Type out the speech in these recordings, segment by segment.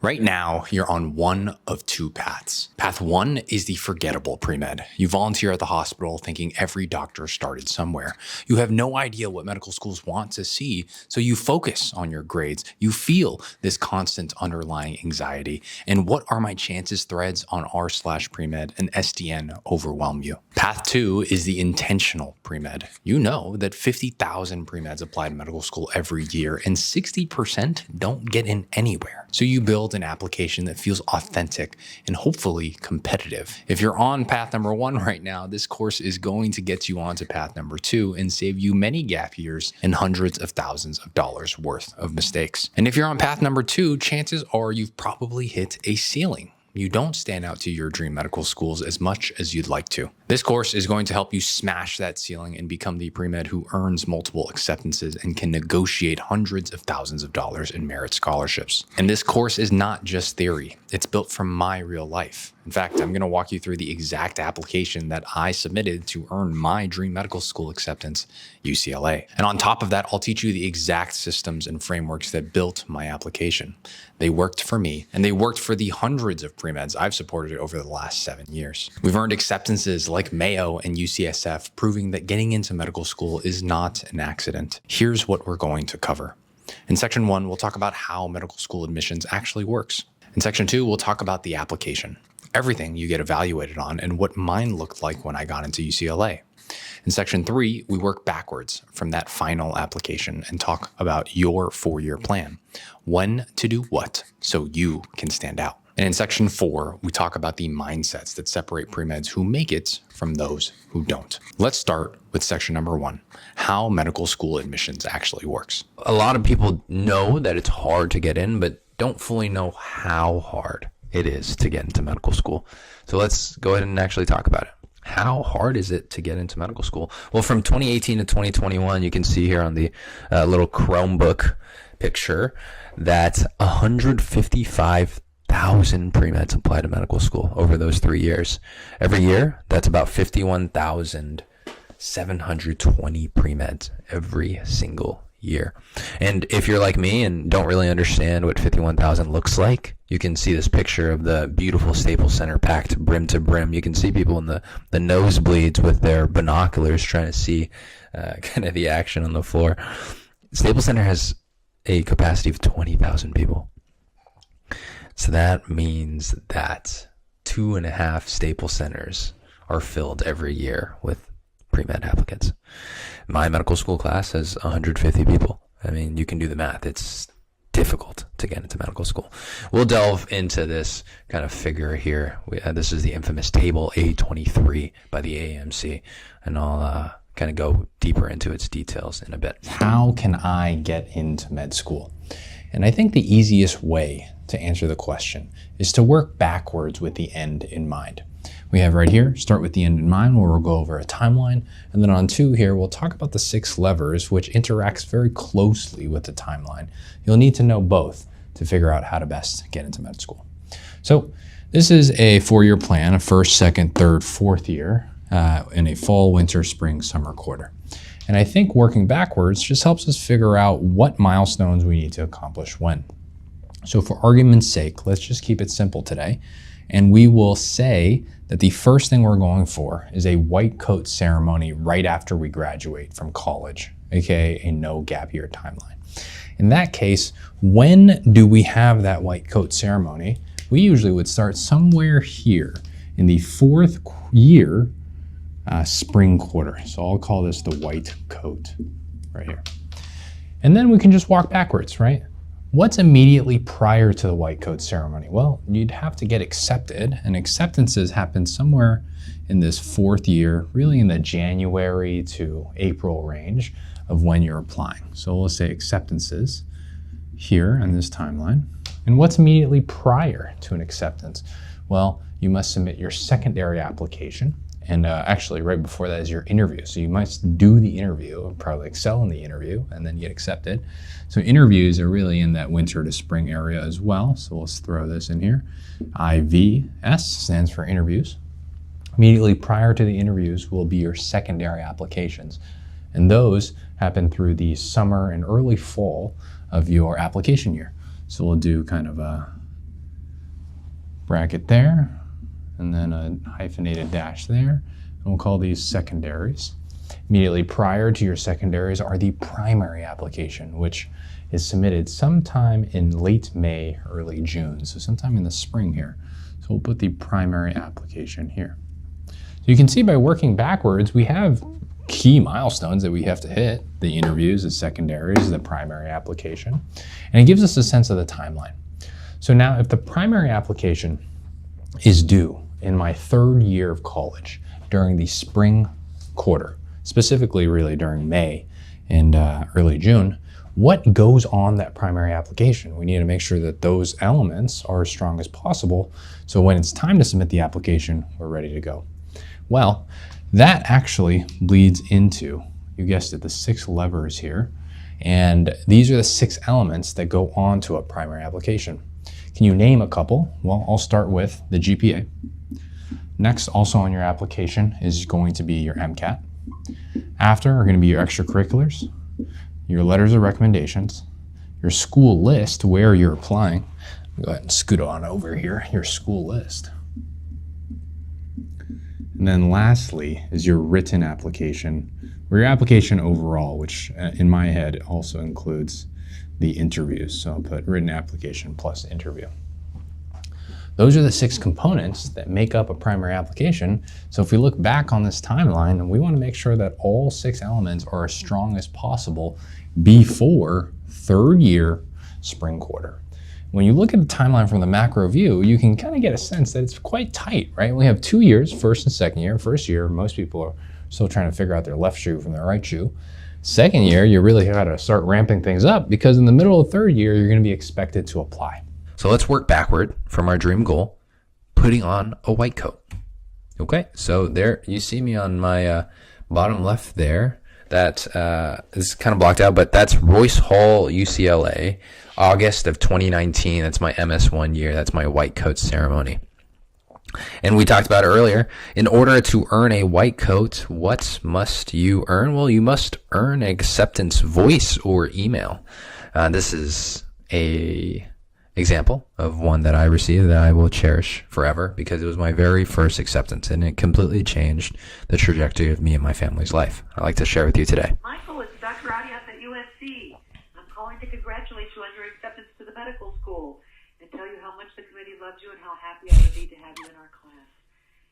Right now, you're on one of two paths. Path one is the forgettable pre-med. You volunteer at the hospital thinking every doctor started somewhere. You have no idea what medical schools want to see, so you focus on your grades. You feel this constant underlying anxiety. And what are my chances threads on r/premed and SDN overwhelm you. Path two is the intentional pre-med. You know that 50,000 pre-meds apply to medical school every year and 60% don't get in anywhere. So you build an application that feels authentic and hopefully competitive. If you're on path number one right now, this course is going to get you onto path number two and save you many gap years and hundreds of thousands of dollars worth of mistakes. And if you're on path number two, chances are you've probably hit a ceiling. You don't stand out to your dream medical schools as much as you'd like to. This course is going to help you smash that ceiling and become the pre-med who earns multiple acceptances and can negotiate hundreds of thousands of dollars in merit scholarships. And this course is not just theory. It's built from my real life. In fact, I'm going to walk you through the exact application that I submitted to earn my dream medical school acceptance, UCLA. And on top of that, I'll teach you the exact systems and frameworks that built my application. They worked for me, and they worked for the hundreds of pre-meds I've supported over the last 7 years. We've earned acceptances like Mayo and UCSF, proving that getting into medical school is not an accident. Here's what we're going to cover. In section 1, we'll talk about how medical school admissions actually works. In section 2, we'll talk about the application, everything you get evaluated on, and what mine looked like when I got into UCLA. In section 3, we work backwards from that final application and talk about your 4-year plan, when to do what so you can stand out. And in section 4, we talk about the mindsets that separate pre-meds who make it from those who don't. Let's start with section number 1, how medical school admissions actually works. A lot of people know that it's hard to get in, but don't fully know how hard it is to get into medical school. So let's go ahead and actually talk about it. How hard is it to get into medical school? Well, from 2018 to 2021, you can see here on the little Chromebook picture that 155,000 pre-meds apply to medical school over those 3 years. Every year, that's about 51,720 pre-meds every single year. And if you're like me and don't really understand what 51,000 looks like, you can see this picture of the beautiful Staples Center packed brim to brim. You can see people in the nosebleeds with their binoculars trying to see kind of the action on the floor. Staples Center has a capacity of 20,000 people. So that means that 2.5 Staples Centers are filled every year with pre-med applicants. My medical school class has 150 people. I mean, you can do the math. It's difficult to get into medical school. We'll delve into this kind of figure here. This is the infamous table A23 by the AMC, and I'll kind of go deeper into its details in a bit. How can I get into med school? And I think the easiest way to answer the question is to work backwards with the end in mind. We have right here, start with the end in mind, where we'll go over a timeline. And then on 2 here, we'll talk about the 6 levers, which interacts very closely with the timeline. You'll need to know both to figure out how to best get into med school. So this is a 4-year plan, a first, second, third, fourth year in a fall, winter, spring, summer quarter. And I think working backwards just helps us figure out what milestones we need to accomplish when. So for argument's sake, let's just keep it simple today. And we will say that the first thing we're going for is a white coat ceremony right after we graduate from college, aka a no gap year timeline. In that case, when do we have that white coat ceremony? We usually would start somewhere here in the 4th year spring quarter. So I'll call this the white coat right here. And then we can just walk backwards, right? What's immediately prior to the white coat ceremony? Well, you'd have to get accepted, and acceptances happen somewhere in this 4th year, really in the January to April range of when you're applying. So we'll say acceptances here on this timeline. And what's immediately prior to an acceptance? Well, you must submit your secondary application. And actually right before that is your interview. So you must do the interview and probably excel in the interview and then get accepted. So interviews are really in that winter to spring area as well. So let's throw this in here. IVS stands for interviews. Immediately prior to the interviews will be your secondary applications. And those happen through the summer and early fall of your application year. So we'll do kind of a bracket there, and then a hyphenated dash there, and we'll call these secondaries. Immediately prior to your secondaries are the primary application, which is submitted sometime in late May, early June, so sometime in the spring here. So we'll put the primary application here. So you can see by working backwards, we have key milestones that we have to hit: the interviews, the secondaries, the primary application, and it gives us a sense of the timeline. So now if the primary application is due in my third year of college during the spring quarter, specifically really during May and early June, what goes on that primary application? We need to make sure that those elements are as strong as possible, so when it's time to submit the application, we're ready to go. Well, that actually leads into, you guessed it, the 6 levers here, and these are the 6 elements that go on to a primary application. Can you name a couple? Well, I'll start with the GPA. Next, also on your application is going to be your MCAT. After are going to be your extracurriculars, your letters of recommendations, your school list, where you're applying. Go ahead and scoot on over here, your school list. And then lastly is your written application, or your application overall, which in my head also includes the interviews. So I'll put written application plus interview. Those are the 6 components that make up a primary application. So if we look back on this timeline, we want to make sure that all 6 elements are as strong as possible before third year spring quarter. When you look at the timeline from the macro view, you can kind of get a sense that it's quite tight, right? We have 2 years, first and second year. First year, most people are still trying to figure out their left shoe from their right shoe. Second year, you really got to start ramping things up, because in the middle of third year, you're going to be expected to apply. So let's work backward from our dream goal, putting on a white coat. Okay, so there you see me on my bottom left there. That is kind of blocked out, but that's Royce Hall, UCLA, August of 2019. That's my MS1 year. That's my white coat ceremony. And we talked about it earlier. In order to earn a white coat, what must you earn? Well, you must earn acceptance voice or email. This is a example of one that I received that I will cherish forever, because it was my very first acceptance, and it completely changed the trajectory of me and my family's life. I'd like to share with you today. Michael, it's Dr. Arias at USC. I'm calling to congratulate you on your acceptance to the medical school and tell you how much the committee loves you and how happy I would be to have you in our class.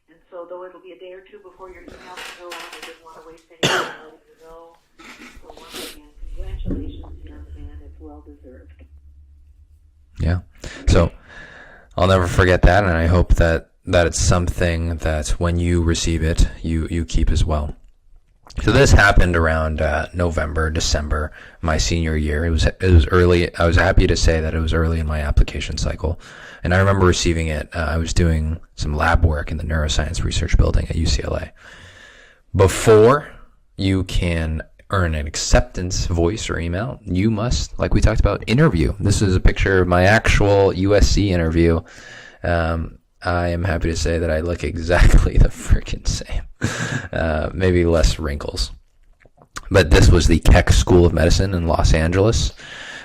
And so though it'll be a day or 2 before your email can go out, I didn't want to waste any time letting you know. So once again, congratulations, young man. It's well deserved. Yeah. So I'll never forget that, and I hope that it's something that when you receive it, you keep as well. So this happened around November, December, my senior year. It was early. I was happy to say that it was early in my application cycle, and I remember receiving it. I was doing some lab work in the neuroscience research building at UCLA. Before you can earn an acceptance voice or email, you must, like we talked about, interview. This is a picture of my actual USC interview. I am happy to say that I look exactly the freaking same. Maybe less wrinkles. But this was the Keck School of Medicine in Los Angeles.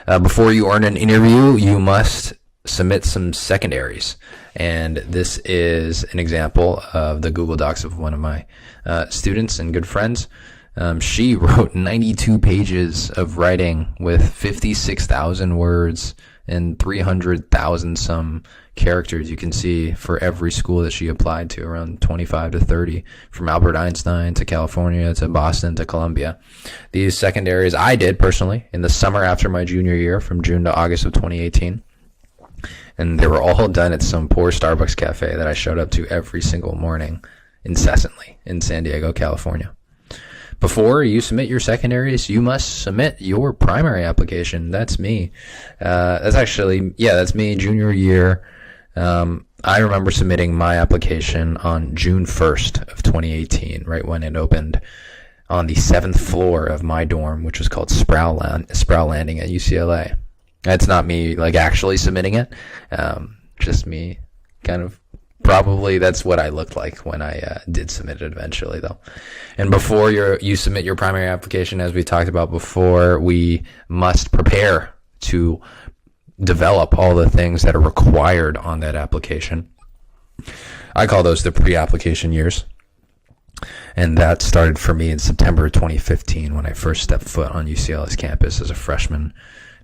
Before you earn an interview, you must submit some secondaries. And this is an example of the Google Docs of one of my students and good friends. She wrote 92 pages of writing with 56,000 words and 300,000 some characters. You can see for every school that she applied to, around 25 to 30, from Albert Einstein to California to Boston to Columbia. These secondaries I did personally in the summer after my junior year, from June to August of 2018. And they were all done at some poor Starbucks cafe that I showed up to every single morning incessantly in San Diego, California. Before you submit your secondaries, you must submit your primary application. That's me. That's me, junior year. I remember submitting my application on June 1st of 2018, right when it opened on the 7th floor of my dorm, which was called Sproul Landing at UCLA. That's not me like actually submitting it. Just me kind of. Probably that's what I looked like when I did submit it eventually, though. And before you submit your primary application, as we talked about before, we must prepare to develop all the things that are required on that application. I call those the pre-application years. And that started for me in September 2015 when I first stepped foot on UCLA's campus as a freshman.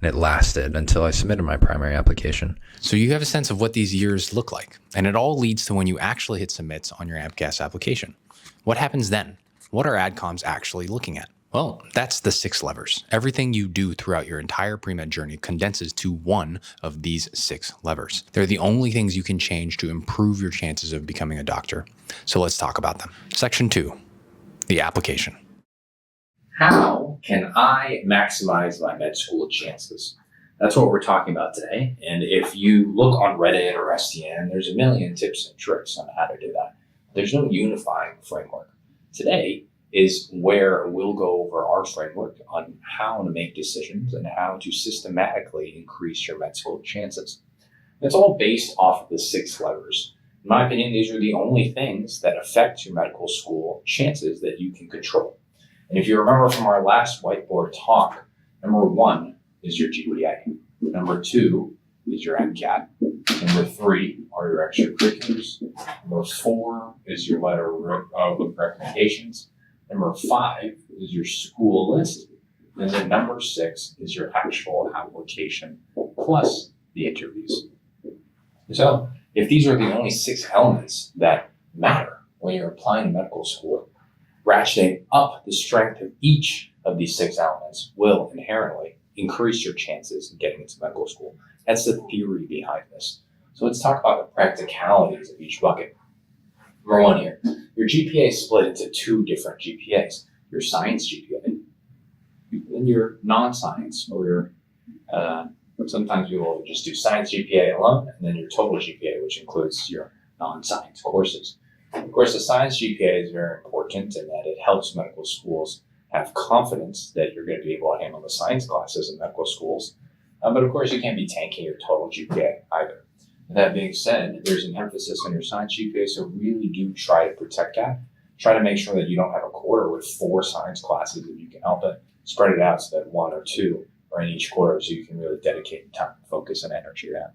And it lasted until I submitted my primary application. So you have a sense of what these years look like. And it all leads to when you actually hit submits on your AMCAS application. What happens then? What are AdComs actually looking at? Well, that's the 6 levers. Everything you do throughout your entire pre-med journey condenses to one of these 6 levers. They're the only things you can change to improve your chances of becoming a doctor. So let's talk about them. Section 2, the application. How can I maximize my med school chances? That's what we're talking about today. And if you look on Reddit or STN, there's a million tips and tricks on how to do that. There's no unifying framework. Today is where we'll go over our framework on how to make decisions and how to systematically increase your med school chances. It's all based off of the 6 levers. In my opinion, these are the only things that affect your medical school chances that you can control. And if you remember from our last whiteboard talk, number 1 is your GPA. Number 2 is your MCAT. Number 3 are your extracurriculars. Number 4 is your letter of recommendations. Number 5 is your school list. And then number 6 is your actual application plus the interviews. So if these are the only 6 elements that matter when you're applying to medical school, ratcheting up the strength of each of these 6 elements will inherently increase your chances of getting into medical school. That's the theory behind this. So let's talk about the practicalities of each bucket. Number 1 here, your GPA is split into 2 different GPAs. Your science GPA and your non-science, or your, sometimes we will just do science GPA alone, and then your total GPA, which includes your non-science courses. Of course, the science GPA is very important in that it helps medical schools have confidence that you're going to be able to handle the science classes in medical schools. But of course, you can't be tanking your total GPA either. That being said, there's an emphasis on your science GPA, so really do try to protect that. Try to make sure that you don't have a quarter with 4 science classes if you can help it. Spread it out so that 1 or 2 are in each quarter so you can really dedicate time, focus, and energy to that.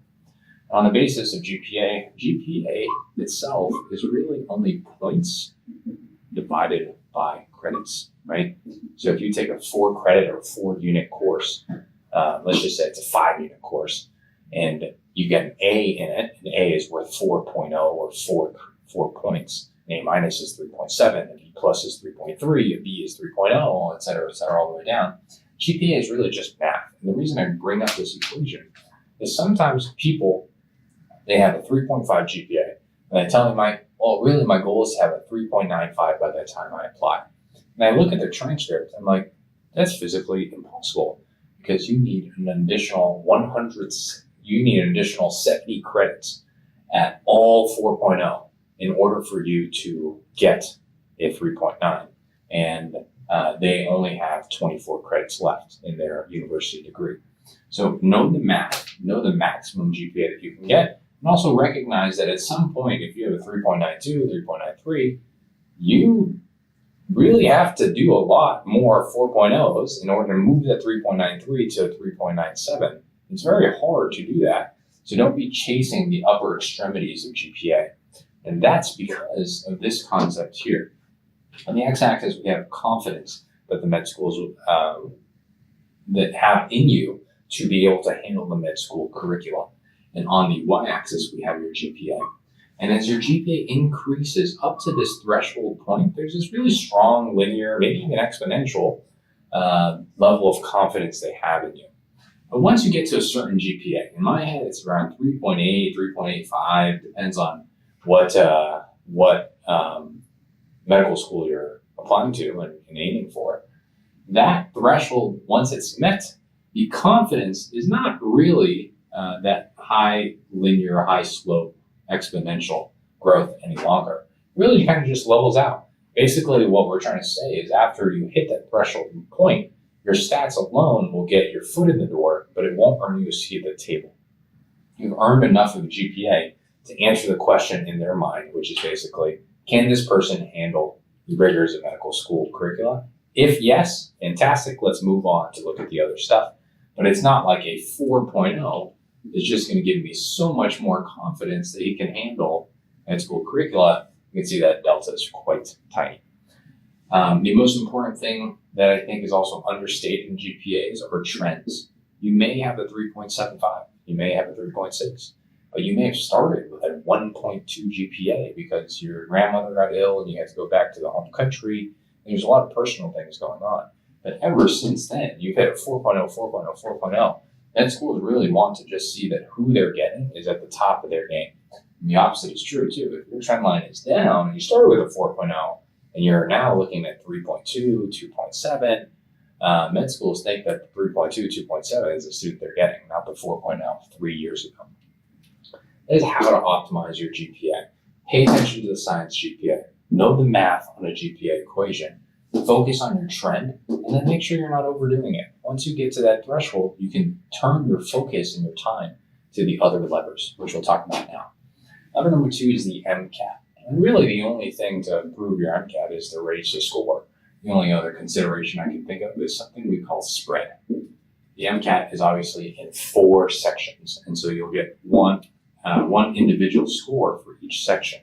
On the basis of GPA itself is really only points divided by credits, right? So if you take a 4 credit or 4 unit course, let's just say it's a 5 unit course, and you get an A in it, and A is worth 4.0 or 4 points. An A minus is 3.7, a B plus is 3.3, a B is 3.0, et cetera, all the way down. GPA is really just math. And the reason I bring up this equation is sometimes people, they have a 3.5 GPA, and they tell me my goal is to have a 3.95 by the time I apply. And I look at their transcript, I'm like, that's physically impossible because you need an additional 70 credits at all 4.0 in order for you to get a 3.9. And they only have 24 credits left in their university degree. So know the math, know the maximum GPA that you can get, and also recognize that at some point, if you have a 3.92, 3.93, you really have to do a lot more 4.0s in order to move that 3.93 to 3.97. It's very hard to do that. So don't be chasing the upper extremities of GPA. And that's because of this concept here. On the x-axis, we have confidence that the med schools that have in you to be able to handle the med school curriculum. And on the y-axis, we have your GPA. And as your GPA increases up to this threshold point, there's this really strong linear, maybe even exponential level of confidence they have in you. But once you get to a certain GPA, in my head, it's around 3.8, 3.85, depends on what medical school you're applying to and aiming for. That threshold, once it's met, the confidence is not really that high linear, high slope, exponential growth any longer. Really kind of just levels out. Basically, what we're trying to say is after you hit that threshold point, your stats alone will get your foot in the door, but it won't earn you a seat at the table. You've earned enough of a GPA to answer the question in their mind, which is basically, can this person handle the rigors of medical school curricula? If yes, fantastic, let's move on to look at the other stuff. But it's not like a 4.0 is just going to give me so much more confidence that he can handle med school curricula, you can see that delta is quite tiny. The most important thing that I think is also understated in GPAs are trends. You may have a 3.75, you may have a 3.6, but you may have started with a 1.2 GPA because your grandmother got ill and you had to go back to the home country. There's a lot of personal things going on. But ever since then, you've hit a 4.0, 4.0, 4.0. Med schools really want to just see that who they're getting is at the top of their game. And the opposite is true too. If your trend line is down and you started with a 4.0 and you're now looking at 3.2, 2.7, med schools think that 3.2, 2.7 is the student they're getting, not the 4.0 3 years ago. That is how to optimize your GPA. Pay attention to the science GPA. Know the math on a GPA equation. Focus on your trend, and then make sure you're not overdoing it. Once you get to that threshold, you can turn your focus and your time to the other levers, which we'll talk about now. Lever number 2 is the MCAT. And really the only thing to improve your MCAT is to raise the score. The only other consideration I can think of is something we call spread. The MCAT is obviously in 4 sections, and so you'll get one individual score for each section.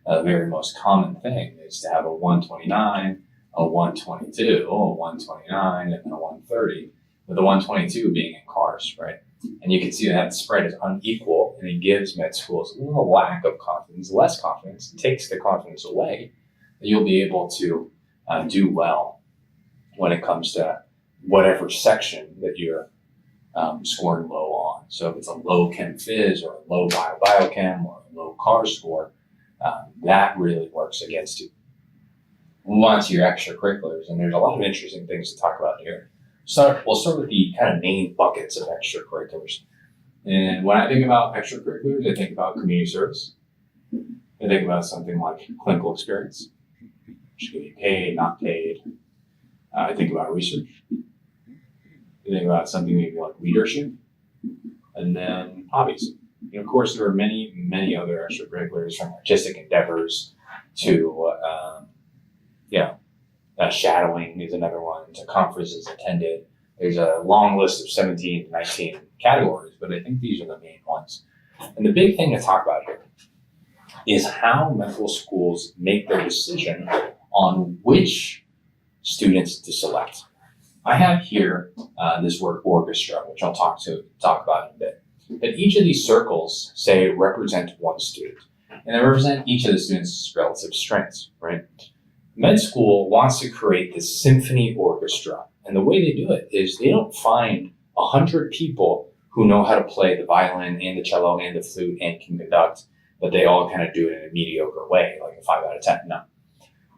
The very most common thing is to have a 129, a 122, a 129, and a 130, with the 122 being in cars, right? And you can see that the spread is unequal, and it gives med schools a little lack of confidence, less confidence. It takes the confidence away that you'll be able to do well when it comes to whatever section that you're scoring low on. So if it's a low chem phys or a low biochem or a low car score, that really works against you. Move on to your extracurriculars, and there's a lot of interesting things to talk about here. So we'll start with the kind of main buckets of extracurriculars. And when I think about extracurriculars, I think about community service. I think about something like clinical experience, which can be paid, not paid. I think about research. I think about something maybe like leadership, and then hobbies. And of course, there are many, many other extracurriculars, from artistic endeavors to shadowing is another one, to conferences attended. There's a long list of 17 to 19 categories, but I think these are the main ones. And the big thing to talk about here is how medical schools make their decision on which students to select. I have here this word orchestra, which I'll talk about in a bit. But each of these circles, say, represent one student, and they represent each of the students' relative strengths, right? Med school wants to create this symphony orchestra, and the way they do it is they don't find 100 people who know how to play the violin and the cello and the flute and can conduct, but they all kind of do it in a mediocre way, like a 5 out of 10. No.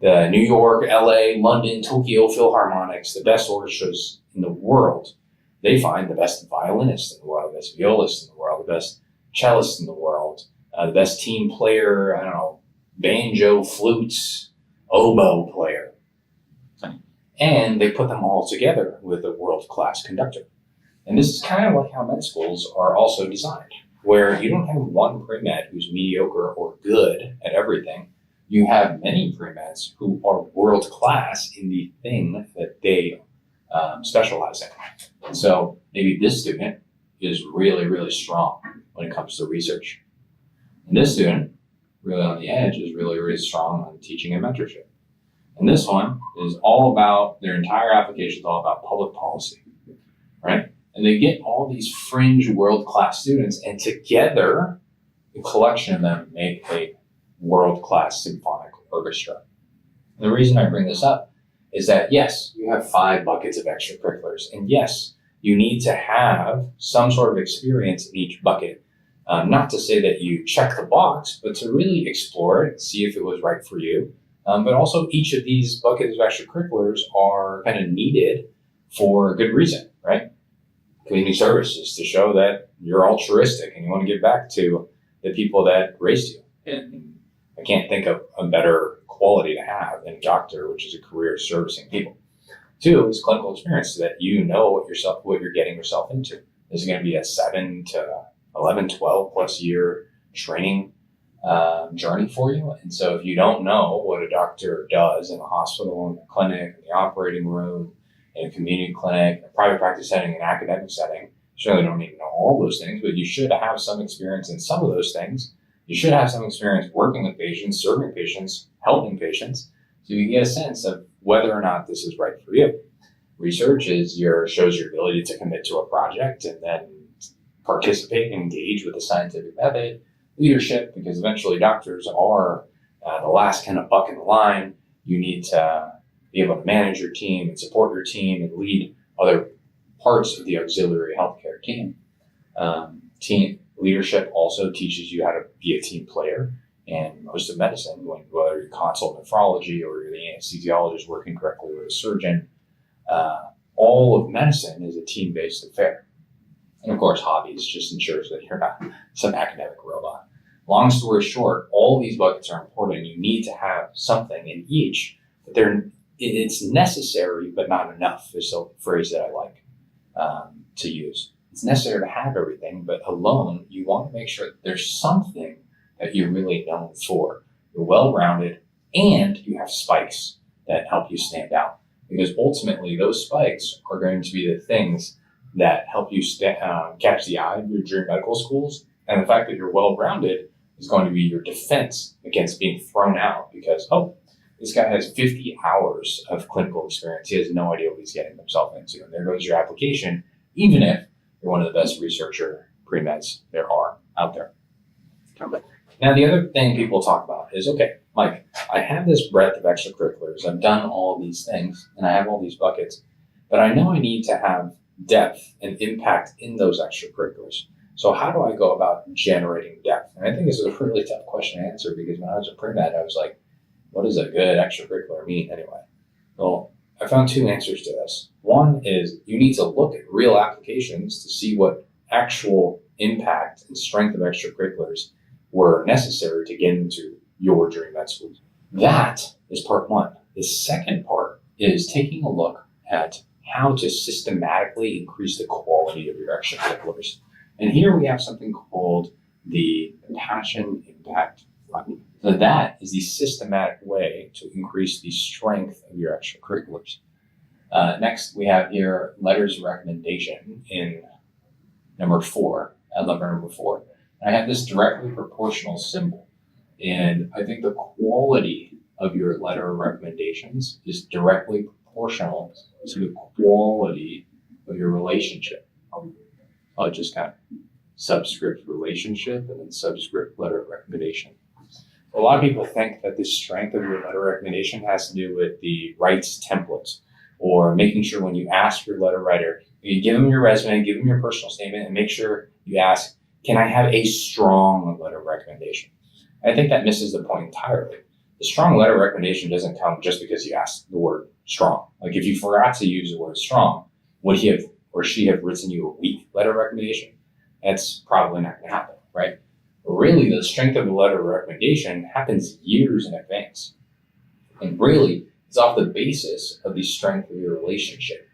The New York, LA, London, Tokyo Philharmonics, the best orchestras in the world, they find the best violinists in the world, the best violists in the world, the best cellists in the world, the best team player, banjo, flutes, oboe player. And they put them all together with a world-class conductor. And this is kind of like how med schools are also designed, where you don't have one pre-med who's mediocre or good at everything. You have many pre-meds who are world-class in the thing that they specialize in. And so maybe this student is really, really strong when it comes to research. And this student, really on the edge, is really, really strong on teaching and mentorship. And this one is all about, their entire application is all about public policy, right? And they get all these fringe world-class students, and together, a collection of them make a world-class symphonic orchestra. And the reason I bring this up is that, yes, you have 5 buckets of extracurriculars, and yes, you need to have some sort of experience in each bucket. Not to say that you check the box, but to really explore it, see if it was right for you. But also each of these buckets of extracurriculars are kind of needed for a good reason, right? Community services to show that you're altruistic and you want to give back to the people that raised you. And I can't think of a better quality to have than doctor, which is a career servicing people. 2 is clinical experience, so that you know what you're getting yourself into. This is going to be a 7 to 11, 12 plus year training journey for you. And so if you don't know what a doctor does in a hospital, in a clinic, in the operating room, in a community clinic, in a private practice setting, an academic setting, you certainly don't need to know all those things, but you should have some experience in some of those things you should have some experience working with patients, serving patients, helping patients, so you get a sense of whether or not this is right for you. Research shows your ability to commit to a project and then participate and engage with the scientific method. Leadership, because eventually doctors are the last kind of buck in the line. You need to be able to manage your team and support your team and lead other parts of the auxiliary healthcare team. Team leadership also teaches you how to be a team player. And most of medicine, whether you consult nephrology or you're the anesthesiologist working directly with a surgeon, all of medicine is a team-based affair. And of course, hobbies just ensures that you're not some academic robot. Long story short, all these buckets are important. You need to have something in each, but it's necessary, but not enough is a phrase that I like to use. It's necessary to have everything, but alone, you want to make sure that there's something that you're really known for. You're well-rounded, and you have spikes that help you stand out. Because ultimately, those spikes are going to be the things that help you catch the eye of your dream medical schools. And the fact that you're well-rounded is going to be your defense against being thrown out because, this guy has 50 hours of clinical experience. He has no idea what he's getting himself into. And there goes your application, even if you're one of the best researcher pre-meds there are out there. Now, the other thing people talk about is, okay, Mike, I have this breadth of extracurriculars. I've done all these things, and I have all these buckets, but I know I need to have depth and impact in those extracurriculars. So how do I go about generating depth? And I think this is a really tough question to answer because when I was a pre-med, I was like, what does a good extracurricular mean anyway? Well, I found two answers to this. One is you need to look at real applications to see what actual impact and strength of extracurriculars were necessary to get into your dream med school. That is part one. The second part is taking a look at how to systematically increase the quality of your extracurriculars. And here we have something called the passion impact flywheel. So that is the systematic way to increase the strength of your extracurriculars. Next, we have here letters of recommendation in number 4, number 4. I have this directly proportional symbol. And I think the quality of your letter of recommendations is directly proportional to the quality of your relationship. I'll just kind of subscript relationship and then subscript letter of recommendation. A lot of people think that the strength of your letter of recommendation has to do with the rights templates or making sure when you ask your letter writer, you give them your resume, give them your personal statement, and make sure you ask, can I have a strong letter of recommendation? I think that misses the point entirely. The strong letter of recommendation doesn't come just because you ask the word strong. Like if you forgot to use the word strong, would he have or she have written you a weak letter of recommendation? That's probably not going to happen, right? But really, the strength of the letter of recommendation happens years in advance. And really, it's off the basis of the strength of your relationship.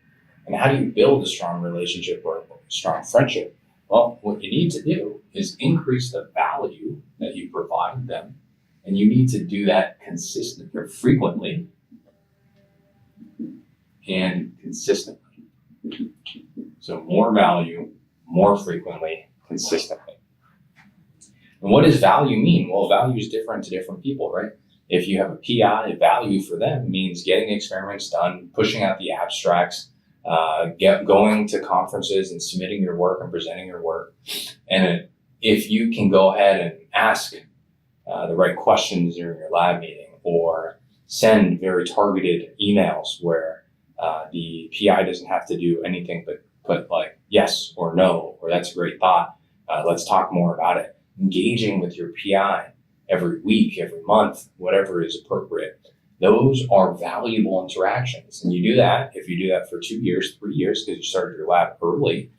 And how do you build a strong relationship or a strong friendship? Well, what you need to do is increase the value that you provide them. And you need to do that consistently or frequently and consistently. So more value, more frequently, consistently. And what does value mean? Well, value is different to different people, right? If you have a PI, value for them means getting experiments done, pushing out the abstracts, going to conferences and submitting your work and presenting your work. And if you can go ahead and ask the right questions during your lab meeting or send very targeted emails where the PI doesn't have to do anything but put like yes or no, or that's a great thought. Let's talk more about it. Engaging with your PI every week, every month, whatever is appropriate. Those are valuable interactions. And you do that, if you do that for 2 years, 3 years, because you started your lab early,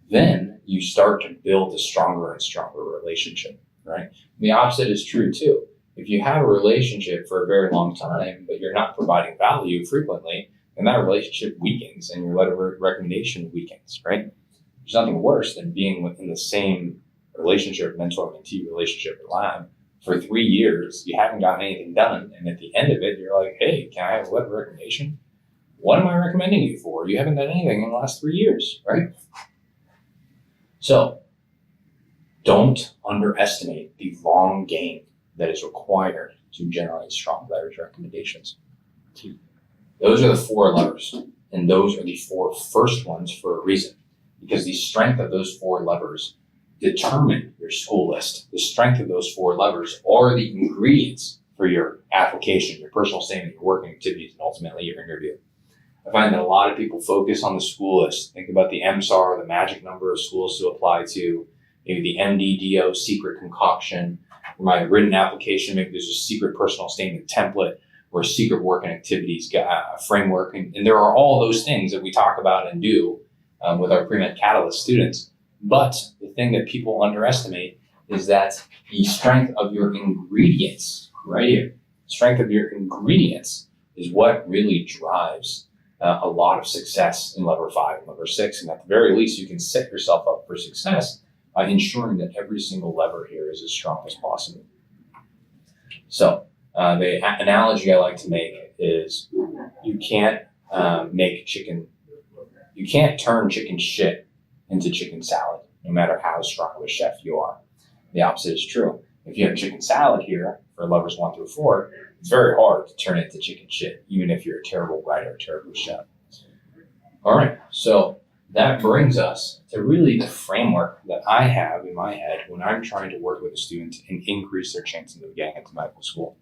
then you start to build a stronger and stronger relationship, right? And the opposite is true too. If you have a relationship for a very long time, but you're not providing value frequently, then that relationship weakens and your letter of recommendation weakens, right? There's nothing worse than being within the same relationship, mentor-mentee relationship in lab for 3 years, you haven't gotten anything done, and at the end of it, you're like, hey, can I have a letter of recommendation? What am I recommending you for? You haven't done anything in the last 3 years, right? So, don't underestimate the long game that is required to generate strong leverage recommendations. Those are the 4 levers, and those are the 4 first ones for a reason, because the strength of those 4 levers determine your school list. The strength of those 4 levers are the ingredients for your application, your personal statement, your working activities, and ultimately your interview. I find that a lot of people focus on the school list. Think about the MSAR, the magic number of schools to apply to, maybe the MDDO secret concoction. For my written application, maybe there's a secret personal statement template or a secret working activities framework. And there are all those things that we talk about and do with our Premed Catalyst students. But the thing that people underestimate is that the strength of your ingredients, right here, strength of your ingredients is what really drives a lot of success in lever 5 and lever 6. And at the very least, you can set yourself up for success by ensuring that every single lever here is as strong as possible. So the analogy I like to make is you can't turn chicken shit into chicken salad, no matter how strong of a chef you are. The opposite is true. If you have chicken salad here for levers 1 through 4, it's very hard to turn it into chicken shit, even if you're a terrible writer, a terrible chef. All right, so that brings us to really the framework that I have in my head when I'm trying to work with a student and increase their chances of getting into medical school.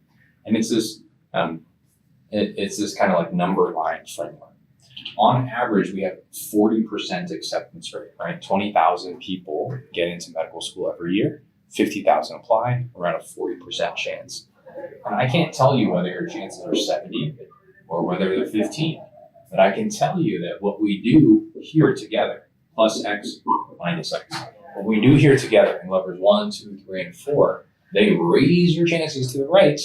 And it's this kind of like number line framework. On average, we have 40% acceptance rate, right? 20,000 people get into medical school every year, 50,000 apply, around a 40% chance. And I can't tell you whether your chances are 70 or whether they're 15, but I can tell you that what we do here together, plus X, minus X, what we do here together in levers 1, 2, 3, and 4, they raise your chances to the right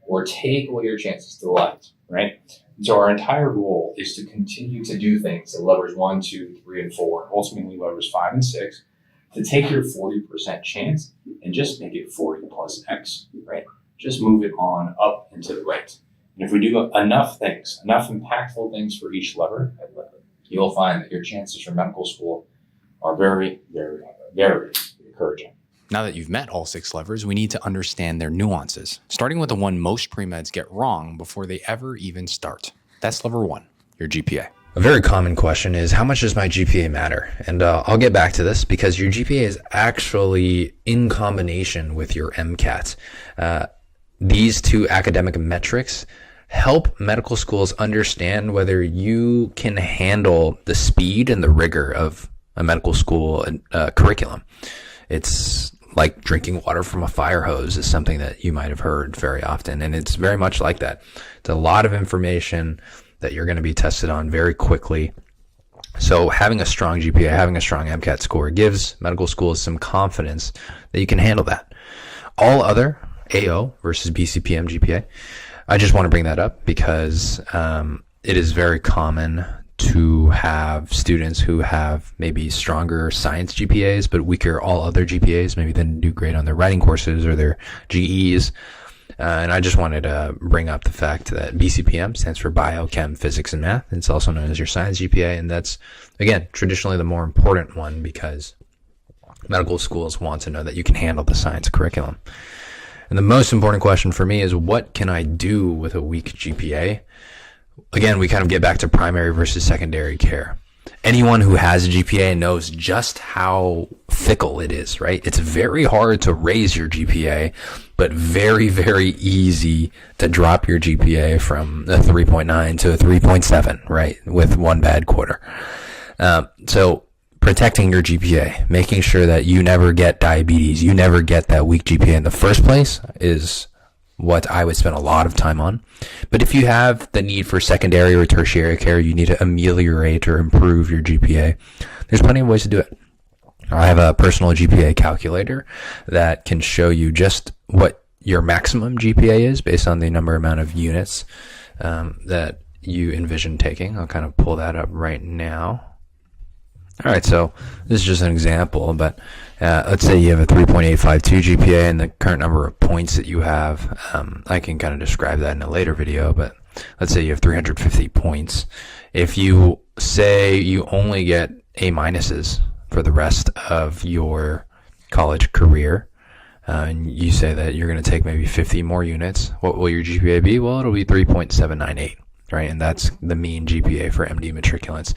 or take away your chances to the left, right? And so our entire goal is to continue to do things at levers 1, 2, 3, and 4, and ultimately levers 5 and 6, to take your 40% chance and just make it 40 plus X, right? Just move it on up and to the right. And if we do enough things, enough impactful things for each lever, you'll find that your chances for medical school are very, very, very encouraging. Now that you've met all 6 levers, we need to understand their nuances, starting with the one most pre-meds get wrong before they ever even start. That's lever 1, your GPA. A very common question is, how much does my GPA matter? And I'll get back to this because your GPA is actually in combination with your MCAT. These 2 academic metrics help medical schools understand whether you can handle the speed and the rigor of a medical school curriculum. It's like drinking water from a fire hose is something that you might have heard very often. And it's very much like that. It's a lot of information that you're going to be tested on very quickly. So having a strong GPA, having a strong MCAT score gives medical schools some confidence that you can handle that. All other AO versus BCPM GPA, I just want to bring that up because it is very common to have students who have maybe stronger science GPAs, but weaker all other GPAs. Maybe they didn't do great on their writing courses or their GEs. And I just wanted to bring up the fact that BCPM stands for Bio, Chem, Physics, and Math. It's also known as your science GPA. And that's, again, traditionally the more important one because medical schools want to know that you can handle the science curriculum. And the most important question for me is, what can I do with a weak GPA? Again, we kind of get back to primary versus secondary care. Anyone who has a GPA knows just how fickle it is, right? It's very hard to raise your GPA, but very, very easy to drop your GPA from a 3.9 to a 3.7, right? With one bad quarter. So protecting your GPA, making sure that you never get diabetes, you never get that weak GPA in the first place is what I would spend a lot of time on. But if you have the need for secondary or tertiary care, you need to ameliorate or improve your GPA. There's plenty of ways to do it. I have a personal GPA calculator that can show you just what your maximum GPA is based on the amount of units that you envision taking. I'll kind of pull that up right now. All right, so this is just an example, but let's say you have a 3.852 GPA and the current number of points that you have. I can kind of describe that in a later video, but let's say you have 350 points. If you say you only get A minuses for the rest of your college career, and you say that you're going to take maybe 50 more units, what will your GPA be? Well, it'll be 3.798, right? And that's the mean GPA for MD matriculants.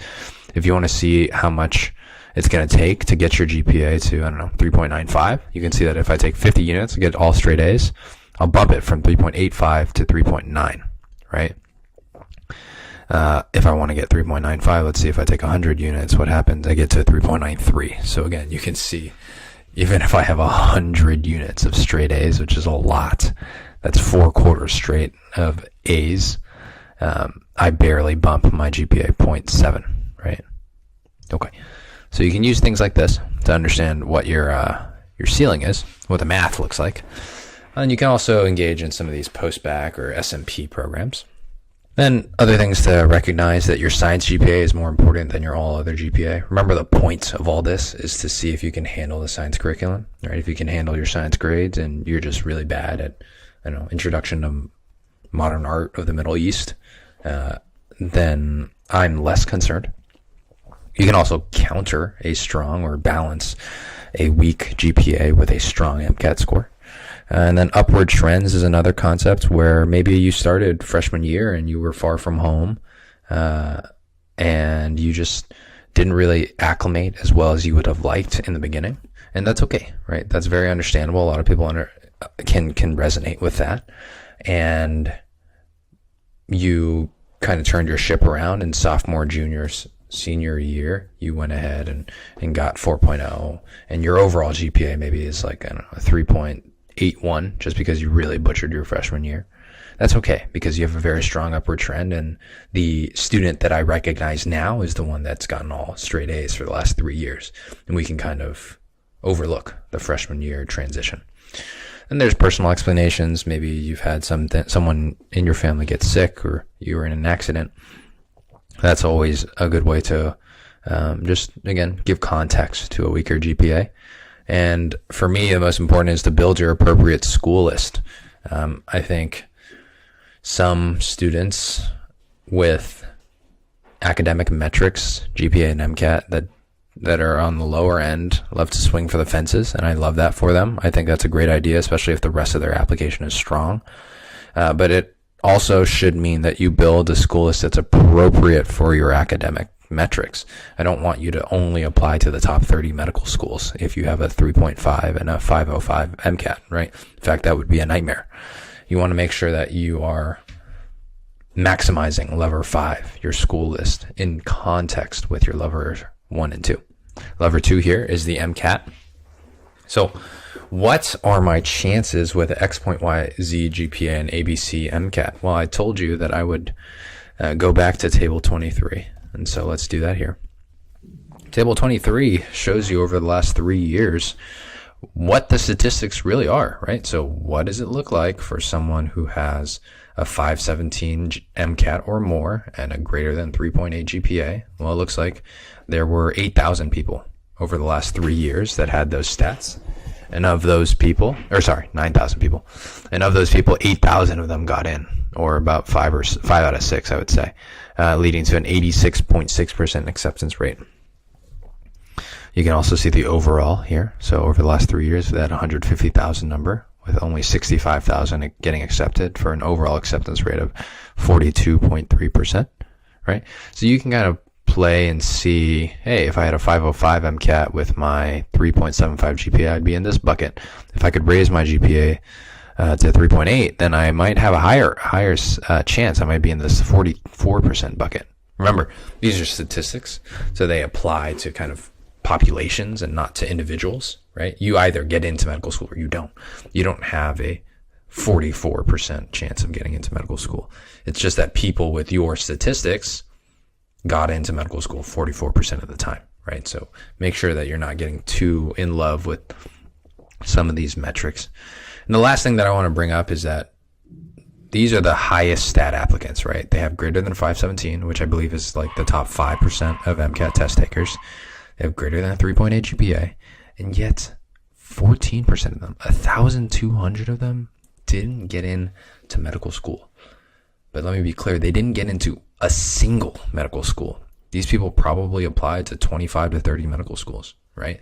If you want to see how much it's going to take to get your GPA to, 3.95, you can see that if I take 50 units, get all straight A's, I'll bump it from 3.85 to 3.9, right? If I want to get 3.95, let's see if I take 100 units, what happens? I get to 3.93. So again, you can see, even if I have 100 units of straight A's, which is a lot, that's 4 quarters straight of A's, I barely bump my GPA 0.7, right? Okay. So you can use things like this to understand what your ceiling is, what the math looks like. And you can also engage in some of these post-bac or SMP programs. Then other things to recognize, that your science GPA is more important than your all other GPA. Remember, the point of all this is to see if you can handle the science curriculum, right? If you can handle your science grades and you're just really bad at, introduction to modern art of the Middle East, then I'm less concerned. You can also counter a strong or balance a weak GPA with a strong MCAT score. And then upward trends is another concept where maybe you started freshman year and you were far from home, and you just didn't really acclimate as well as you would have liked in the beginning. And that's okay, right? That's very understandable. A lot of people can resonate with that. And you kind of turned your ship around in sophomore, senior year, you went ahead and got 4.0, and your overall GPA maybe is like, 3.81, just because you really butchered your freshman year. That's okay, because you have a very strong upward trend, and the student that I recognize now is the one that's gotten all straight A's for the last 3 years, and we can kind of overlook the freshman year transition. And there's personal explanations. Maybe you've had someone in your family get sick, or you were in an accident. That's always a good way to just, again, give context to a weaker GPA. And for me, the most important is to build your appropriate school list. I think some students with academic metrics, GPA and MCAT, that are on the lower end love to swing for the fences, and I love that for them. I think that's a great idea, especially if the rest of their application is strong. But it also should mean that you build a school list that's appropriate for your academic metrics. I don't want you to only apply to the top 30 medical schools if you have a 3.5 and a 505 MCAT, right? In fact, that would be a nightmare. You want to make sure that you are maximizing lever 5, your school list, in context with your lever 1 and 2. Lever 2 here is the MCAT. So what are my chances with X point Y Z GPA and ABC MCAT? Well, I told you that I would go back to table 23. And so let's do that here. Table 23 shows you over the last 3 years what the statistics really are, right? So what does it look like for someone who has a 517 MCAT or more and a greater than 3.8 GPA? Well, it looks like there were 8,000 people over the last 3 years that had those stats. And of those people, 9,000 people. And of those people, 8,000 of them got in, or about 5 out of 6, I would say, leading to an 86.6% acceptance rate. You can also see the overall here. So over the last 3 years, that 150,000 number, with only 65,000 getting accepted, for an overall acceptance rate of 42.3%, right? So you can kind of play and see, hey, if I had a 505 MCAT with my 3.75 GPA, I'd be in this bucket. If I could raise my GPA to 3.8, then I might have a higher chance. I might be in this 44% bucket. Remember, these are statistics, so they apply to kind of populations and not to individuals, right? You either get into medical school or you don't. You don't have a 44% chance of getting into medical school. It's just that people with your statistics got into medical school 44% of the time, right? So make sure that you're not getting too in love with some of these metrics. And the last thing that I want to bring up is that these are the highest stat applicants, right? They have greater than 517, which I believe is like the top 5% of MCAT test takers. They have greater than a 3.8 GPA, and yet 14% of them, 1,200 of them, didn't get into medical school. But let me be clear, they didn't get into a single medical school. These people probably applied to 25 to 30 medical schools, right?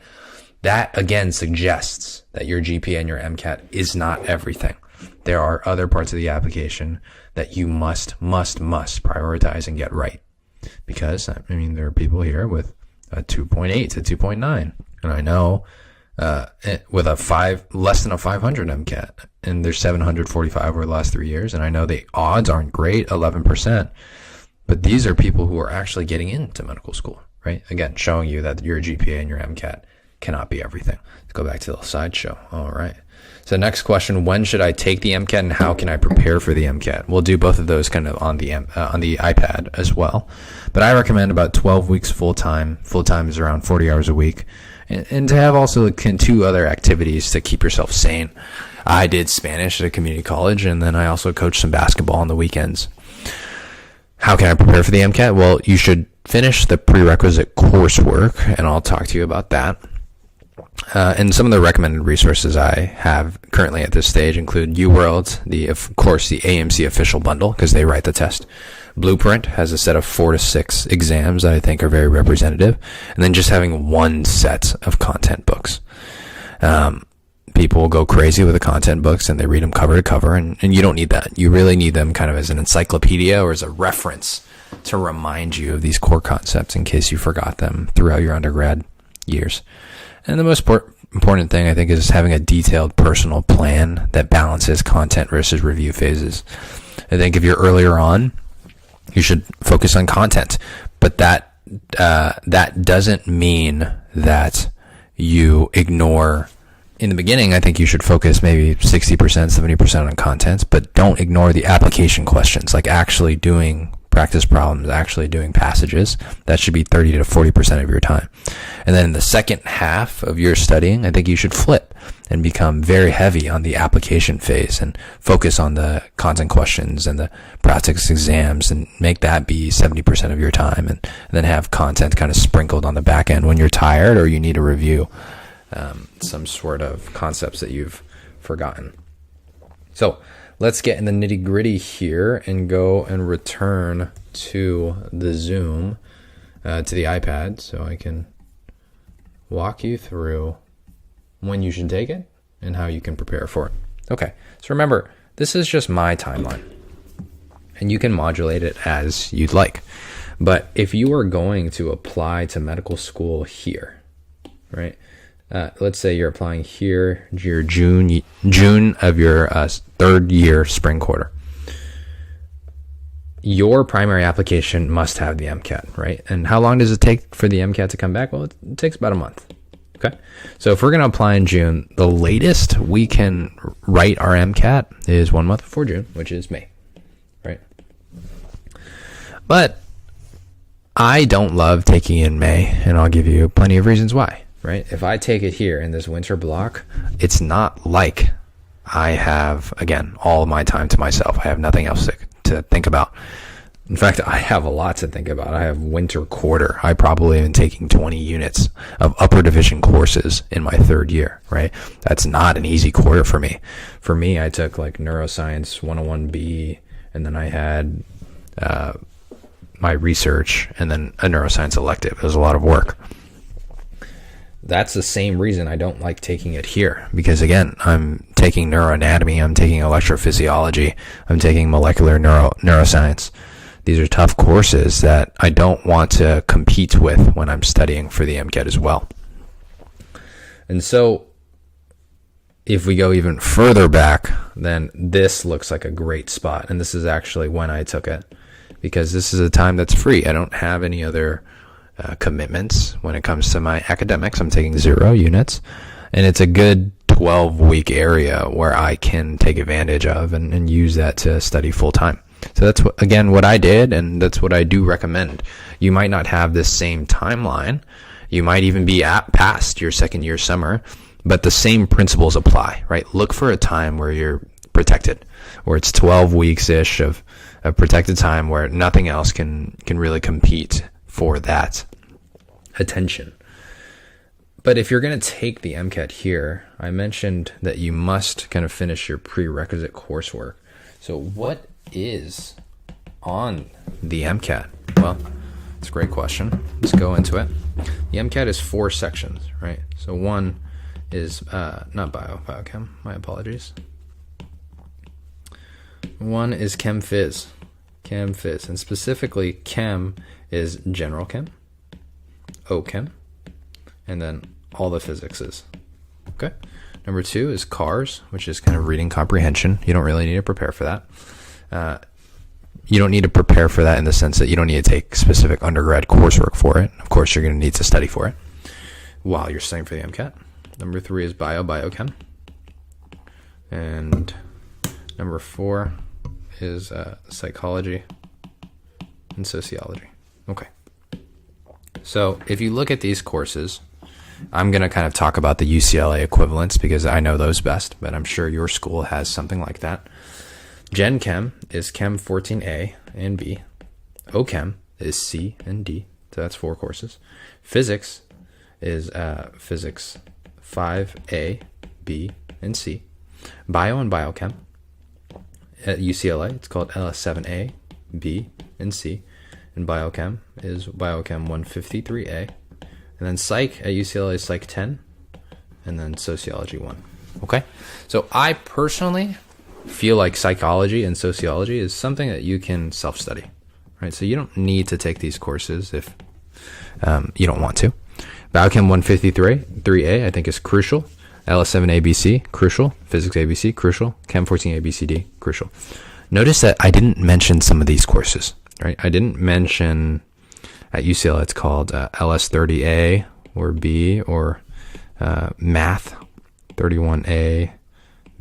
That again suggests that your GPA and your MCAT is not everything. There are other parts of the application that you must prioritize and get right. Because, I mean, there are people here with a 2.8 to 2.9. And I know with a less than a 500 MCAT, and there's 745 over the last 3 years. And I know the odds aren't great, 11%. But these are people who are actually getting into medical school, right? Again, showing you that your GPA and your MCAT cannot be everything. Let's go back to the slideshow. All right. So next question, when should I take the MCAT and how can I prepare for the MCAT? We'll do both of those kind of on the iPad as well. But I recommend about 12 weeks full-time. Full-time is around 40 hours a week. And to have also 2 other activities to keep yourself sane. I did Spanish at a community college, and then I also coached some basketball on the weekends. How can I prepare for the MCAT? Well, you should finish the prerequisite coursework, and I'll talk to you about that. And some of the recommended resources I have currently at this stage include UWorld, of course, the AMC official bundle, because they write the test. Blueprint has a set of 4 to 6 exams that I think are very representative. And then just having one set of content books. People will go crazy with the content books and they read them cover to cover, and you don't need that. You really need them kind of as an encyclopedia or as a reference to remind you of these core concepts in case you forgot them throughout your undergrad years. And the most important thing, I think, is having a detailed personal plan that balances content versus review phases. I think if you're earlier on, you should focus on content, but that doesn't mean that you ignore. In the beginning, I think you should focus maybe 60%, 70% on content, but don't ignore the application questions, like actually doing practice problems, actually doing passages. That should be 30 to 40% of your time. And then in the second half of your studying, I think you should flip and become very heavy on the application phase and focus on the content questions and the practice exams and make that be 70% of your time, and then have content kind of sprinkled on the back end when you're tired or you need to review some sort of concepts that you've forgotten. So let's get in the nitty gritty here and go and return to the Zoom, to the iPad, so I can walk you through when you should take it and how you can prepare for it. Okay, so remember, this is just my timeline, and you can modulate it as you'd like. But if you are going to apply to medical school here, right? Let's say you're applying here, your June of your 3rd year spring quarter. Your primary application must have the MCAT, right? And how long does it take for the MCAT to come back? Well, it takes about a month. Okay. So if we're going to apply in June, the latest we can write our MCAT is 1 month before June, which is May, right? But I don't love taking in May, and I'll give you plenty of reasons why. Right? If I take it here in this winter block, it's not like I have, again, all of my time to myself. I have nothing else to think about. In fact, I have a lot to think about. I have winter quarter. I probably am taking 20 units of upper division courses in my 3rd year, right? That's not an easy quarter for me. For me, I took like Neuroscience 101B, and then I had my research, and then a neuroscience elective. It was a lot of work. That's the same reason I don't like taking it here, because again, I'm taking neuroanatomy, I'm taking electrophysiology, I'm taking molecular neuroscience. These are tough courses that I don't want to compete with when I'm studying for the MCAT as well. And so if we go even further back, then this looks like a great spot. And this is actually when I took it, because this is a time that's free. I don't have any other commitments when it comes to my academics. I'm taking 0 units, and it's a good 12-week area where I can take advantage of and use that to study full time. So that's what I did, and that's what I do recommend. You might not have this same timeline. You might even be past your 2nd year summer, but the same principles apply, right? Look for a time where you're protected, where it's 12 weeks-ish of protected time where nothing else can really compete for that attention. But if you're going to take the MCAT here, I mentioned that you must kind of finish your prerequisite coursework. So what is on the MCAT? Well, It's a great question. Let's go into it. The MCAT is 4 sections, right? So one is not biochem, my apologies. One is chem phys, and specifically chem is general chem, OChem, and then all the physicses. Okay. Number 2 is cars, which is kind of reading comprehension. You don't really need to prepare for that. You don't need to prepare for that in the sense that you don't need to take specific undergrad coursework for it. Of course, you're going to need to study for it while you're studying for the MCAT. Number 3 is biochem. And number 4 is psychology and sociology. Okay. So if you look at these courses, I'm going to kind of talk about the UCLA equivalents because I know those best, but I'm sure your school has something like that. Gen Chem is Chem 14A and B. OChem is C and D. So that's 4 courses. Physics is Physics 5A, B, and C. Bio and Biochem at UCLA, it's called LS7A, B, and C. And Biochem is Biochem 153A. And then Psych at UCLA is Psych 10. And then Sociology 1. Okay? So I personally feel like psychology and sociology is something that you can self-study. Right? So you don't need to take these courses if you don't want to. Biochem 153A, I think, is crucial. LS7 ABC, crucial. Physics ABC, crucial. Chem 14 ABCD, crucial. Notice that I didn't mention some of these courses, right? I didn't mention at UCLA it's called LS30A or B, or Math 31A,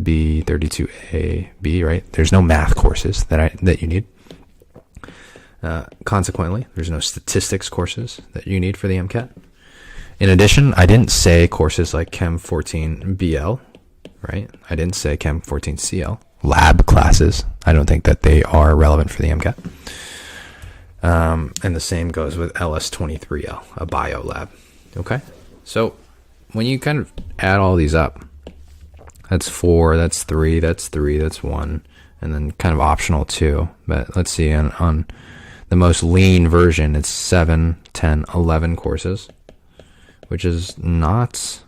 B, 32A, B, right? There's no math courses that you need. Consequently, there's no statistics courses that you need for the MCAT. In addition, I didn't say courses like Chem 14 BL, right? I didn't say Chem 14 CL. Lab classes, I don't think that they are relevant for the MCAT. And the same goes with LS23L, a bio lab. Okay? So when you kind of add all these up, that's 4, that's 3, that's 3, that's 1, and then kind of optional 2. But let's see, on the most lean version, it's 7, 10, 11 courses, which is not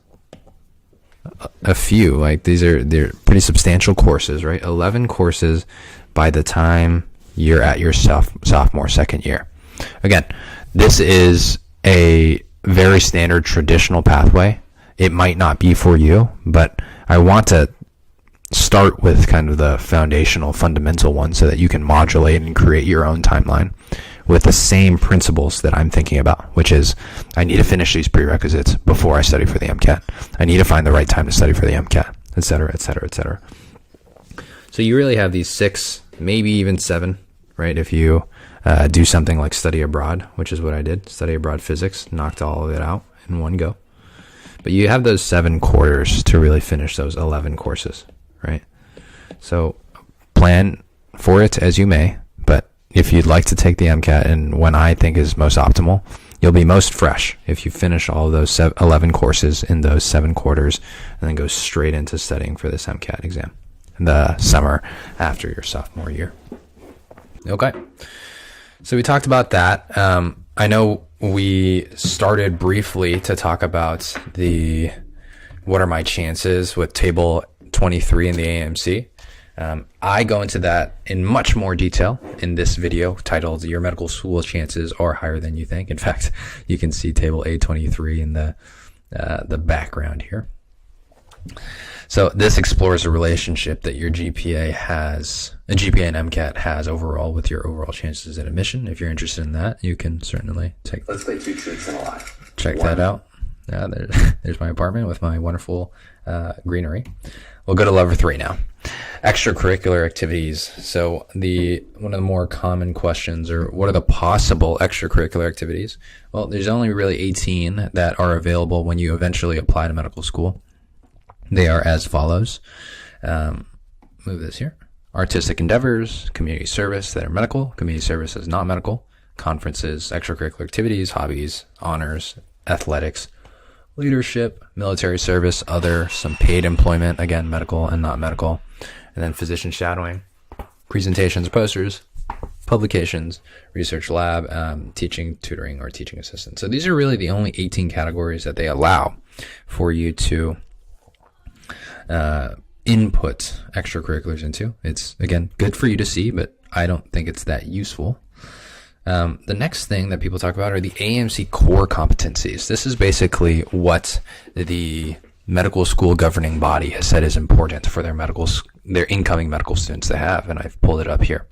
a few. Like they're pretty substantial courses, right? 11 courses by the time you're at your sophomore, second year. Again, this is a very standard traditional pathway. It might not be for you, but I want to start with kind of the foundational, fundamental one so that you can modulate and create your own timeline with the same principles that I'm thinking about, which is I need to finish these prerequisites before I study for the MCAT. I need to find the right time to study for the MCAT, et cetera, et cetera, et cetera. So you really have these 6, maybe even 7, right? If you do something like study abroad, which is what I did, study abroad physics, knocked all of it out in one go. But you have those 7 quarters to really finish those 11 courses, right? So plan for it as you may, but if you'd like to take the MCAT and when I think is most optimal, you'll be most fresh if you finish all of those 11 courses in those 7 quarters and then go straight into studying for this MCAT exam in the summer after your sophomore year. Okay. So we talked about that. I know we started briefly to talk about what are my chances with table 23 in the AMC. I go into that in much more detail in this video titled Your Medical School Chances Are Higher Than You Think. In fact, you can see table A23 in the background here. So this explores the relationship that your GPA and MCAT has overall with your overall chances at admission. If you're interested in that, you can certainly Let's play 2 truths and a lie. check that out. There's my apartment with my wonderful greenery. We'll go to level 3 now. Extracurricular activities. So one of the more common questions are, what are the possible extracurricular activities? Well, there's only really 18 that are available when you eventually apply to medical school. They are as follows. Move this here. Artistic endeavors, community service that are medical, community service is not medical, conferences, extracurricular activities, hobbies, honors, athletics, leadership, military service, other, some paid employment, again, medical and not medical, and then physician shadowing, presentations, posters, publications, research lab, teaching, tutoring, or teaching assistant. So these are really the only 18 categories that they allow for you to input extracurriculars into. It's, again, good for you to see, but I don't think it's that useful. The next thing that people talk about are the AMC core competencies. This is basically what the medical school governing body has said is important for their incoming medical students to have, and I've pulled it up here.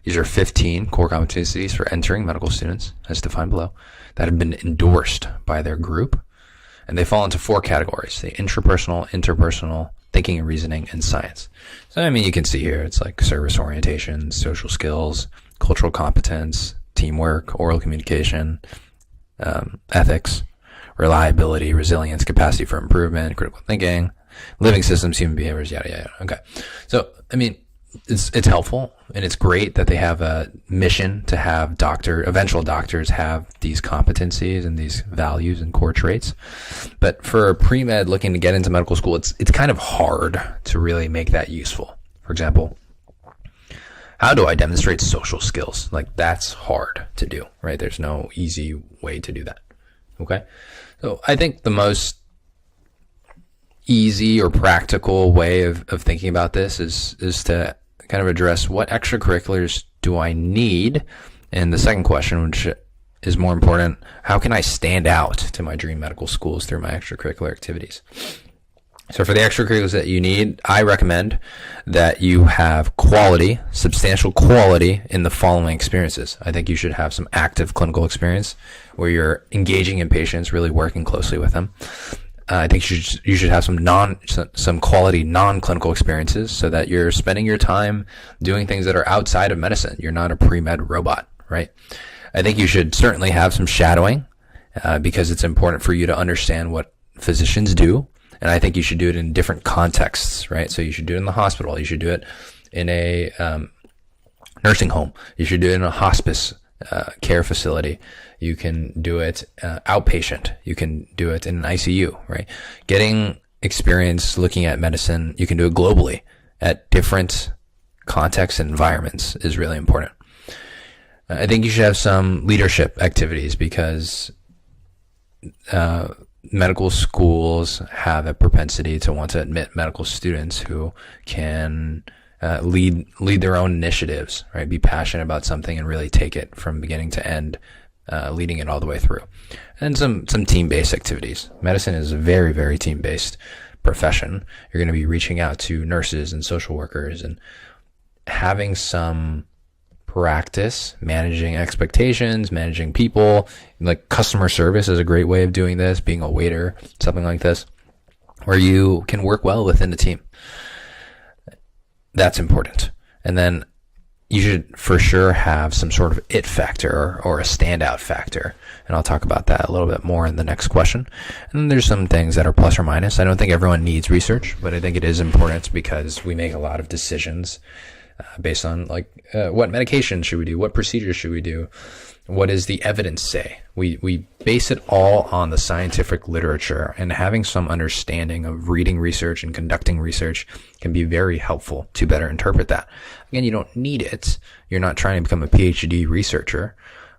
These are 15 core competencies for entering medical students, as defined below, that have been endorsed by their group. And they fall into 4 categories: the intrapersonal, interpersonal, thinking and reasoning, and science. So, I mean, you can see here, it's like service orientation, social skills, cultural competence, teamwork, oral communication, ethics, reliability, resilience, capacity for improvement, critical thinking, living systems, human behaviors, yada, yada. Okay. So, I mean, it's helpful, and it's great that they have a mission to have eventual doctors have these competencies and these values and core traits. But for a pre-med looking to get into medical school, it's kind of hard to really make that useful. For example, how do I demonstrate social skills? Like, that's hard to do, right? There's no easy way to do that. Okay. So I think the most easy or practical way of thinking about this is to kind of address what extracurriculars do I need? And the second question, which is more important, how can I stand out to my dream medical schools through my extracurricular activities? So for the extracurriculars that you need, I recommend that you have substantial quality in the following experiences. I think you should have some active clinical experience where you're engaging in patients, really working closely with them. I think you should have some quality non-clinical experiences so that you're spending your time doing things that are outside of medicine. You're not a pre-med robot, right? I think you should certainly have some shadowing because it's important for you to understand what physicians do. And I think you should do it in different contexts, right? So you should do it in the hospital. You should do it in a nursing home. You should do it in a hospice care facility. You can do it outpatient. You can do it in an ICU, right? Getting experience looking at medicine, you can do it globally at different contexts and environments is really important. I think you should have some leadership activities because medical schools have a propensity to want to admit medical students who can lead their own initiatives, right? Be passionate about something and really take it from beginning to end, leading it all the way through. And some team-based activities. Medicine is a very, very team-based profession. You're going to be reaching out to nurses and social workers and having some practice managing expectations, managing people. Like customer service is a great way of doing this, being a waiter, something like this, where you can work well within the team. That's important. And then you should for sure have some sort of it factor or a standout factor. And I'll talk about that a little bit more in the next question. And then there's some things that are plus or minus. I don't think everyone needs research, but I think it is important because we make a lot of decisions based on what medication should we do? What procedures should we do? What does the evidence say? We base it all on the scientific literature, and having some understanding of reading research and conducting research can be very helpful to better interpret that. Again, you don't need it. You're not trying to become a PhD researcher,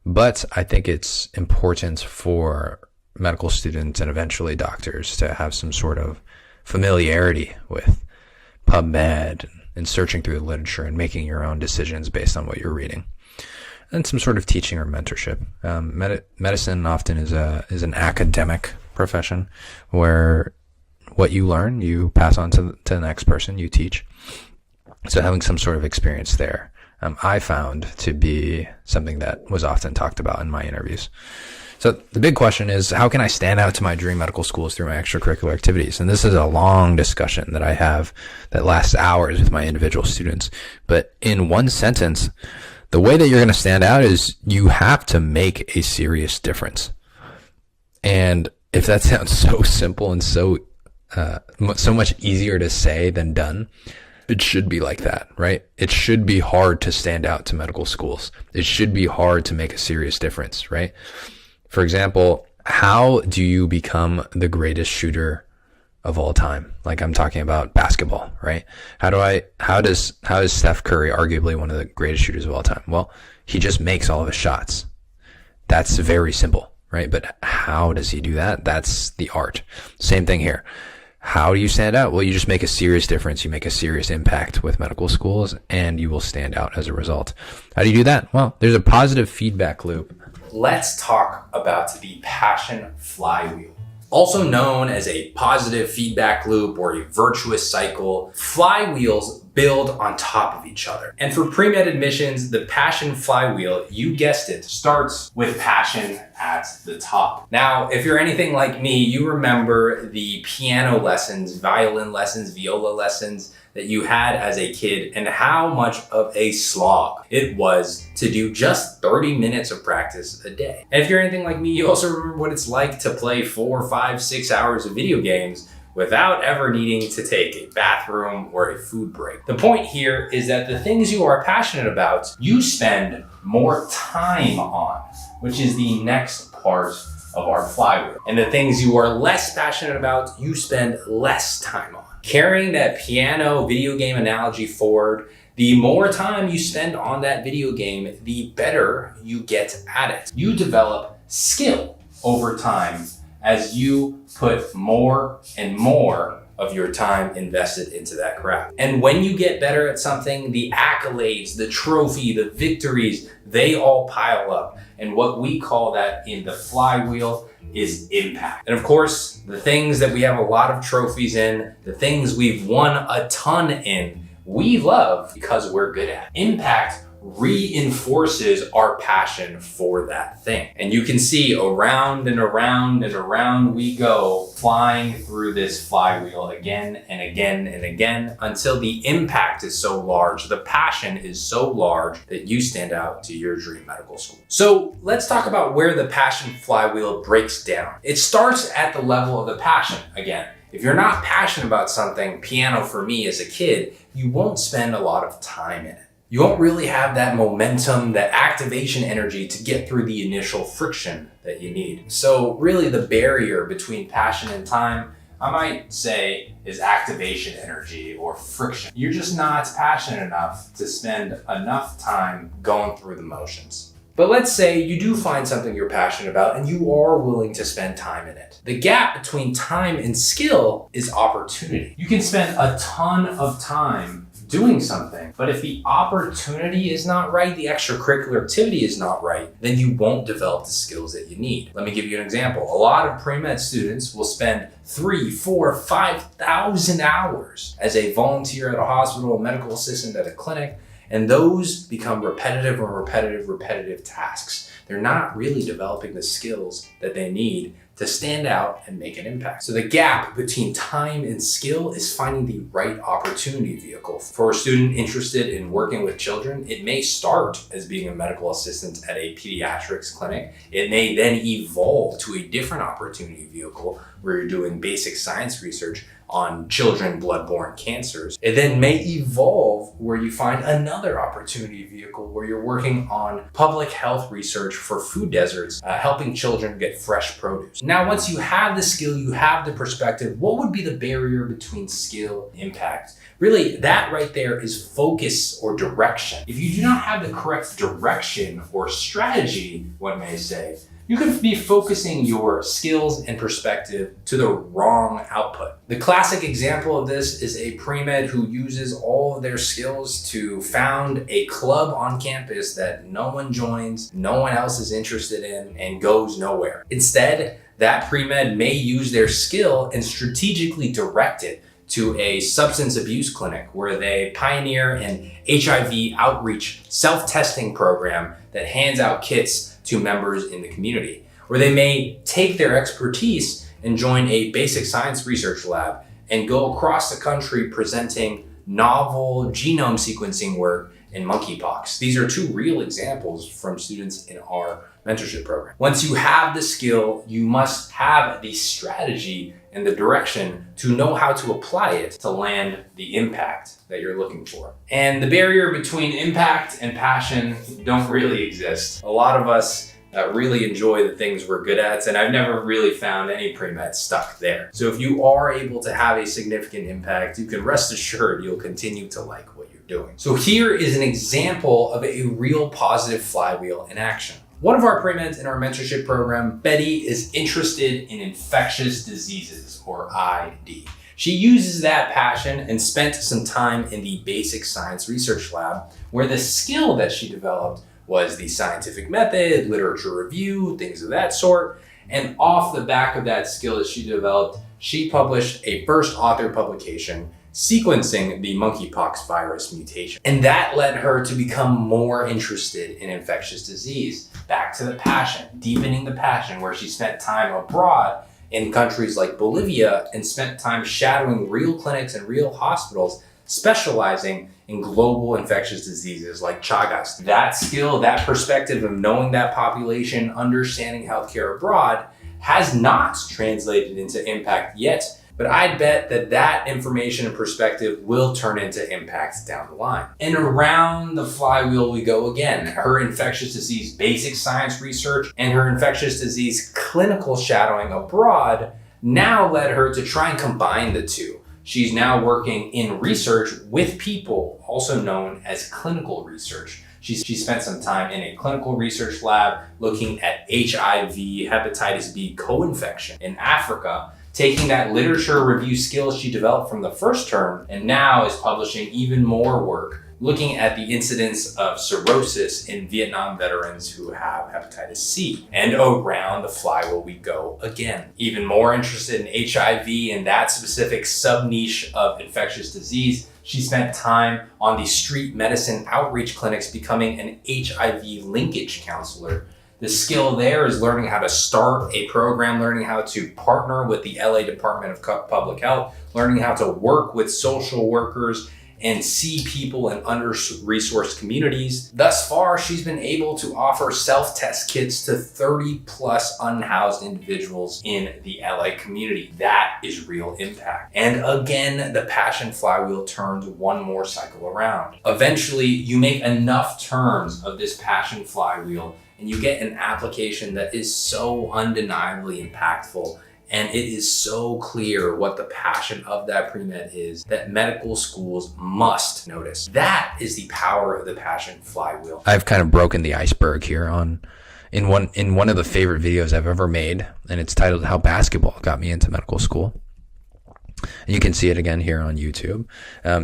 but I think it's important for medical students and eventually doctors to have some sort of familiarity with PubMed and searching through the literature and making your own decisions based on what you're reading. And some sort of teaching or mentorship. Medicine often is an academic profession where what you learn, you pass on to the next person, you teach. So having some sort of experience there, I found to be something that was often talked about in my interviews. So the big question is, how can I stand out to my dream medical schools through my extracurricular activities? And this is a long discussion that I have that lasts hours with my individual students. But in one sentence, the way that you're going to stand out is you have to make a serious difference. And if that sounds so simple and so much easier to say than done, it should be like that, right? It should be hard to stand out to medical schools. It should be hard to make a serious difference, right? For example, how do you become the greatest shooter of all time. Like I'm talking about basketball, right? How is Steph Curry arguably one of the greatest shooters of all time? Well, he just makes all of his shots. That's very simple, right? But how does he do that? That's the art. Same thing here. How do you stand out? Well, you just make a serious difference. You make a serious impact with medical schools, and you will stand out as a result. How do you do that? Well, there's a positive feedback loop. Let's talk about the passion flywheel. Also known as a positive feedback loop or a virtuous cycle, flywheels build on top of each other. And for pre-med admissions, the passion flywheel, you guessed it, starts with passion at the top. Now, if you're anything like me, you remember the piano lessons, violin lessons, viola lessons that you had as a kid and how much of a slog it was to do just 30 minutes of practice a day. And if you're anything like me, you also remember what it's like to play 4, 5, 6 hours of video games without ever needing to take a bathroom or a food break. The point here is that the things you are passionate about, you spend more time on, which is the next part of our flywheel. And the things you are less passionate about, you spend less time on. Carrying that piano video game analogy forward, the more time you spend on that video game, the better you get at it. You develop skill over time as you put more and more of your time invested into that craft. And when you get better at something, the accolades, the trophy, the victories, they all pile up. And what we call that in the flywheel is impact. And of course, the things that we have a lot of trophies in, the things we've won a ton in, we love because we're good at. Impact reinforces our passion for that thing. And you can see around and around and around we go, flying through this flywheel again and again and again until the impact is so large, the passion is so large that you stand out to your dream medical school. So let's talk about where the passion flywheel breaks down. It starts at the level of the passion again. If you're not passionate about something, piano for me as a kid, you won't spend a lot of time in it. You won't really have that momentum, that activation energy to get through the initial friction that you need. So really the barrier between passion and time, I might say, is activation energy or friction. You're just not passionate enough to spend enough time going through the motions. But let's say you do find something you're passionate about and you are willing to spend time in it. The gap between time and skill is opportunity. You can spend a ton of time doing something, but if the opportunity is not right, the extracurricular activity is not right, then you won't develop the skills that you need. Let me give you an example. A lot of pre-med students will spend 3, 4, 5,000 hours as a volunteer at a hospital, a medical assistant at a clinic, and those become repetitive tasks. They're not really developing the skills that they need to stand out and make an impact. So the gap between time and skill is finding the right opportunity vehicle. For a student interested in working with children, it may start as being a medical assistant at a pediatrics clinic. It may then evolve to a different opportunity vehicle where you're doing basic science research on children blood-borne cancers. It then may evolve where you find another opportunity vehicle where you're working on public health research for food deserts, helping children get fresh produce. Now, once you have the skill, you have the perspective, what would be the barrier between skill and impact? Really, that right there is focus or direction. If you do not have the correct direction or strategy, one may say, you could be focusing your skills and perspective to the wrong output. The classic example of this is a pre-med who uses all of their skills to found a club on campus that no one joins, no one else is interested in, and goes nowhere. Instead, that pre-med may use their skill and strategically direct it to a substance abuse clinic where they pioneer an HIV outreach self-testing program that hands out kits to members in the community. Or they may take their expertise and join a basic science research lab and go across the country presenting novel genome sequencing work in monkeypox. These are two real examples from students in our mentorship program. Once you have the skill, you must have the strategy and the direction to know how to apply it to land the impact that you're looking for. And the barrier between impact and passion don't really exist. A lot of us really enjoy the things we're good at, and I've never really found any pre-med stuck there. So if you are able to have a significant impact, you can rest assured you'll continue to like what you're doing. So here is an example of a real positive flywheel in action. One of our pre-meds in our mentorship program, Betty, is interested in infectious diseases, or ID. She uses that passion and spent some time in the basic science research lab, where the skill that she developed was the scientific method, literature review, things of that sort. And off the back of that skill that she developed, she published a first author publication sequencing the monkeypox virus mutation. And that led her to become more interested in infectious disease. Back to the passion, deepening the passion, where she spent time abroad in countries like Bolivia and spent time shadowing real clinics and real hospitals specializing in global infectious diseases like Chagas. That skill, that perspective of knowing that population, understanding healthcare abroad, has not translated into impact yet, but I'd bet that that information and perspective will turn into impact down the line. And around the flywheel we go again. Her infectious disease basic science research and her infectious disease clinical shadowing abroad now led her to try and combine the two. She's now working in research with people, also known as clinical research. She spent some time in a clinical research lab looking at HIV, hepatitis B co-infection in Africa, taking that literature review skills she developed from the first term, and now is publishing even more work looking at the incidence of cirrhosis in Vietnam veterans who have hepatitis C. And around the flywheel we go again. Even more interested in HIV and that specific sub-niche of infectious disease, she spent time on the street medicine outreach clinics becoming an HIV linkage counselor. The skill there is learning how to start a program, learning how to partner with the LA Department of Public Health, learning how to work with social workers and see people in under-resourced communities. Thus far, she's been able to offer self-test kits to 30 plus unhoused individuals in the LA community. That is real impact. And again, the passion flywheel turns one more cycle around. Eventually, you make enough turns of this passion flywheel and you get an application that is so undeniably impactful, and it is so clear what the passion of that pre-med is that medical schools must notice. That is the power of the passion flywheel. I've kind of broken the iceberg here in one of the favorite videos I've ever made, and it's titled How Basketball Got Me Into Medical School. And you can see it again here on YouTube.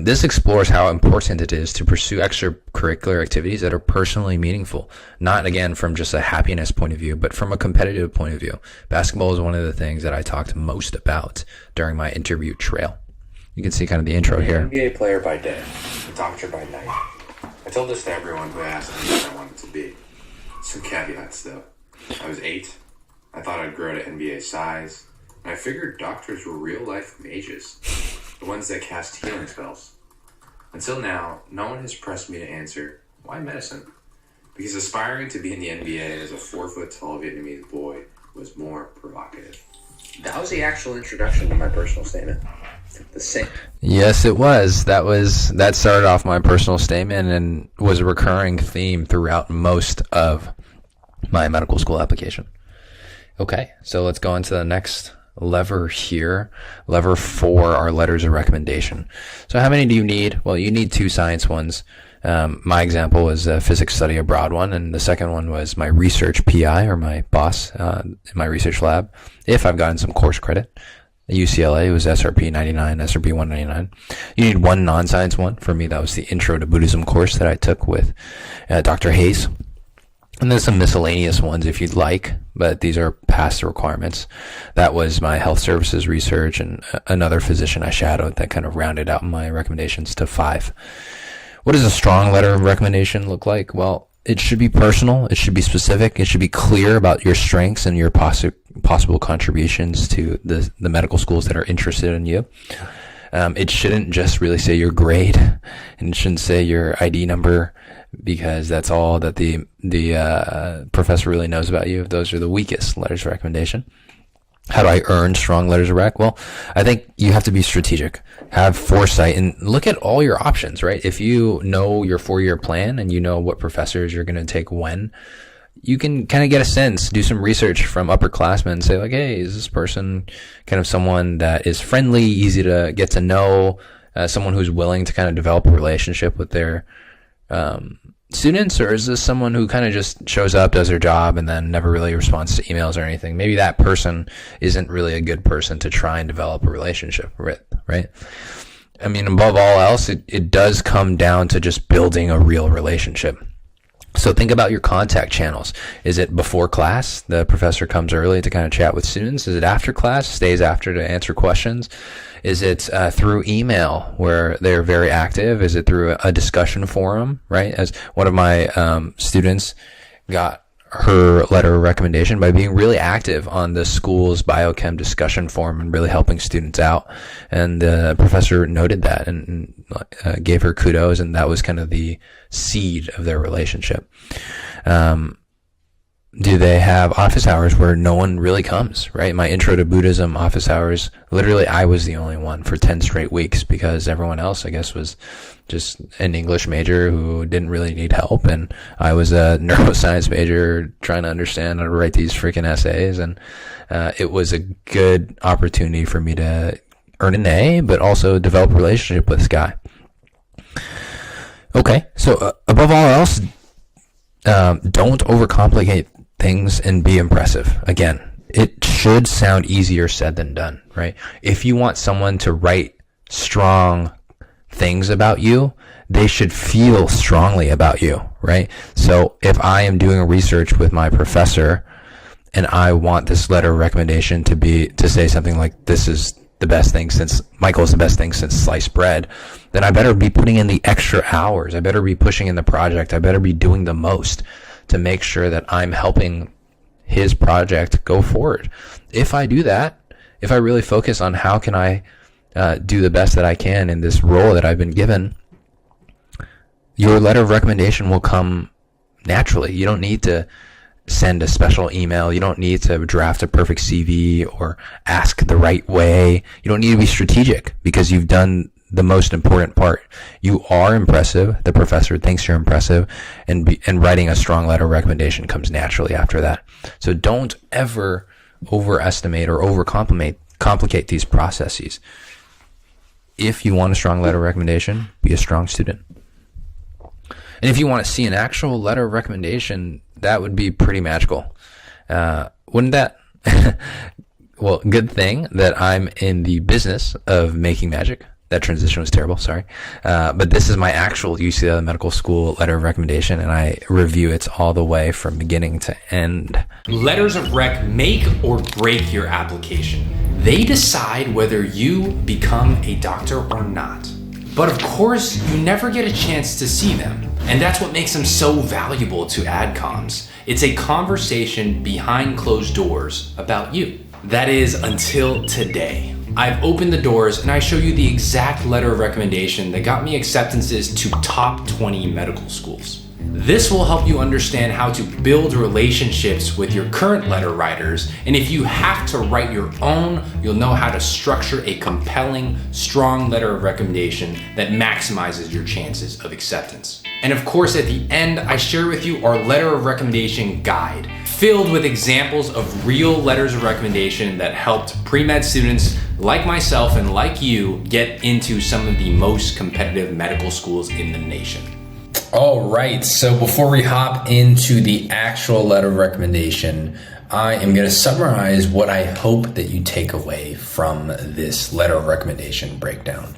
This explores how important it is to pursue extracurricular activities that are personally meaningful, not again from just a happiness point of view, but from a competitive point of view. Basketball is one of the things that I talked most about during my interview trail. You can see kind of the intro here. NBA player by day, a doctor by night. I told this to everyone who asked me what I wanted to be. Some caveats though. I was 8. I thought I'd grow to NBA size. I figured doctors were real-life mages, the ones that cast healing spells. Until now, no one has pressed me to answer, why medicine? Because aspiring to be in the NBA as a 4-foot-tall Vietnamese boy was more provocative. That was the actual introduction to my personal statement. The same. Yes, it was. That started off my personal statement and was a recurring theme throughout most of my medical school application. Okay, so let's go on to the next lever here. Lever 4 are letters of recommendation. So how many do you need? Well, you need 2 science ones. My example was a physics study abroad one, and the second one was my research PI, or my boss in my research lab, if I've gotten some course credit. At UCLA, it was SRP 99, SRP 199. You need 1 non-science one. For me, that was the Intro to Buddhism course that I took with Dr. Hayes. And then some miscellaneous ones if you'd like, but these are past requirements. That was my health services research and another physician I shadowed that kind of rounded out my recommendations to 5. What does a strong letter of recommendation look like? Well, it should be personal. It should be specific. It should be clear about your strengths and your possible contributions to the medical schools that are interested in you. It shouldn't just really say your grade, and it shouldn't say your ID number, because that's all that the professor really knows about you. Those are the weakest letters of recommendation. How do I earn strong letters of rec? Well, I think you have to be strategic, have foresight, and look at all your options, right? If you know your 4-year plan and you know what professors you're going to take when, you can kind of get a sense, do some research from upperclassmen, say like, hey, is this person kind of someone that is friendly, easy to get to know, someone who's willing to kind of develop a relationship with their students, or is this someone who kind of just shows up, does their job, and then never really responds to emails or anything? Maybe that person isn't really a good person to try and develop a relationship with, right? I mean, above all else, it does come down to just building a real relationship. So think about your contact channels. Is it before class? The professor comes early to kind of chat with students. Is it after class? Stays after to answer questions? Is it through email where they're very active? Is it through a discussion forum, right? As one of my students got her letter of recommendation by being really active on the school's biochem discussion forum and really helping students out. And the professor noted that and gave her kudos, and that was kind of the seed of their relationship. Do they have office hours where no one really comes, right? My intro to Buddhism office hours, literally I was the only one for 10 straight weeks because everyone else, I guess, was just an English major who didn't really need help. And I was a neuroscience major trying to understand how to write these freaking essays. And it was a good opportunity for me to earn an A, but also develop a relationship with this guy. Okay, so above all else, don't overcomplicate things and be impressive. Again, it should sound easier said than done, right? If you want someone to write strong things about you, they should feel strongly about you, right? So if I am doing research with my professor and I want this letter of recommendation to say something like, this is the best thing since Michael's the best thing since sliced bread, then I better be putting in the extra hours. I better be pushing in the project. I better be doing the most to make sure that I'm helping his project go forward. If I do that, if I really focus on how can I do the best that I can in this role that I've been given, your letter of recommendation will come naturally. You don't need to send a special email. You don't need to draft a perfect CV or ask the right way. You don't need to be strategic because you've done the most important part. You are impressive. The professor thinks you're impressive, and writing a strong letter of recommendation comes naturally after that. So don't ever overestimate or overcomplicate these processes. If you want a strong letter of recommendation, be a strong student. And if you want to see an actual letter of recommendation, that would be pretty magical. Wouldn't that? Well, good thing that I'm in the business of making magic. That transition was terrible, sorry. But this is my actual UCLA Medical School letter of recommendation, and I review it all the way from beginning to end. Letters of rec make or break your application. They decide whether you become a doctor or not. But of course, you never get a chance to see them. And that's what makes them so valuable to AdComs. It's a conversation behind closed doors about you. That is, until today. I've opened the doors and I show you the exact letter of recommendation that got me acceptances to top 20 medical schools. This will help you understand how to build relationships with your current letter writers, and if you have to write your own, you'll know how to structure a compelling, strong letter of recommendation that maximizes your chances of acceptance. And of course, at the end, I share with you our letter of recommendation guide, filled with examples of real letters of recommendation that helped pre-med students like myself and like you get into some of the most competitive medical schools in the nation. All right, so before we hop into the actual letter of recommendation, I am going to summarize what I hope that you take away from this letter of recommendation breakdown.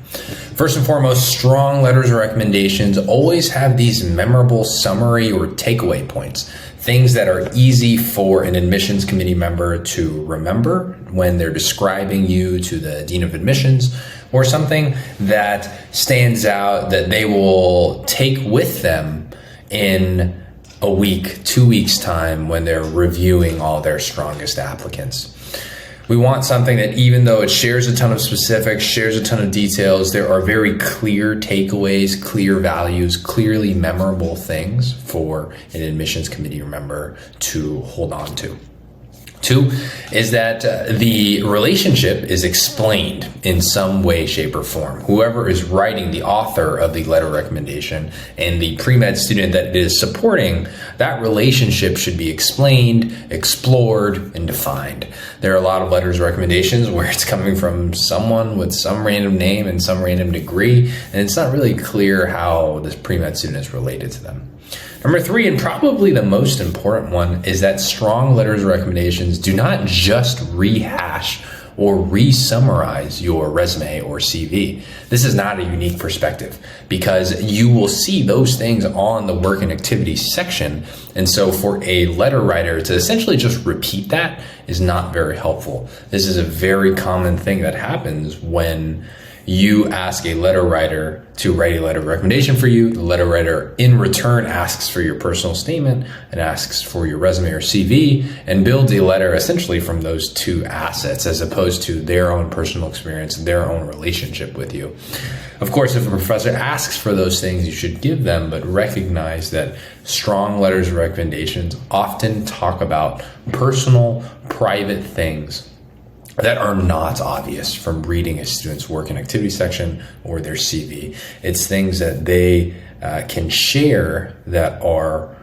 First and foremost, strong letters of recommendations always have these memorable summary or takeaway points, things that are easy for an admissions committee member to remember when they're describing you to the dean of admissions, or something that stands out that they will take with them in a week, 2 weeks time when they're reviewing all their strongest applicants. We want something that, even though it shares a ton of specifics, shares a ton of details, there are very clear takeaways, clear values, clearly memorable things for an admissions committee member to hold on to. Two is that the relationship is explained in some way, shape, or form. Whoever is writing, the author of the letter recommendation, and the pre-med student that it is supporting, that relationship should be explained, explored, and defined. There are a lot of letters of recommendations where it's coming from someone with some random name and some random degree, and it's not really clear how this pre-med student is related to them. Number three, and probably the most important one, is that strong letters of recommendations do not just rehash or re-summarize your resume or CV. This is not a unique perspective because you will see those things on the work and activities section. And so for a letter writer to essentially just repeat that is not very helpful. This is a very common thing that happens when you ask a letter writer to write a letter of recommendation for you. The letter writer in return asks for your personal statement and asks for your resume or CV and builds a letter essentially from those two assets as opposed to their own personal experience, their own relationship with you. Of course, if a professor asks for those things, you should give them, but recognize that strong letters of recommendations often talk about personal, private things that are not obvious from reading a student's work and activity section or their CV. It's things that they can share that are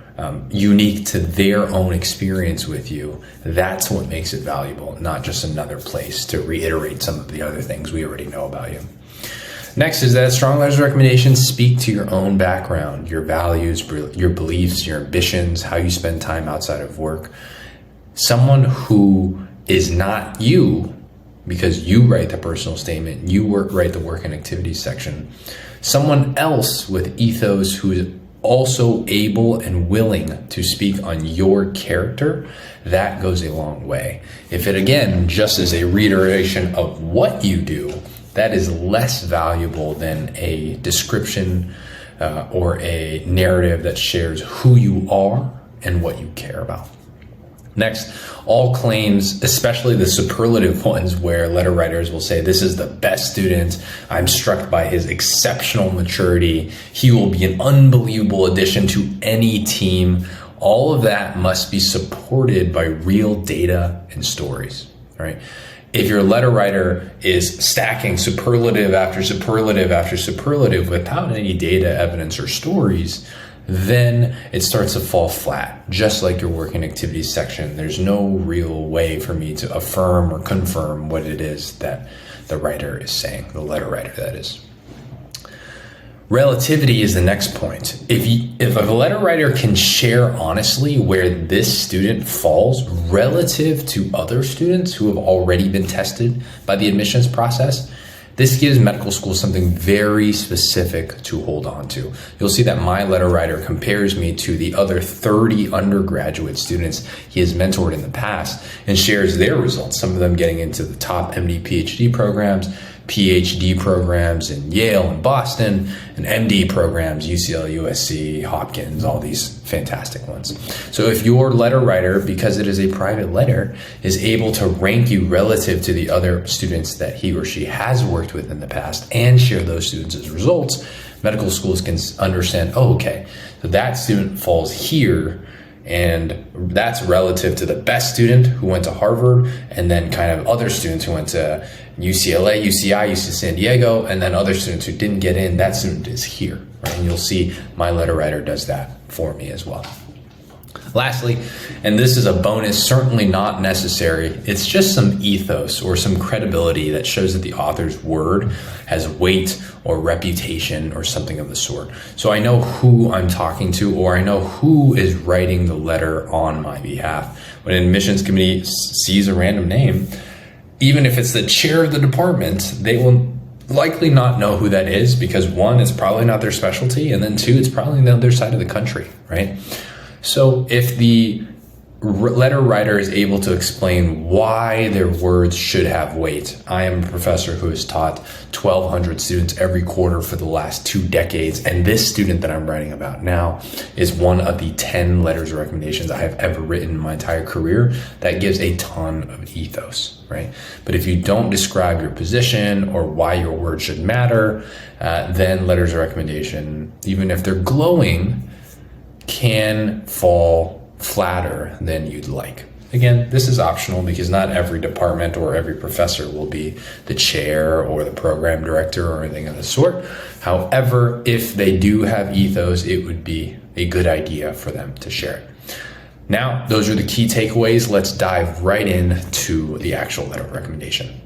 unique to their own experience with you. That's what makes it valuable, not just another place to reiterate some of the other things we already know about you. Next is that strong letters of recommendation speak to your own background, your values, your beliefs, your ambitions, how you spend time outside of work. Someone who is not you, because you write the personal statement, you write the work and activities section. Someone else with ethos who is also able and willing to speak on your character, that goes a long way. If it, again, just is a reiteration of what you do, that is less valuable than a description or a narrative that shares who you are and what you care about. Next, all claims, especially the superlative ones where letter writers will say, this is the best student, I'm struck by his exceptional maturity, he will be an unbelievable addition to any team. All of that must be supported by real data and stories, right? If your letter writer is stacking superlative after superlative after superlative without any data, evidence, or stories, then it starts to fall flat, just like your work and activities section. There's no real way for me to affirm or confirm what it is that the writer is saying, the letter writer, that is. Relativity is the next point. If a letter writer can share honestly where this student falls relative to other students who have already been tested by the admissions process, this gives medical schools something very specific to hold on to. You'll see that my letter writer compares me to the other 30 undergraduate students he has mentored in the past and shares their results, some of them getting into the top MD, PhD programs, PhD programs in Yale and Boston, and MD programs, UCLA, USC, Hopkins, all these fantastic ones. So if your letter writer, because it is a private letter, is able to rank you relative to the other students that he or she has worked with in the past and share those students as results, medical schools can understand, oh, okay, so that student falls here, and that's relative to the best student who went to Harvard, and then kind of other students who went to UCLA, UCI, UC San Diego, and then other students who didn't get in, that student is here, right? And you'll see my letter writer does that for me as well. Lastly, and this is a bonus, certainly not necessary, it's just some ethos or some credibility that shows that the author's word has weight or reputation or something of the sort. So I know who I'm talking to, or I know who is writing the letter on my behalf. When an admissions committee sees a random name, even if it's the chair of the department, they will likely not know who that is because one, it's probably not their specialty, and then two, it's probably on the other side of the country, right? So if the letter writer is able to explain why their words should have weight. I am a professor who has taught 1,200 students every quarter for the last 2 decades, and this student that I'm writing about now is one of the 10 letters of recommendations I have ever written in my entire career. That gives a ton of ethos, right? But if you don't describe your position or why your word should matter, then letters of recommendation, even if they're glowing, can fall flatter than you'd like. Again, this is optional because not every department or every professor will be the chair or the program director or anything of the sort. However, if they do have ethos, it would be a good idea for them to share it. Now, those are the key takeaways. Let's dive right into the actual letter of recommendation.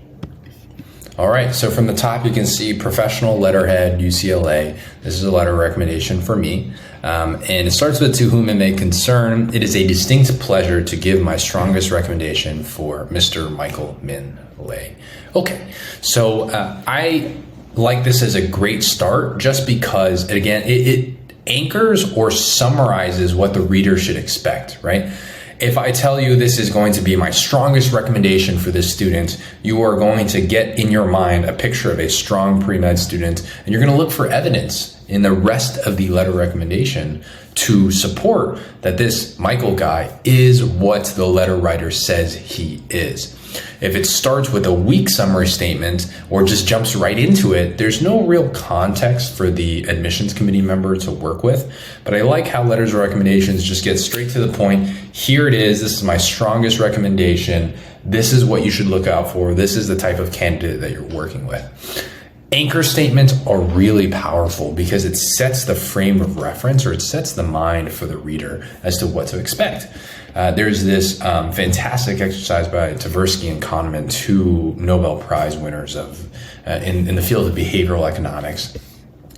All right, so from the top, you can see professional letterhead, UCLA. This is a letter of recommendation for me. And it starts with, to whom it may concern. It is a distinct pleasure to give my strongest recommendation for Mr. Michael Min Lay. Okay, so I like this as a great start just because, again, it anchors or summarizes what the reader should expect, right? If I tell you this is going to be my strongest recommendation for this student, you are going to get in your mind a picture of a strong pre-med student, and you're going to look for evidence in the rest of the letter recommendation to support that this Michael guy is what the letter writer says he is. If it starts with a weak summary statement or just jumps right into it, there's no real context for the admissions committee member to work with. But I like how letters of recommendations just get straight to the point. Here it is. This is my strongest recommendation. This is what you should look out for. This is the type of candidate that you're working with. Anchor statements are really powerful because it sets the frame of reference, or it sets the mind for the reader as to what to expect. There's this fantastic exercise by Tversky and Kahneman, two Nobel Prize winners in the field of behavioral economics.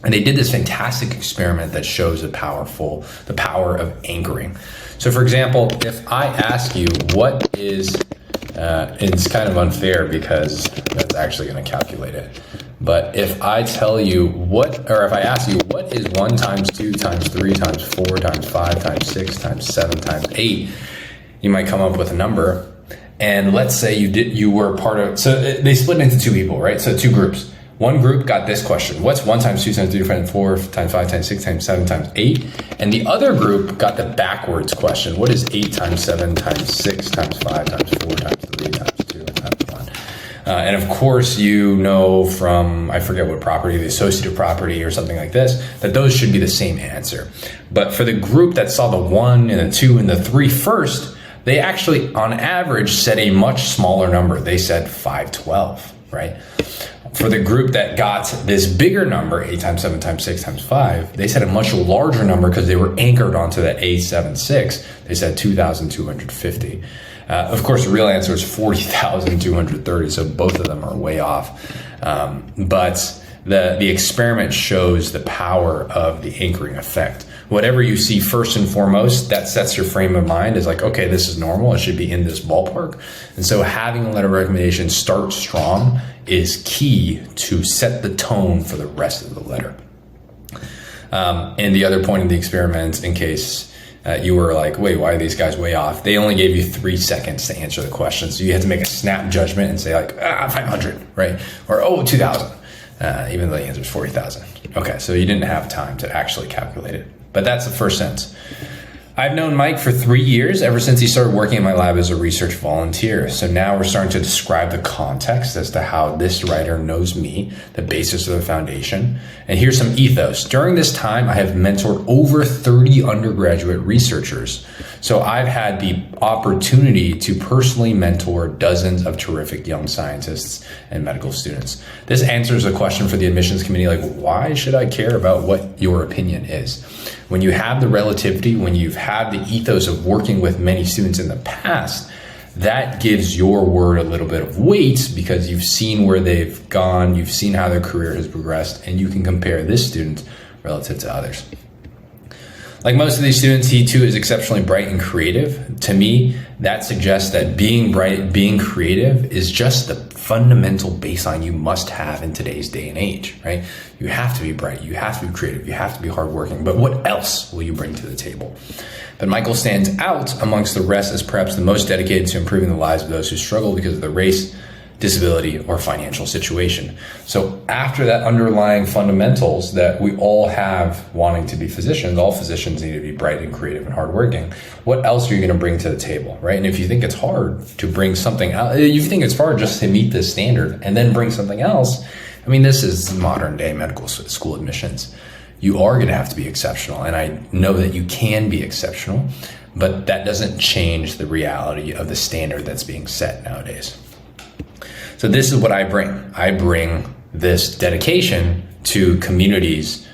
And they did this fantastic experiment that shows the power of anchoring. So for example, if I ask you what is, it's kind of unfair because that's actually going to calculate it. But if I tell you if I ask you what is 1 times 2 times 3 times 4 times 5 times 6 times 7 times 8, you might come up with a number. And let's say you were part of, so they split into two people, right? So two groups. One group got this question: what's 1 times 2 times 3 times 4 times 5 times 6 times 7 times 8? And the other group got the backwards question: what is 8 times 7 times 6 times 5 times 4 times 3 times 2 times 1? And of course, you know from, I forget what property, the associative property or something like this, that those should be the same answer. But for the group that saw the 1 and the 2 and the 3 first, they actually, on average, said a much smaller number. They said 512, right? For the group that got this bigger number, 8 times 7 times 6 times 5, they said a much larger number because they were anchored onto the A76. They said 2,250. Of course, the real answer is 40,230, so both of them are way off. But the experiment shows the power of the anchoring effect. Whatever you see first and foremost, that sets your frame of mind as like, okay, this is normal. It should be in this ballpark. And so having a letter of recommendation start strong is key to set the tone for the rest of the letter. And the other point of the experiment, in case you were like, wait, why are these guys way off? They only gave you 3 seconds to answer the question. So you had to make a snap judgment and say like, 500, right? Or, 2,000, even though the answer is 40,000. Okay, so you didn't have time to actually calculate it. But that's the first sentence. I've known Mike for 3 years, ever since he started working in my lab as a research volunteer. So now we're starting to describe the context as to how this writer knows me, the basis of the foundation. And here's some ethos. During this time, I have mentored over 30 undergraduate researchers. So I've had the opportunity to personally mentor dozens of terrific young scientists and medical students. This answers a question for the admissions committee, like, why should I care about what your opinion is? When you have the relativity, when you've had the ethos of working with many students in the past, that gives your word a little bit of weight because you've seen where they've gone, you've seen how their career has progressed, and you can compare this student relative to others. Like most of these students, he too is exceptionally bright and creative. To me, that suggests that being bright, being creative is just the fundamental baseline you must have in today's day and age, right? You have to be bright, you have to be creative, you have to be hardworking, but what else will you bring to the table? But Michael stands out amongst the rest as perhaps the most dedicated to improving the lives of those who struggle because of their race, disability, or financial situation. So after that underlying fundamentals that we all have wanting to be physicians, all physicians need to be bright and creative and hardworking. What else are you going to bring to the table, right? And if you think it's hard to bring something else, you think it's hard just to meet this standard and then bring something else, I mean, this is modern day medical school admissions. You are going to have to be exceptional. And I know that you can be exceptional, but that doesn't change the reality of the standard that's being set nowadays. So this is what I bring. I bring this dedication to communities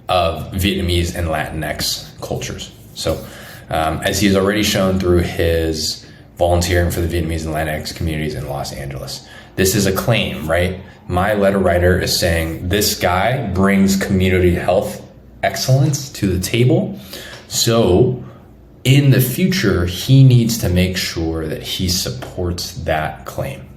of Vietnamese and Latinx cultures. So as he has already shown through his volunteering for the Vietnamese and Latinx communities in Los Angeles, this is a claim, right? My letter writer is saying this guy brings community health excellence to the table. So in the future, he needs to make sure that he supports that claim.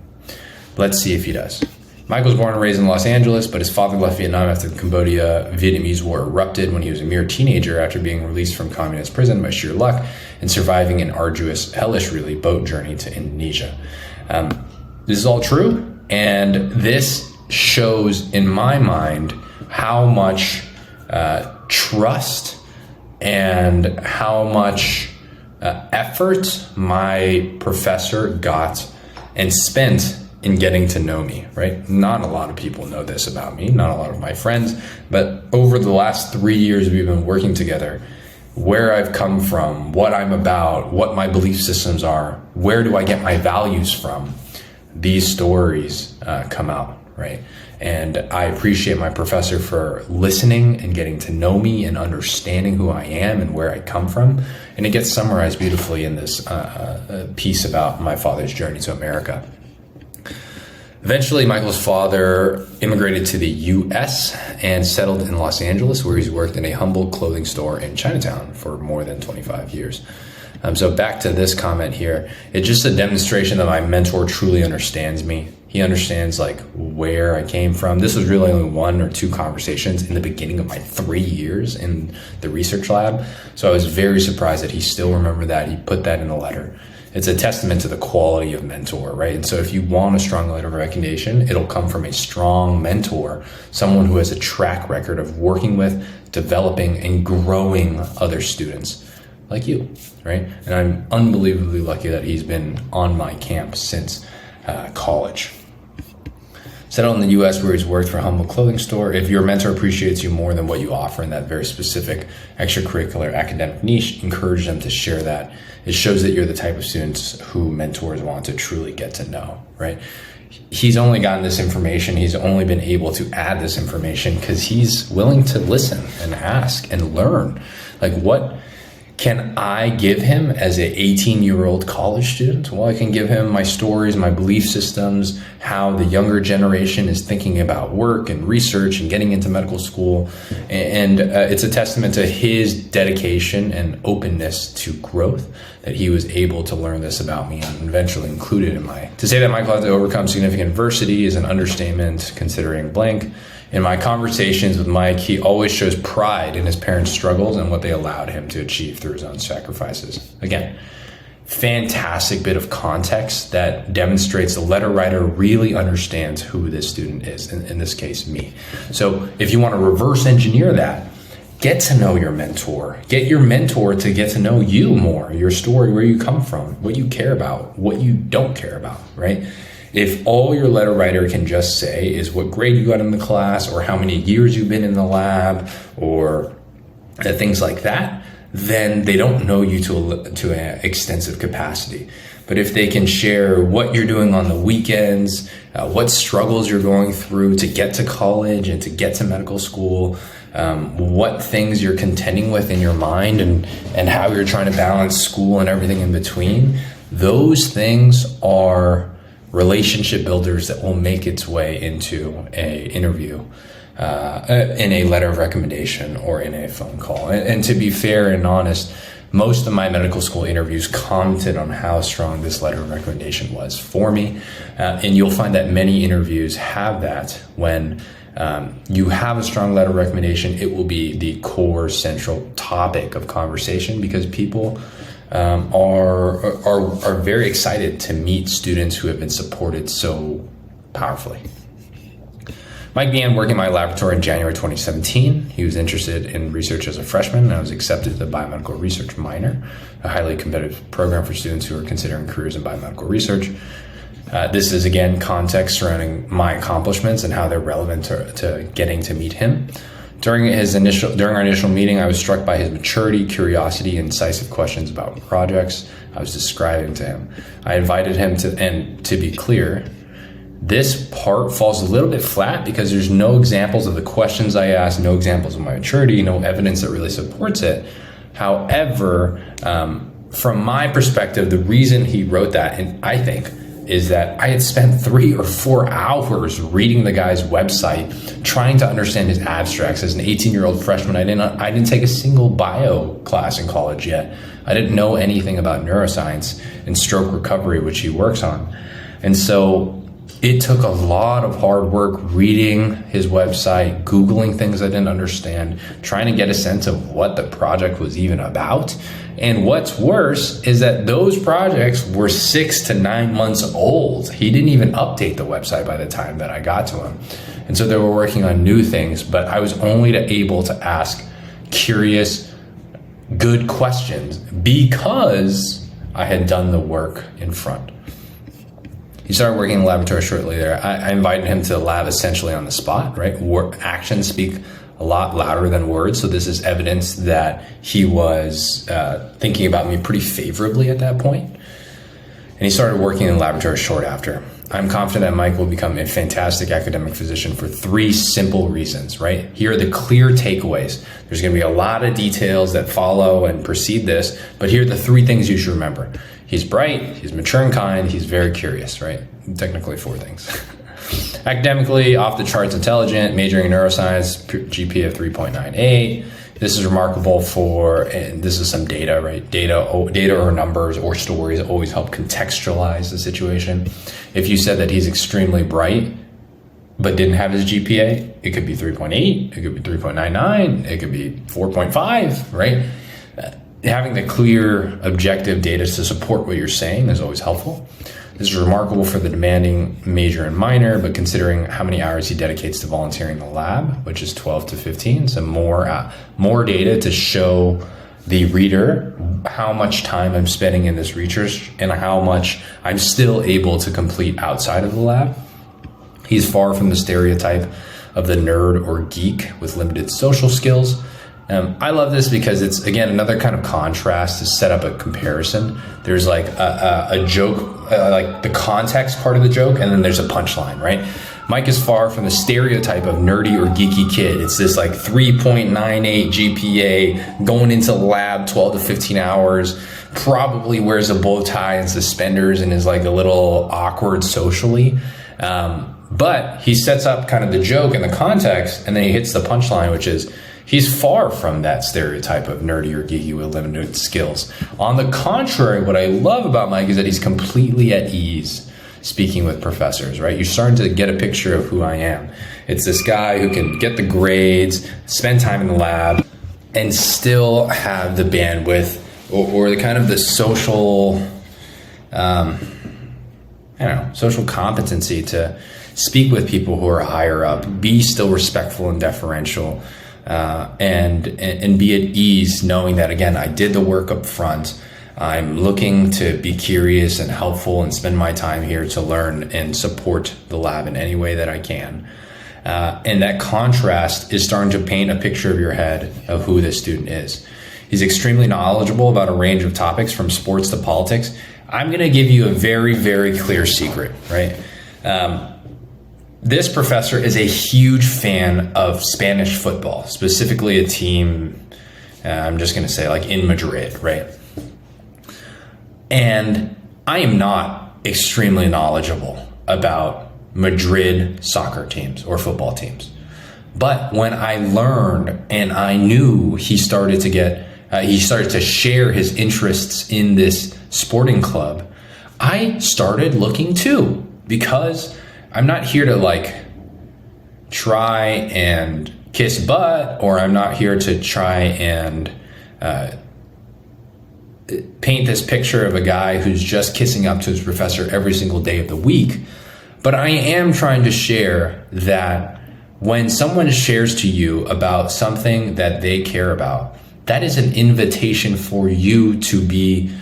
Let's see if he does. Michael was born and raised in Los Angeles, but his father left Vietnam after the Cambodia-Vietnamese War erupted when he was a mere teenager after being released from communist prison by sheer luck and surviving an arduous, hellish really, boat journey to Indonesia. This is all true, and this shows in my mind how much trust and how much effort my professor got and spent in getting to know me, right? Not a lot of people know this about me, not a lot of my friends, but over the last 3 years we've been working together, where I've come from, what I'm about, what my belief systems are, where do I get my values from, these stories come out, right? And I appreciate my professor for listening and getting to know me and understanding who I am and where I come from. And it gets summarized beautifully in this piece about my father's journey to America. Eventually, Michael's father immigrated to the U.S. and settled in Los Angeles, where he's worked in a humble clothing store in Chinatown for more than 25 years. So back to this comment here, it's just a demonstration that my mentor truly understands me. He understands like where I came from. This was really only 1 or 2 conversations in the beginning of my 3 years in the research lab. So I was very surprised that he still remembered that. He put that in a letter. It's a testament to the quality of mentor, right? And so if you want a strong letter of recommendation, it'll come from a strong mentor, someone who has a track record of working with, developing, and growing other students like you, right? And I'm unbelievably lucky that he's been on my camp since college. Settled in the U.S. where he's worked for a humble clothing store. If your mentor appreciates you more than what you offer in that very specific extracurricular academic niche, encourage them to share that. It shows that you're the type of students who mentors want to truly get to know, right? He's only gotten this information. He's only been able to add this information because he's willing to listen and ask and learn. Like, what can I give him as a 18-year-old college student? Well, I can give him my stories, my belief systems, how the younger generation is thinking about work and research and getting into medical school. And it's a testament to his dedication and openness to growth that he was able to learn this about me and eventually include it in my... To say that Michael had to overcome significant adversity is an understatement, considering blank. In my conversations with Mike, he always shows pride in his parents' struggles and what they allowed him to achieve through his own sacrifices. Again, fantastic bit of context that demonstrates the letter writer really understands who this student is, in this case, me. So if you want to reverse engineer that, get to know your mentor. Get your mentor to get to know you more, your story, where you come from, what you care about, what you don't care about, right? If all your letter writer can just say is what grade you got in the class or how many years you've been in the lab or things like that, then they don't know you to an extensive capacity. But if they can share what you're doing on the weekends, what struggles you're going through to get to college and to get to medical school, what things you're contending with in your mind and how you're trying to balance school and everything in between, those things are relationship builders that will make its way into a interview, in a letter of recommendation or in a phone call. And to be fair and honest, most of my medical school interviews commented on how strong this letter of recommendation was for me. And you'll find that many interviews have that. When you have a strong letter of recommendation, it will be the core central topic of conversation because people are very excited to meet students who have been supported so powerfully. Mike began working in my laboratory in January 2017. He was interested in research as a freshman, and I was accepted to the biomedical research minor, a highly competitive program for students who are considering careers in biomedical research. This is, again, context surrounding my accomplishments and how they're relevant to getting to meet him. During our initial meeting, I was struck by his maturity, curiosity, and incisive questions about projects I was describing to him. I invited him to be clear, this part falls a little bit flat because there's no examples of the questions I asked, no examples of my maturity, no evidence that really supports it. However, from my perspective, the reason he wrote that, and I think, is that I had spent 3 or 4 hours reading the guy's website, trying to understand his abstracts. As an 18-year-old freshman, I didn't take a single bio class in college yet. I didn't know anything about neuroscience and stroke recovery, which he works on. And so it took a lot of hard work reading his website, Googling things I didn't understand, trying to get a sense of what the project was even about. And what's worse is that those projects were 6 to 9 months old. He didn't even update the website by the time that I got to him. And so they were working on new things, but I was only able to ask curious, good questions because I had done the work in front. He started working in the laboratory shortly there. I invited him to the lab essentially on the spot, right? Actions speak a lot louder than words. So this is evidence that he was thinking about me pretty favorably at that point. And he started working in the laboratory short after. I'm confident that Mike will become a fantastic academic physician for 3 simple reasons, right? Here are the clear takeaways. There's going to be a lot of details that follow and precede this, but here are the 3 things you should remember. He's bright, he's mature and kind, he's very curious, right? Technically 4 things. Academically, off the charts intelligent, majoring in neuroscience, GPA of 3.98. This is remarkable and this is some data, right? Data or numbers or stories always help contextualize the situation. If you said that he's extremely bright, but didn't have his GPA, it could be 3.8, it could be 3.99, it could be 4.5, right? Having the clear, objective data to support what you're saying is always helpful. This is remarkable for the demanding major and minor, but considering how many hours he dedicates to volunteering in the lab, which is 12 to 15, so more data to show the reader how much time I'm spending in this research and how much I'm still able to complete outside of the lab. He's far from the stereotype of the nerd or geek with limited social skills. I love this because it's, again, another kind of contrast to set up a comparison. There's like a joke, like the context part of the joke, and then there's a punchline, right? Mike is far from the stereotype of nerdy or geeky kid. It's this like 3.98 GPA, going into the lab 12 to 15 hours, probably wears a bow tie and suspenders and is like a little awkward socially. But he sets up kind of the joke and the context, and then he hits the punchline, which is, he's far from that stereotype of nerdy or geeky with limited skills. On the contrary, what I love about Mike is that he's completely at ease speaking with professors, right? You're starting to get a picture of who I am. It's this guy who can get the grades, spend time in the lab, and still have the bandwidth or the kind of the social, social competency to speak with people who are higher up, be still respectful and deferential, and be at ease knowing that, again, I did the work up front. I'm looking to be curious and helpful and spend my time here to learn and support the lab in any way that I can. And that contrast is starting to paint a picture of your head of who this student is. He's extremely knowledgeable about a range of topics from sports to politics. I'm going to give you a very, very clear secret, right? This professor is a huge fan of Spanish football, specifically a team, I'm just going to say like in Madrid, right? And I am not extremely knowledgeable about Madrid soccer teams or football teams. But when I learned and I knew he started to share his interests in this sporting club, I started looking too, because I'm not here to like try and kiss butt, or I'm not here to try and paint this picture of a guy who's just kissing up to his professor every single day of the week. But I am trying to share that when someone shares to you about something that they care about, that is an invitation for you to be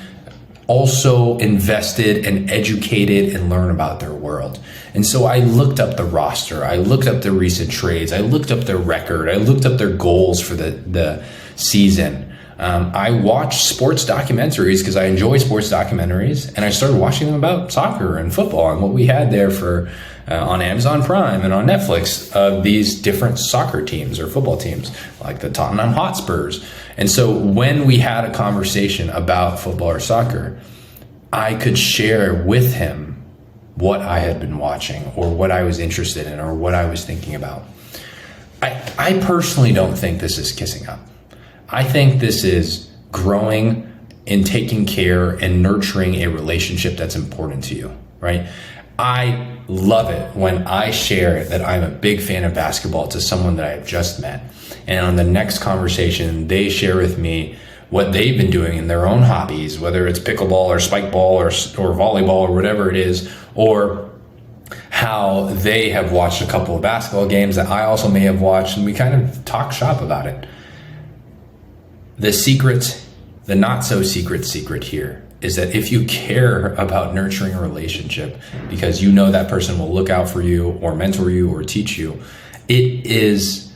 also invested and educated and learn about their world. And so I looked up the roster, I looked up the recent trades, I looked up their record, I looked up their goals for the season. I watched sports documentaries because I enjoy sports documentaries, and I started watching them about soccer and football and what we had there for on Amazon Prime and on Netflix of these different soccer teams or football teams like the Tottenham Hotspurs. And so when we had a conversation about football or soccer, I could share with him what I had been watching or what I was interested in or what I was thinking about. I personally don't think this is kissing up. I think this is growing and taking care and nurturing a relationship that's important to you, right? I love it when I share that I'm a big fan of basketball to someone that I've just met. And on the next conversation, they share with me what they've been doing in their own hobbies, whether it's pickleball or spike ball or volleyball or whatever it is, or how they have watched a couple of basketball games that I also may have watched, and we kind of talk shop about it. The secret, the not so secret here is that if you care about nurturing a relationship because you know that person will look out for you or mentor you or teach you, it is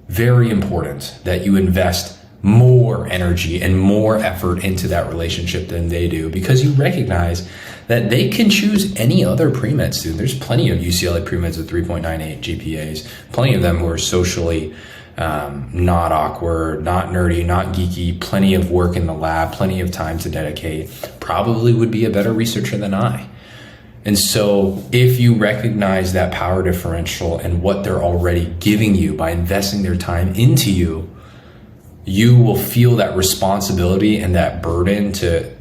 very important that you invest more energy and more effort into that relationship than they do, because you recognize that they can choose any other pre-med student. There's plenty of UCLA pre-meds with 3.98 GPAs, plenty of them who are socially not awkward, not nerdy, not geeky, plenty of work in the lab, plenty of time to dedicate, probably would be a better researcher than I. And so if you recognize that power differential and what they're already giving you by investing their time into you, you will feel that responsibility and that burden to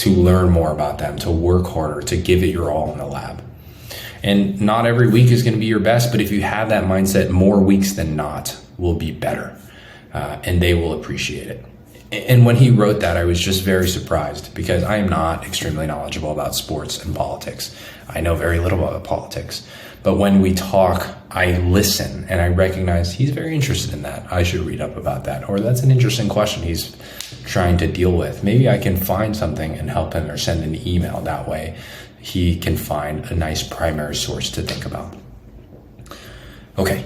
learn more about them, to work harder, to give it your all in the lab. And not every week is going to be your best, but if you have that mindset, more weeks than not will be better, and they will appreciate it. And when he wrote that, I was just very surprised, because I am not extremely knowledgeable about sports and politics. I know very little about politics, but when we talk, I listen and I recognize he's very interested in that. I should read up about that, or that's an interesting question he's trying to deal with. Maybe I can find something and help him, or send an email. That way he can find a nice primary source to think about. Okay.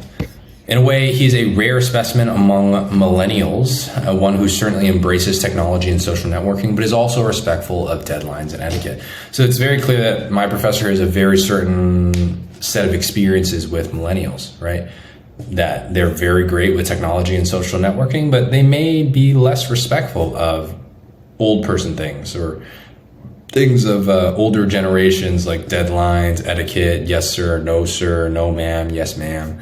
In a way, he's a rare specimen among millennials, one who certainly embraces technology and social networking, but is also respectful of deadlines and etiquette. So it's very clear that my professor has a very certain set of experiences with millennials, right? That they're very great with technology and social networking, but they may be less respectful of old person things, or things of older generations like deadlines, etiquette, yes sir, no ma'am, yes ma'am.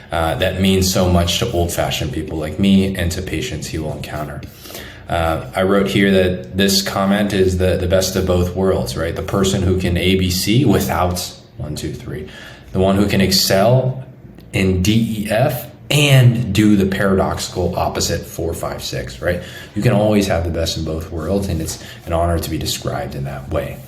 That means so much to old-fashioned people like me and to patients he will encounter. I wrote here that this comment is the best of both worlds, right? The person who can ABC without 1, 2, 3. The one who can excel in DEF and do the paradoxical opposite 4, 5, 6, right? You can always have the best in both worlds, and it's an honor to be described in that way.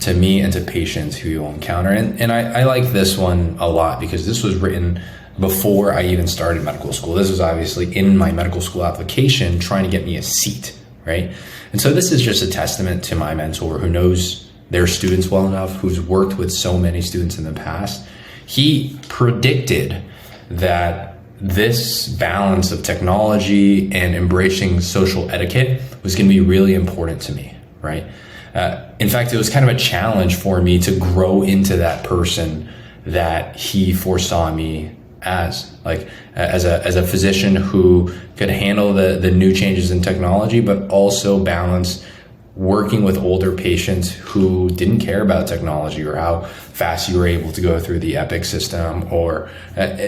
To me and to patients who you'll encounter. And I like this one a lot, because this was written before I even started medical school. This was obviously in my medical school application trying to get me a seat, right? And so this is just a testament to my mentor, who knows their students well enough, who's worked with so many students in the past. He predicted that this balance of technology and embracing social etiquette was going to be really important to me, right? In fact, it was kind of a challenge for me to grow into that person that he foresaw me as, like as a physician who could handle the new changes in technology, but also balance working with older patients who didn't care about technology or how fast you were able to go through the Epic system, or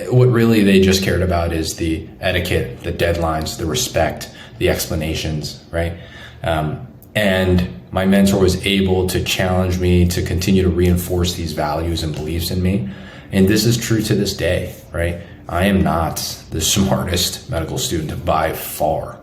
what really they just cared about is the etiquette, the deadlines, the respect, the explanations, right? And my mentor was able to challenge me to continue to reinforce these values and beliefs in me. And this is true to this day, right? I am not the smartest medical student by far.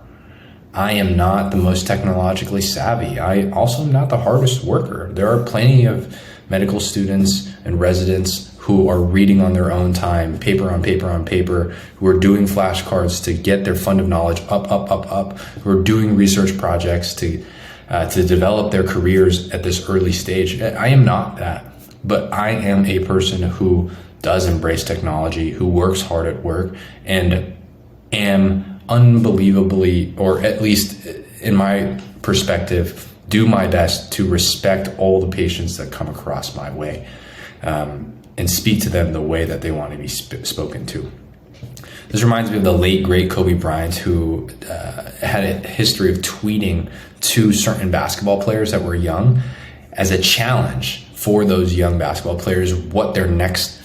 I am not the most technologically savvy. I also am not the hardest worker. There are plenty of medical students and residents who are reading on their own time, paper on paper on paper, who are doing flashcards to get their fund of knowledge up, who are doing research projects to to develop their careers at this early stage. I am not that, but I am a person who does embrace technology, who works hard at work, and am unbelievably, or at least in my perspective, do my best to respect all the patients that come across my way, and speak to them the way that they want to be spoken to. This reminds me of the late, great Kobe Bryant, who had a history of tweeting to certain basketball players that were young as a challenge for those young basketball players what their next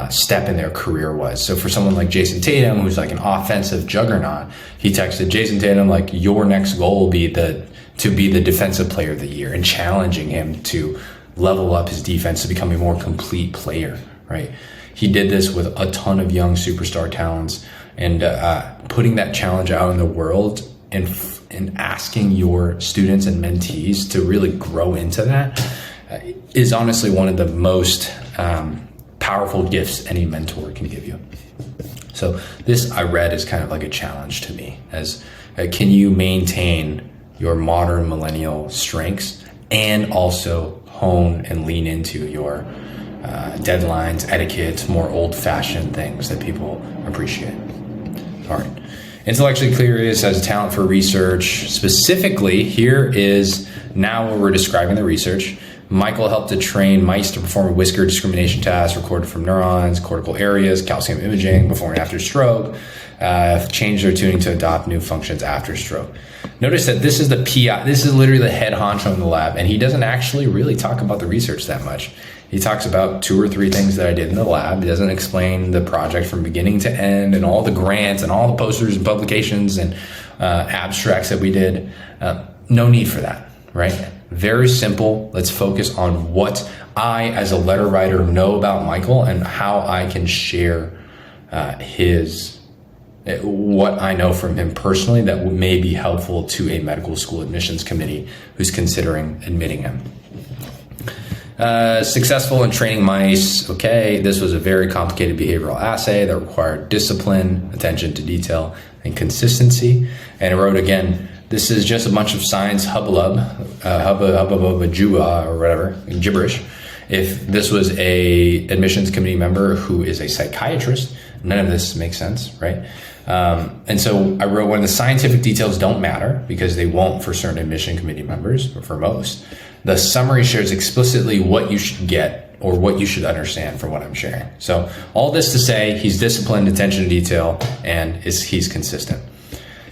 step in their career was. So for someone like Jason Tatum, who's like an offensive juggernaut, he texted Jason Tatum, like, your next goal will be to be the defensive player of the year, and challenging him to level up his defense to become a more complete player, right? He did this with a ton of young superstar talents, and putting that challenge out in the world and asking your students and mentees to really grow into that is honestly one of the most powerful gifts any mentor can give you. So this, I read, is kind of like a challenge to me, as can you maintain your modern millennial strengths and also hone and lean into your deadlines, etiquette, more old-fashioned things that people appreciate. All right. Intellectually curious, has a talent for research. Specifically, here is now where we're describing the research. Michael helped to train mice to perform a whisker discrimination task recorded from neurons, cortical areas, calcium imaging before and after stroke, change their tuning to adopt new functions after stroke. Notice that this is the PI, this is literally the head honcho in the lab, and he doesn't actually really talk about the research that much. He talks about 2 or 3 things that I did in the lab. He doesn't explain the project from beginning to end and all the grants and all the posters and publications and abstracts that we did. No need for that, right? Very simple. Let's focus on what I, as a letter writer, know about Michael and how I can share what I know from him personally that may be helpful to a medical school admissions committee who's considering admitting him. Successful in training mice. Okay, this was a very complicated behavioral assay that required discipline, attention to detail, and consistency. And I wrote again, this is just a bunch of science hubbub, or whatever, gibberish. If this was a admissions committee member who is a psychiatrist, none of this makes sense, right? And so I wrote, when the scientific details don't matter, because they won't for certain admission committee members, but for most, the summary shares explicitly what you should get or what you should understand from what I'm sharing. So all this to say, he's disciplined, attention to detail, and he's consistent.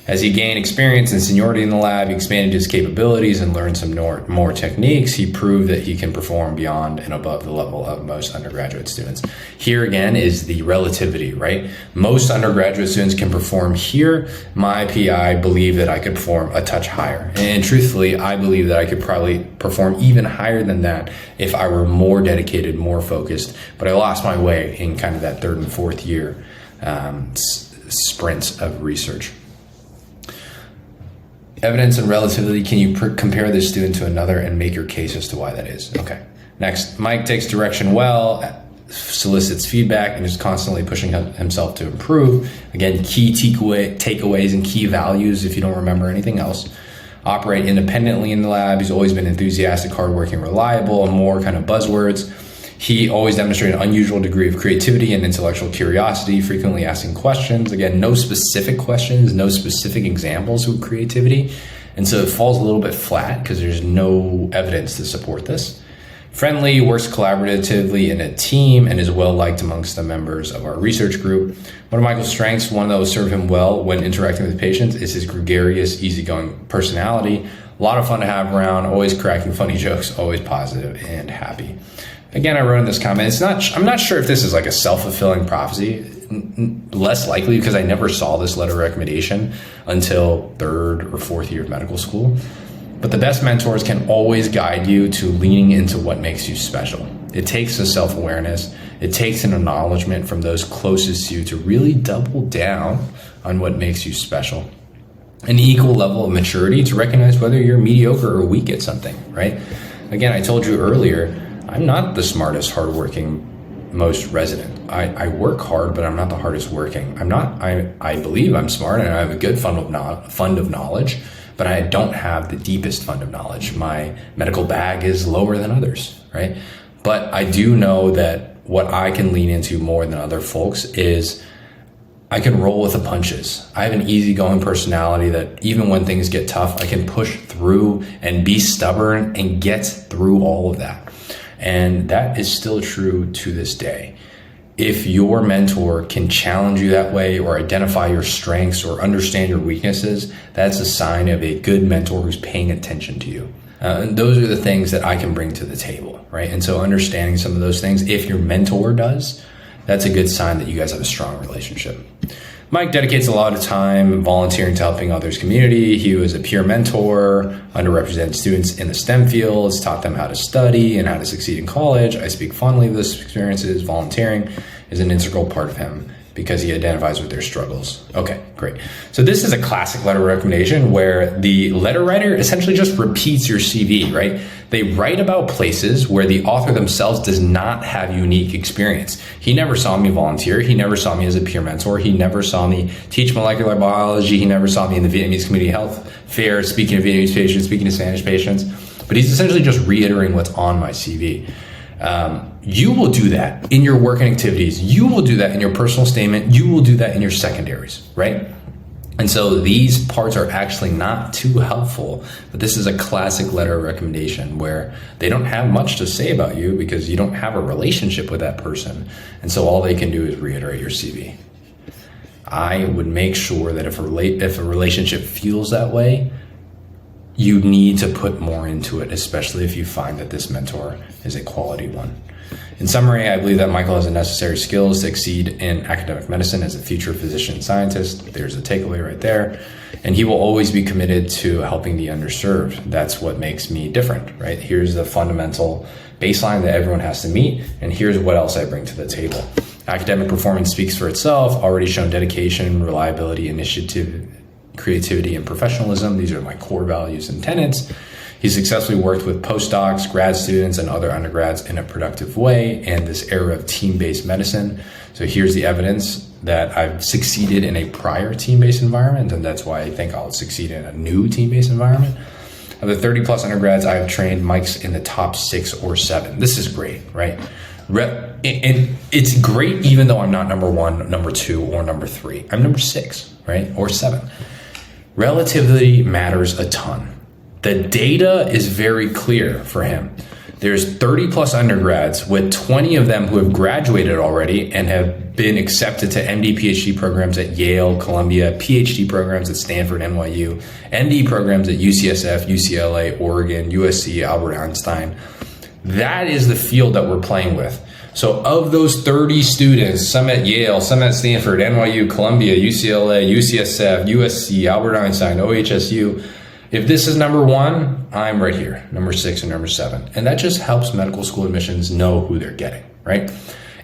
As he gained experience and seniority in the lab, he expanded his capabilities and learned some more techniques. He proved that he can perform beyond and above the level of most undergraduate students. Here again is the relativity, right? Most undergraduate students can perform here. My PI believed that I could perform a touch higher. And truthfully, I believe that I could probably perform even higher than that if I were more dedicated, more focused. But I lost my way in kind of that 3rd and 4th year sprints of research. Evidence and relativity, can you compare this student to another and make your case as to why that is? Okay. Next, Mike takes direction well, solicits feedback, and is constantly pushing himself to improve. Again, key takeaways and key values if you don't remember anything else. Operate independently in the lab. He's always been enthusiastic, hardworking, reliable, and more kind of buzzwords. He always demonstrated an unusual degree of creativity and intellectual curiosity, frequently asking questions. Again, no specific questions, no specific examples of creativity. And so it falls a little bit flat because there's no evidence to support this. Friendly, works collaboratively in a team, and is well-liked amongst the members of our research group. One of Michael's strengths, one that will serve him well when interacting with patients, is his gregarious, easygoing personality. A lot of fun to have around, always cracking funny jokes, always positive and happy. Again, I wrote in this comment, I'm not sure if this is like a self-fulfilling prophecy, less likely because I never saw this letter of recommendation until 3rd or 4th year of medical school. But the best mentors can always guide you to leaning into what makes you special. It takes a self-awareness. It takes an acknowledgement from those closest to you to really double down on what makes you special. An equal level of maturity to recognize whether you're mediocre or weak at something, right? Again, I told you earlier, I'm not the smartest, hardworking, most resident. I work hard, but I'm not the hardest working. I believe I'm smart and I have a good fund of knowledge, but but I don't have the deepest fund of knowledge. My medical bag is lower than others, right? But I do know that what I can lean into more than other folks is I can roll with the punches. I have an easygoing personality that even when things get tough, I can push through and be stubborn and get through all of that. And that is still true to this day. If your mentor can challenge you that way or identify your strengths or understand your weaknesses, that's a sign of a good mentor who's paying attention to you. And those are the things that I can bring to the table, right? And so understanding some of those things, if your mentor does, that's a good sign that you guys have a strong relationship. Mike dedicates a lot of time volunteering to helping others' community. He was a peer mentor, underrepresented students in the STEM fields, taught them how to study and how to succeed in college. I speak fondly of those experiences. Volunteering is an integral part of him because he identifies with their struggles. Okay, great. So this is a classic letter recommendation where the letter writer essentially just repeats your CV, right? They write about places where the author themselves does not have unique experience. He never saw me volunteer. He never saw me as a peer mentor. He never saw me teach molecular biology. He never saw me in the Vietnamese community health fair, speaking to Vietnamese patients, speaking to Spanish patients. But he's essentially just reiterating what's on my CV. You will do that in your work and activities. You will do that in your personal statement. You will do that in your secondaries, right? And so these parts are actually not too helpful, but this is a classic letter of recommendation where they don't have much to say about you because you don't have a relationship with that person. And so all they can do is reiterate your CV. I would make sure that if a relationship feels that way, you need to put more into it, especially if you find that this mentor is a quality one. In summary, I believe that Michael has the necessary skills to exceed in academic medicine as a future physician scientist. There's a takeaway right there. And he will always be committed to helping the underserved. That's what makes me different, right? Here's the fundamental baseline that everyone has to meet, and here's what else I bring to the table. Academic performance speaks for itself, already shown dedication, reliability, initiative, creativity, and professionalism. These are my core values and tenets. He successfully worked with postdocs, grad students, and other undergrads in a productive way, and this era of team-based medicine. So here's the evidence that I've succeeded in a prior team-based environment, and that's why I think I'll succeed in a new team-based environment. Of the 30 plus undergrads I have trained, Mike's in the top 6 or 7. This is great, right? And it's great even though I'm not number 1, number 2, or number 3. I'm number 6, right? Or 7. Relativity matters a ton. The data is very clear for him. There's 30 plus undergrads with 20 of them who have graduated already and have been accepted to MD, PhD programs at Yale, Columbia, PhD programs at Stanford, NYU, MD programs at UCSF, UCLA, Oregon, USC, Albert Einstein. That is the field that we're playing with. So of those 30 students, some at Yale, some at Stanford, NYU, Columbia, UCLA, UCSF, USC, Albert Einstein, OHSU, if this is number 1, I'm right here, number 6 and number 7. And that just helps medical school admissions know who they're getting, right?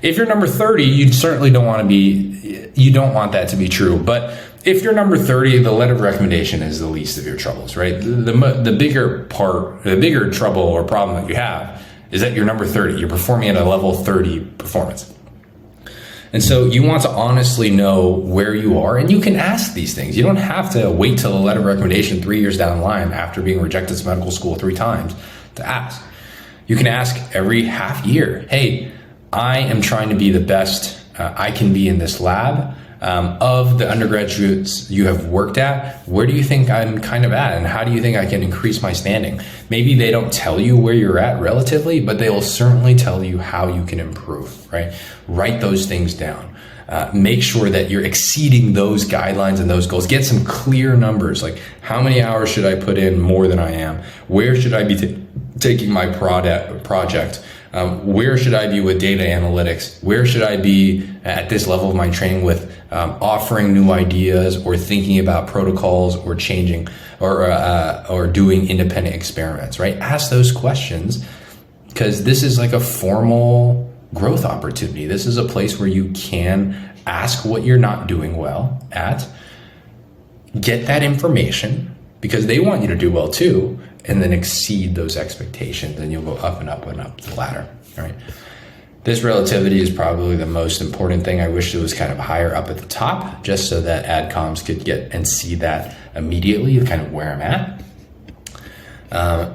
If you're number 30, you certainly don't want that to be true. But if you're number 30, the letter of recommendation is the least of your troubles, right? The bigger trouble or problem that you have is that you're number 30. You're performing at a level 30 performance. And so you want to honestly know where you are, and you can ask these things. You don't have to wait till the letter of recommendation 3 years down the line after being rejected to medical school 3 times to ask. You can ask every half year, hey, I am trying to be the best I can be in this lab. Of the undergraduates you have worked at, where do you think I'm kind of at, and how do you think I can increase my standing? Maybe they don't tell you where you're at relatively, but they will certainly tell you how you can improve, right? Write those things down. Make sure that you're exceeding those guidelines and those goals. Get some clear numbers, like how many hours should I put in more than I am? Where should I be taking my project? Where should I be with data analytics? Where should I be at this level of my training with offering new ideas or thinking about protocols or changing or doing independent experiments, right? Ask those questions because this is like a formal growth opportunity. This is a place where you can ask what you're not doing well at, get that information because they want you to do well too, and then exceed those expectations, and you'll go up and up and up the ladder, right? This relativity is probably the most important thing. I wish it was kind of higher up at the top, just so that AdComs could get and see that immediately, kind of where I'm at.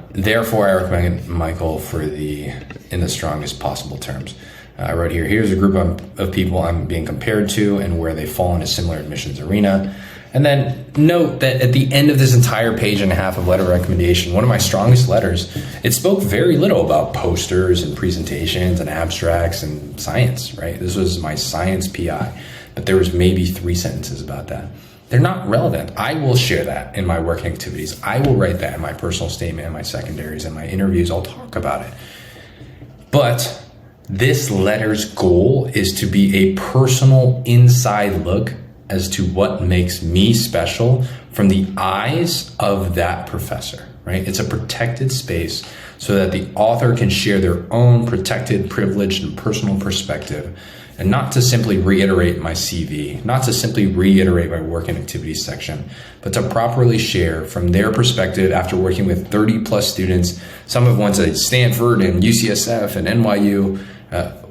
Therefore, I recommend Michael in the strongest possible terms. I wrote here, here's a group of people I'm being compared to and where they fall in a similar admissions arena. And then note that at the end of this entire page and a half of letter recommendation, one of my strongest letters, it spoke very little about posters and presentations and abstracts and science, right? This was my science PI, but there was maybe 3 sentences about that. They're not relevant. I will share that in my working activities. I will write that in my personal statement, in my secondaries, in my interviews. I'll talk about it. But this letter's goal is to be a personal inside look as to what makes me special from the eyes of that professor, right? It's a protected space so that the author can share their own protected, privileged, and personal perspective, and not to simply reiterate my CV, not to simply reiterate my work and activities section, but to properly share from their perspective after working with 30 plus students, some of ones at Stanford and UCSF and NYU,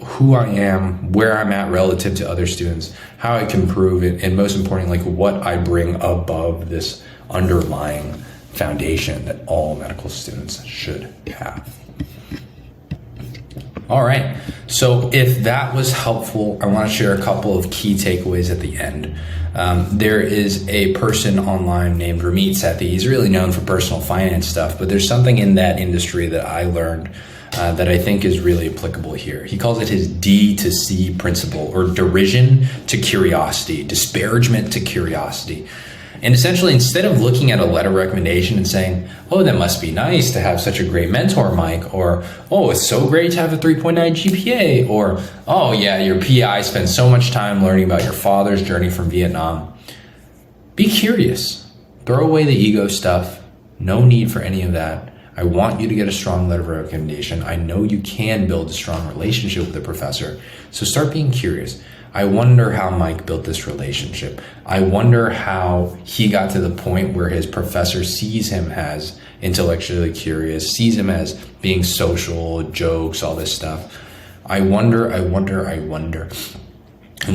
who I am, where I'm at relative to other students, how I can improve it, and most importantly, like what I bring above this underlying foundation that all medical students should have. All right, so if that was helpful, I want to share a couple of key takeaways at the end. There is a person online named Ramit Sethi. He's really known for personal finance stuff, but there's something in that industry that I learned that I think is really applicable here. He calls it his D to C principle, or derision to curiosity, disparagement to curiosity. And essentially, instead of looking at a letter recommendation and saying, oh, that must be nice to have such a great mentor, Mike, or, oh, it's so great to have a 3.9 GPA, or, oh, yeah, your PI spent so much time learning about your father's journey from Vietnam. Be curious. Throw away the ego stuff. No need for any of that. I want you to get a strong letter of recommendation. I know you can build a strong relationship with a professor, so start being curious. I wonder how Mike built this relationship. I wonder how he got to the point where his professor sees him as intellectually curious, sees him as being social, jokes, all this stuff. I wonder. And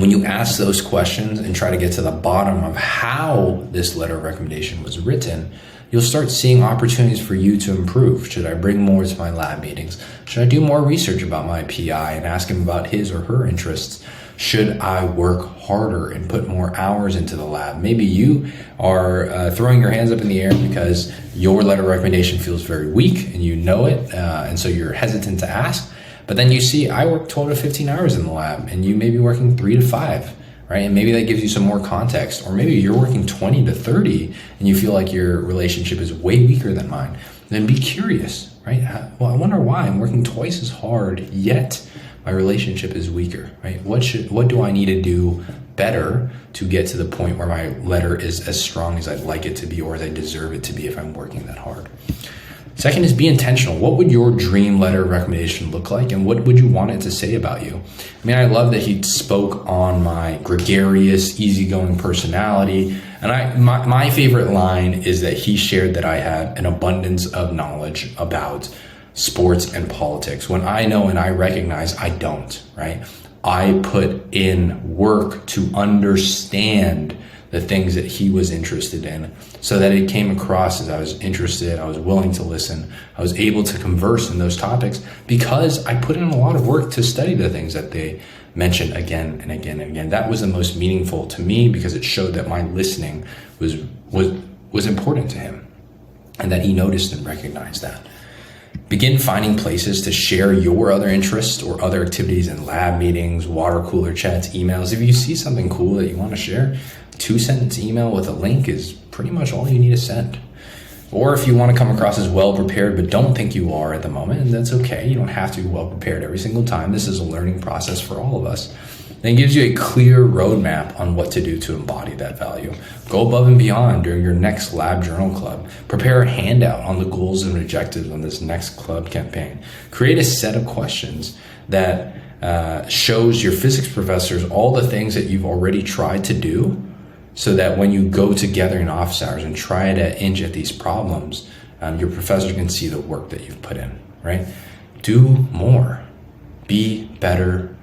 when you ask those questions and try to get to the bottom of how this letter of recommendation was written, you'll start seeing opportunities for you to improve. Should I bring more to my lab meetings? Should I do more research about my PI and ask him about his or her interests? Should I work harder and put more hours into the lab? Maybe you are throwing your hands up in the air because your letter of recommendation feels very weak and you know it, and so you're hesitant to ask. But then you see, I work 12 to 15 hours in the lab and you may be working 3 to 5, right? And maybe that gives you some more context. Or maybe you're working 20 to 30 and you feel like your relationship is way weaker than mine. Then be curious, right? Well, I wonder why I'm working twice as hard, yet my relationship is weaker, right? What do I need to do better to get to the point where my letter is as strong as I'd like it to be, or as I deserve it to be if I'm working that hard? Second is be intentional. What would your dream letter of recommendation look like, and what would you want it to say about you? I mean, I love that he spoke on my gregarious, easygoing personality. And my favorite line is that he shared that I had an abundance of knowledge about sports and politics, when I know and I recognize I don't, right? I put in work to understand the things that he was interested in so that it came across as I was interested, I was willing to listen, I was able to converse in those topics because I put in a lot of work to study the things that they mentioned again and again and again. That was the most meaningful to me because it showed that my listening was important to him and that he noticed and recognized that. Begin finding places to share your other interests or other activities in lab meetings, water cooler chats, emails. If you see something cool that you want to share, 2-sentence email with a link is pretty much all you need to send. Or if you want to come across as well prepared but don't think you are at the moment, and that's okay. You don't have to be well prepared every single time. This is a learning process for all of us. And it gives you a clear roadmap on what to do to embody that value. Go above and beyond during your next lab journal club. Prepare a handout on the goals and objectives on this next club campaign. Create a set of questions that shows your physics professors all the things that you've already tried to do, so that when you go together in office hours and try to inch at these problems, your professor can see the work that you've put in, right? Do more. Be better.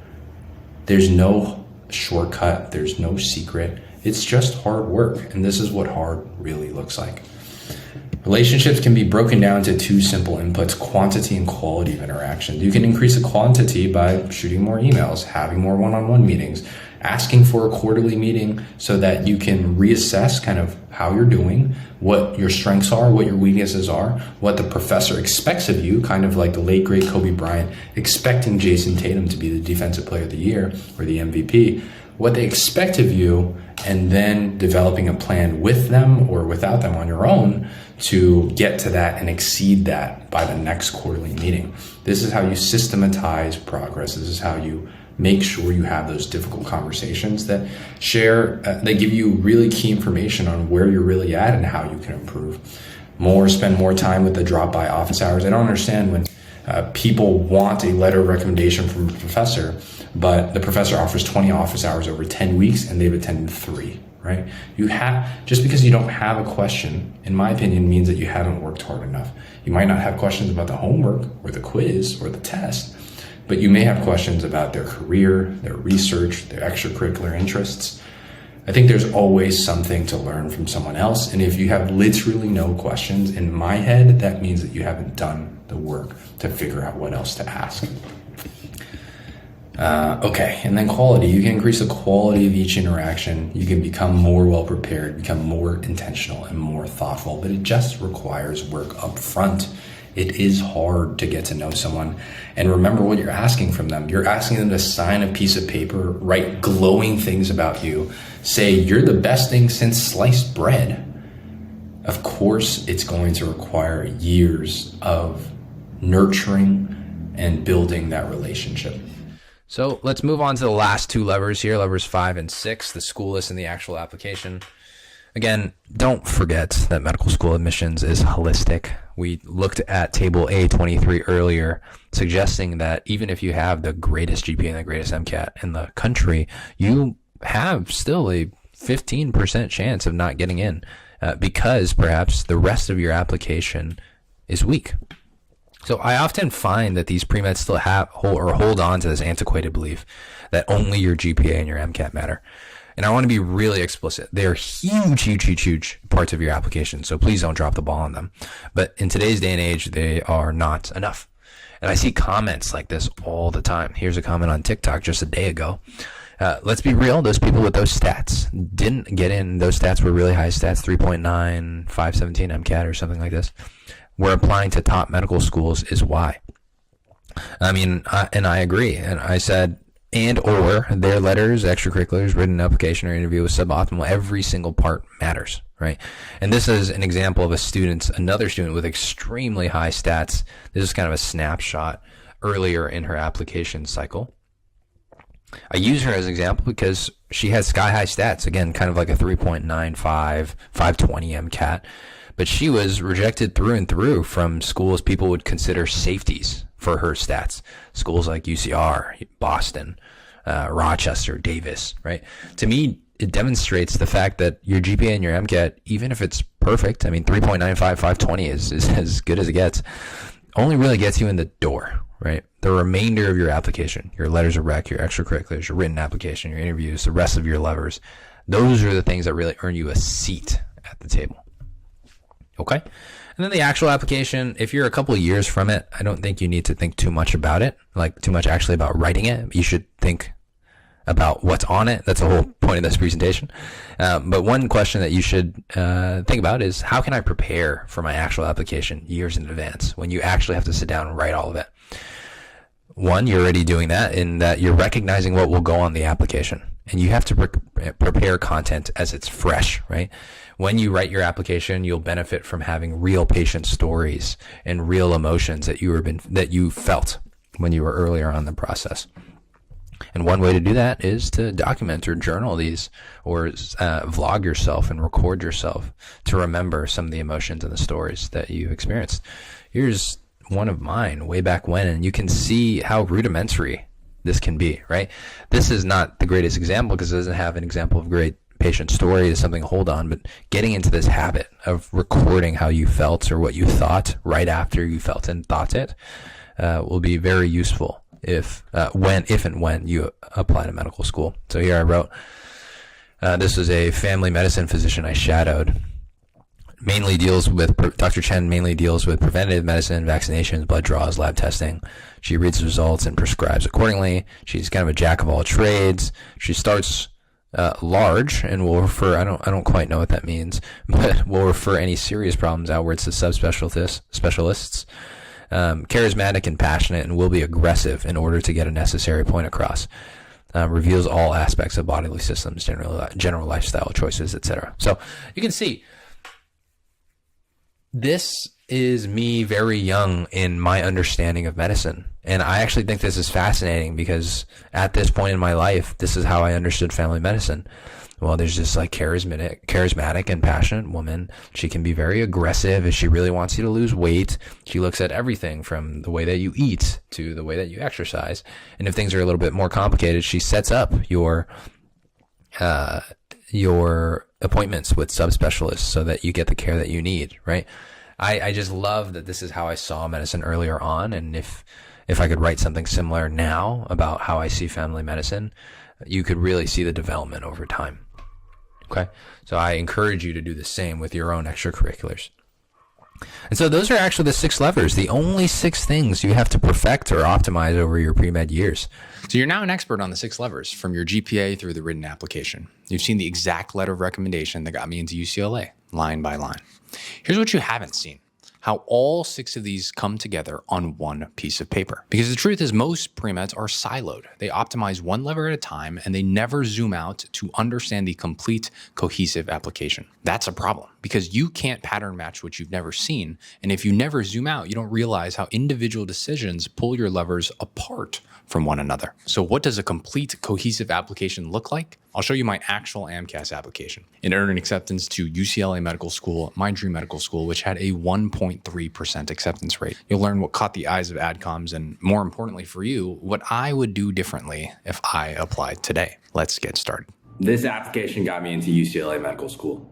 There's no shortcut. There's no secret. It's just hard work. And this is what hard really looks like. Relationships can be broken down to two simple inputs, quantity and quality of interaction. You can increase the quantity by shooting more emails, having more one-on-one meetings, asking for a quarterly meeting so that you can reassess kind of how you're doing, what your strengths are, what your weaknesses are, what the professor expects of you, kind of like the late great Kobe Bryant expecting Jason Tatum to be the defensive player of the year or the MVP, what they expect of you, and then developing a plan with them or without them on your own to get to that and exceed that by the next quarterly meeting. This is how you systematize progress. This is how you make sure you have those difficult conversations that they give you really key information on where you're really at and how you can improve. Spend more time with the drop-by office hours. I don't understand when people want a letter of recommendation from a professor, but the professor offers 20 office hours over 10 weeks and they've attended 3, right? Just because you don't have a question, in my opinion, means that you haven't worked hard enough. You might not have questions about the homework or the quiz or the test, but you may have questions about their career, their research, their extracurricular interests. I think there's always something to learn from someone else. And if you have literally no questions, in my head, that means that you haven't done the work to figure out what else to ask. Okay, and then quality. You can increase the quality of each interaction. You can become more well-prepared, become more intentional and more thoughtful, but it just requires work up front. It is hard to get to know someone. And remember what you're asking from them. You're asking them to sign a piece of paper, write glowing things about you, say you're the best thing since sliced bread. Of course, it's going to require years of nurturing and building that relationship. So let's move on to the last two levers here, levers 5 and 6, the school list and the actual application. Again, don't forget that medical school admissions is holistic. We looked at table A23 earlier, suggesting that even if you have the greatest GPA and the greatest MCAT in the country, you have still a 15% chance of not getting in because perhaps the rest of your application is weak. So I often find that these pre-meds still hold on to this antiquated belief that only your GPA and your MCAT matter. And I want to be really explicit. They are huge parts of your application. So please don't drop the ball on them. But in today's day and age, they are not enough. And I see comments like this all the time. Here's a comment on TikTok just a day ago. Let's be real. Those people with those stats didn't get in. Those stats were really high stats, 3.9, 517 MCAT or something like this. We're applying to top medical schools is why. I mean, and I agree. And I said, or their letters, extracurriculars, written application or interview was suboptimal. Every single part matters, right? And this is an example of another student with extremely high stats. This is kind of a snapshot earlier in her application cycle. I use her as an example because she has sky high stats. Again, kind of like a 3.95, 520 MCAT. But she was rejected through and through from schools people would consider safeties for her stats. Schools like UCR, Boston, Rochester, Davis, right? To me, it demonstrates the fact that your GPA and your MCAT, even if it's perfect, I mean, 3.95, 520 is as good as it gets, only really gets you in the door, right? The remainder of your application, your letters of rec, your extracurriculars, your written application, your interviews, the rest of your levers, those are the things that really earn you a seat at the table. Okay. And then the actual application, if you're a couple of years from it, I don't think you need to think too much about it, like too much actually about writing it. You should think about what's on it. That's the whole point of this presentation. But one question that you should think about is, how can I prepare for my actual application years in advance when you actually have to sit down and write all of it? One, you're already doing that in that you're recognizing what will go on the application. And you have to prepare content as it's fresh, right? When you write your application, you'll benefit from having real patient stories and real emotions that you felt when you were earlier on in the process. And one way to do that is to document or journal these or vlog yourself and record yourself to remember some of the emotions and the stories that you experienced. Here's one of mine way back when, and you can see how rudimentary this can be, right? This is not the greatest example because it doesn't have an example of great patient story is something to hold on, but getting into this habit of recording how you felt or what you thought right after you felt and thought it will be very useful if and when you apply to medical school. So here I wrote, this was a family medicine physician I shadowed. Dr. Chen mainly deals with preventative medicine, vaccinations, blood draws, lab testing. She reads the results and prescribes accordingly. She's kind of a jack of all trades. She starts large and will refer, I don't quite know what that means, but will refer any serious problems outwards to specialists. Charismatic and passionate, and will be aggressive in order to get a necessary point across. Reveals all aspects of bodily systems, general lifestyle choices, etc. So you can see, this is me very young in my understanding of medicine. And I actually think this is fascinating because at this point in my life, this is how I understood family medicine. Well, there's this like charismatic and passionate woman. She can be very aggressive if she really wants you to lose weight. She looks at everything from the way that you eat to the way that you exercise. And if things are a little bit more complicated, she sets up your appointments with subspecialists so that you get the care that you need, right? I just love that this is how I saw medicine earlier on. And if I could write something similar now about how I see family medicine, you could really see the development over time. Okay. So I encourage you to do the same with your own extracurriculars. And so those are actually the 6 levers, the only 6 things you have to perfect or optimize over your pre-med years. So you're now an expert on the 6 levers, from your GPA through the written application. You've seen the exact letter of recommendation that got me into UCLA, line by line. Here's what you haven't seen: how all 6 of these come together on one piece of paper. Because the truth is, most pre-meds are siloed. They optimize one lever at a time, and they never zoom out to understand the complete cohesive application. That's a problem, because you can't pattern match what you've never seen. And if you never zoom out, you don't realize how individual decisions pull your levers apart from one another. So what does a complete cohesive application look like? I'll show you my actual AMCAS application. It earned an acceptance to UCLA Medical School, my dream medical school, which had a 1.3% acceptance rate. You'll learn what caught the eyes of AdComs, and more importantly for you, what I would do differently if I applied today. Let's get started. This application got me into UCLA Medical School.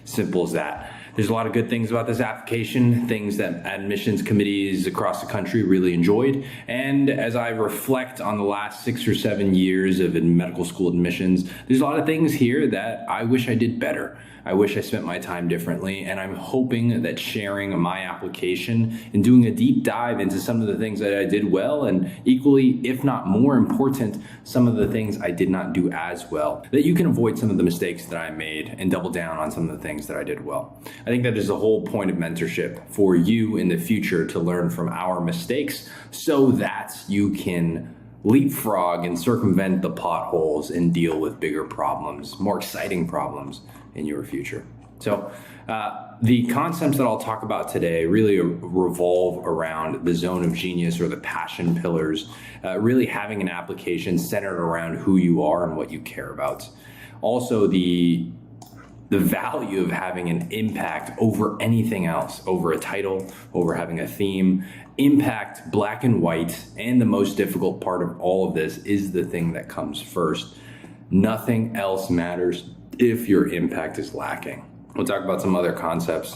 Simple as that. There's a lot of good things about this application, things that admissions committees across the country really enjoyed. And as I reflect on the last 6 or 7 years of medical school admissions, there's a lot of things here that I wish I did better. I wish I spent my time differently, and I'm hoping that sharing my application and doing a deep dive into some of the things that I did well, and equally, if not more important, some of the things I did not do as well, that you can avoid some of the mistakes that I made and double down on some of the things that I did well. I think that is the whole point of mentorship for you in the future, to learn from our mistakes so that you can leapfrog and circumvent the potholes and deal with bigger problems, more exciting problems in your future. So the concepts that I'll talk about today really revolve around the zone of genius, or the passion pillars, really having an application centered around who you are and what you care about. Also, the value of having an impact over anything else, over a title, over having a theme. Impact, black and white, and the most difficult part of all of this is the thing that comes first. Nothing else matters if your impact is lacking. We'll talk about some other concepts.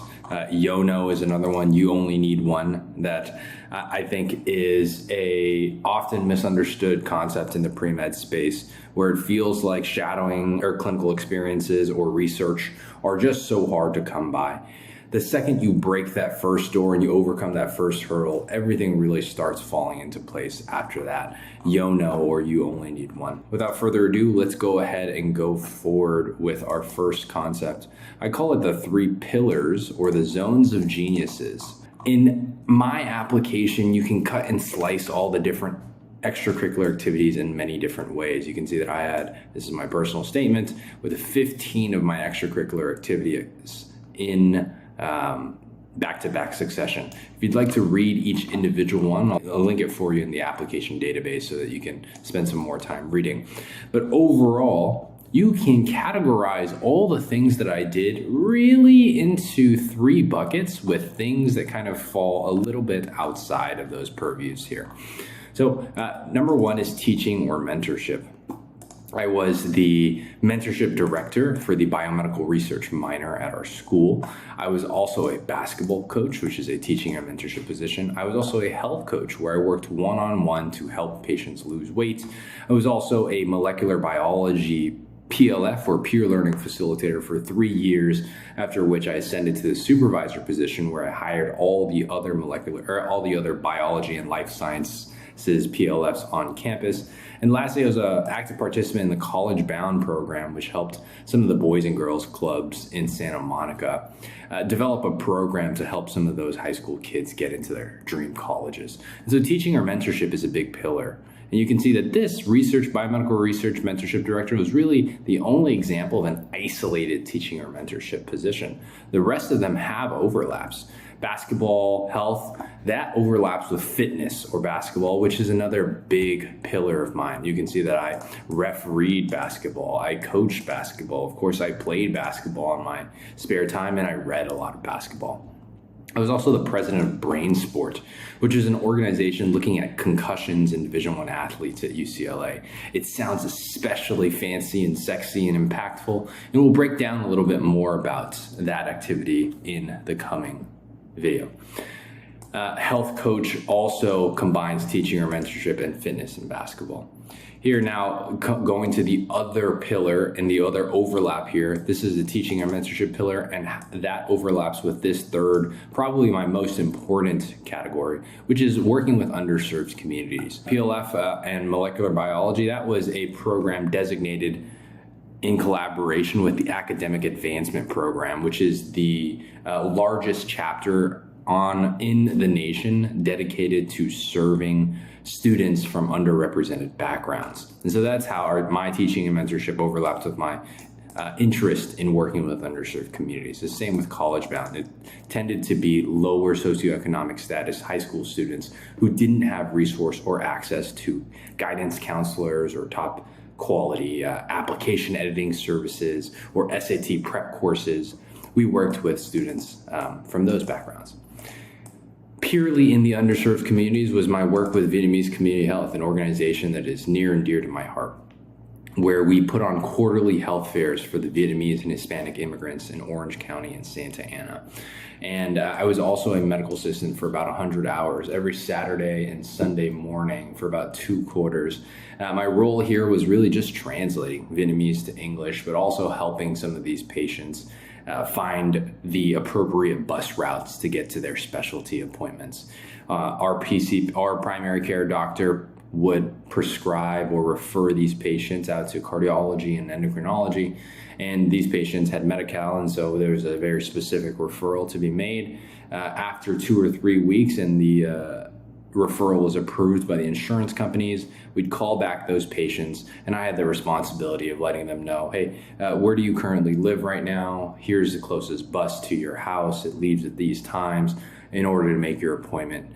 YONO is another one, you only need one, that I think is a often misunderstood concept in the pre-med space, where it feels like shadowing or clinical experiences or research are just so hard to come by. The second you break that first door and you overcome that first hurdle, everything really starts falling into place after that. YONO, or you only need one. Without further ado, let's go ahead and go forward with our first concept. I call it the 3 pillars, or the zones of geniuses. In my application, you can cut and slice all the different extracurricular activities in many different ways. You can see that I had, this is my personal statement, with 15 of my extracurricular activities in back-to-back succession. If you'd like to read each individual one, I'll link it for you in the application database so that you can spend some more time reading. But overall, you can categorize all the things that I did really into 3 buckets, with things that kind of fall a little bit outside of those purviews here. So number 1 is teaching or mentorship. I was the mentorship director for the biomedical research minor at our school. I was also a basketball coach, which is a teaching and mentorship position. I was also a health coach where I worked one-on-one to help patients lose weight. I was also a molecular biology PLF, or peer learning facilitator, for 3 years, after which I ascended to the supervisor position where I hired all the other biology and life sciences PLFs on campus. And lastly, I was an active participant in the College Bound program, which helped some of the Boys and Girls Clubs in Santa Monica develop a program to help some of those high school kids get into their dream colleges. And so teaching or mentorship is a big pillar. And you can see that this biomedical research mentorship director was really the only example of an isolated teaching or mentorship position. The rest of them have overlaps. Basketball, health, that overlaps with fitness or basketball, which is another big pillar of mine. You can see that I refereed basketball, I coached basketball. Of course, I played basketball in my spare time, and I read a lot of basketball. I was also the president of Brain Sport, which is an organization looking at concussions in Division I athletes at UCLA. It sounds especially fancy and sexy and impactful, and we'll break down a little bit more about that activity in the coming video. Health coach also combines teaching or mentorship and fitness and basketball. Here now, going to the other pillar and the other overlap here, this is the teaching or mentorship pillar, and that overlaps with this third, probably my most important category, which is working with underserved communities. PLF and molecular biology, that was a program designated in collaboration with the Academic Advancement Program, which is the largest chapter in the nation dedicated to serving students from underrepresented backgrounds. And so that's how my teaching and mentorship overlaps with my interest in working with underserved communities. The same with College Bound. It tended to be lower socioeconomic status high school students who didn't have resource or access to guidance counselors or top quality application editing services or SAT prep courses. We worked with students from those backgrounds. Purely in the underserved communities was my work with Vietnamese Community Health, an organization that is near and dear to my heart, where we put on quarterly health fairs for the Vietnamese and Hispanic immigrants in Orange County and Santa Ana. And I was also a medical assistant for about 100 hours every Saturday and Sunday morning for about 2 quarters. My role here was really just translating Vietnamese to English, but also helping some of these patients find the appropriate bus routes to get to their specialty appointments. Our primary care doctor would prescribe or refer these patients out to cardiology and endocrinology, and these patients had Medi-Cal, and so there's a very specific referral to be made. After 2 or 3 weeks and the referral was approved by the insurance companies, we'd call back those patients, and I had the responsibility of letting them know, hey, where do you currently live right now? Here's the closest bus to your house. It leaves at these times. In order to make your appointment,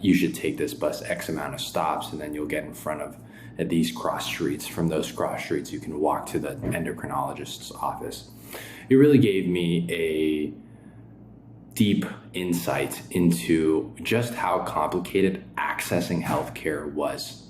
you should take this bus X amount of stops, and then you'll get in front of these cross streets. From those cross streets, you can walk to the endocrinologist's office. It really gave me a deep insight into just how complicated accessing healthcare was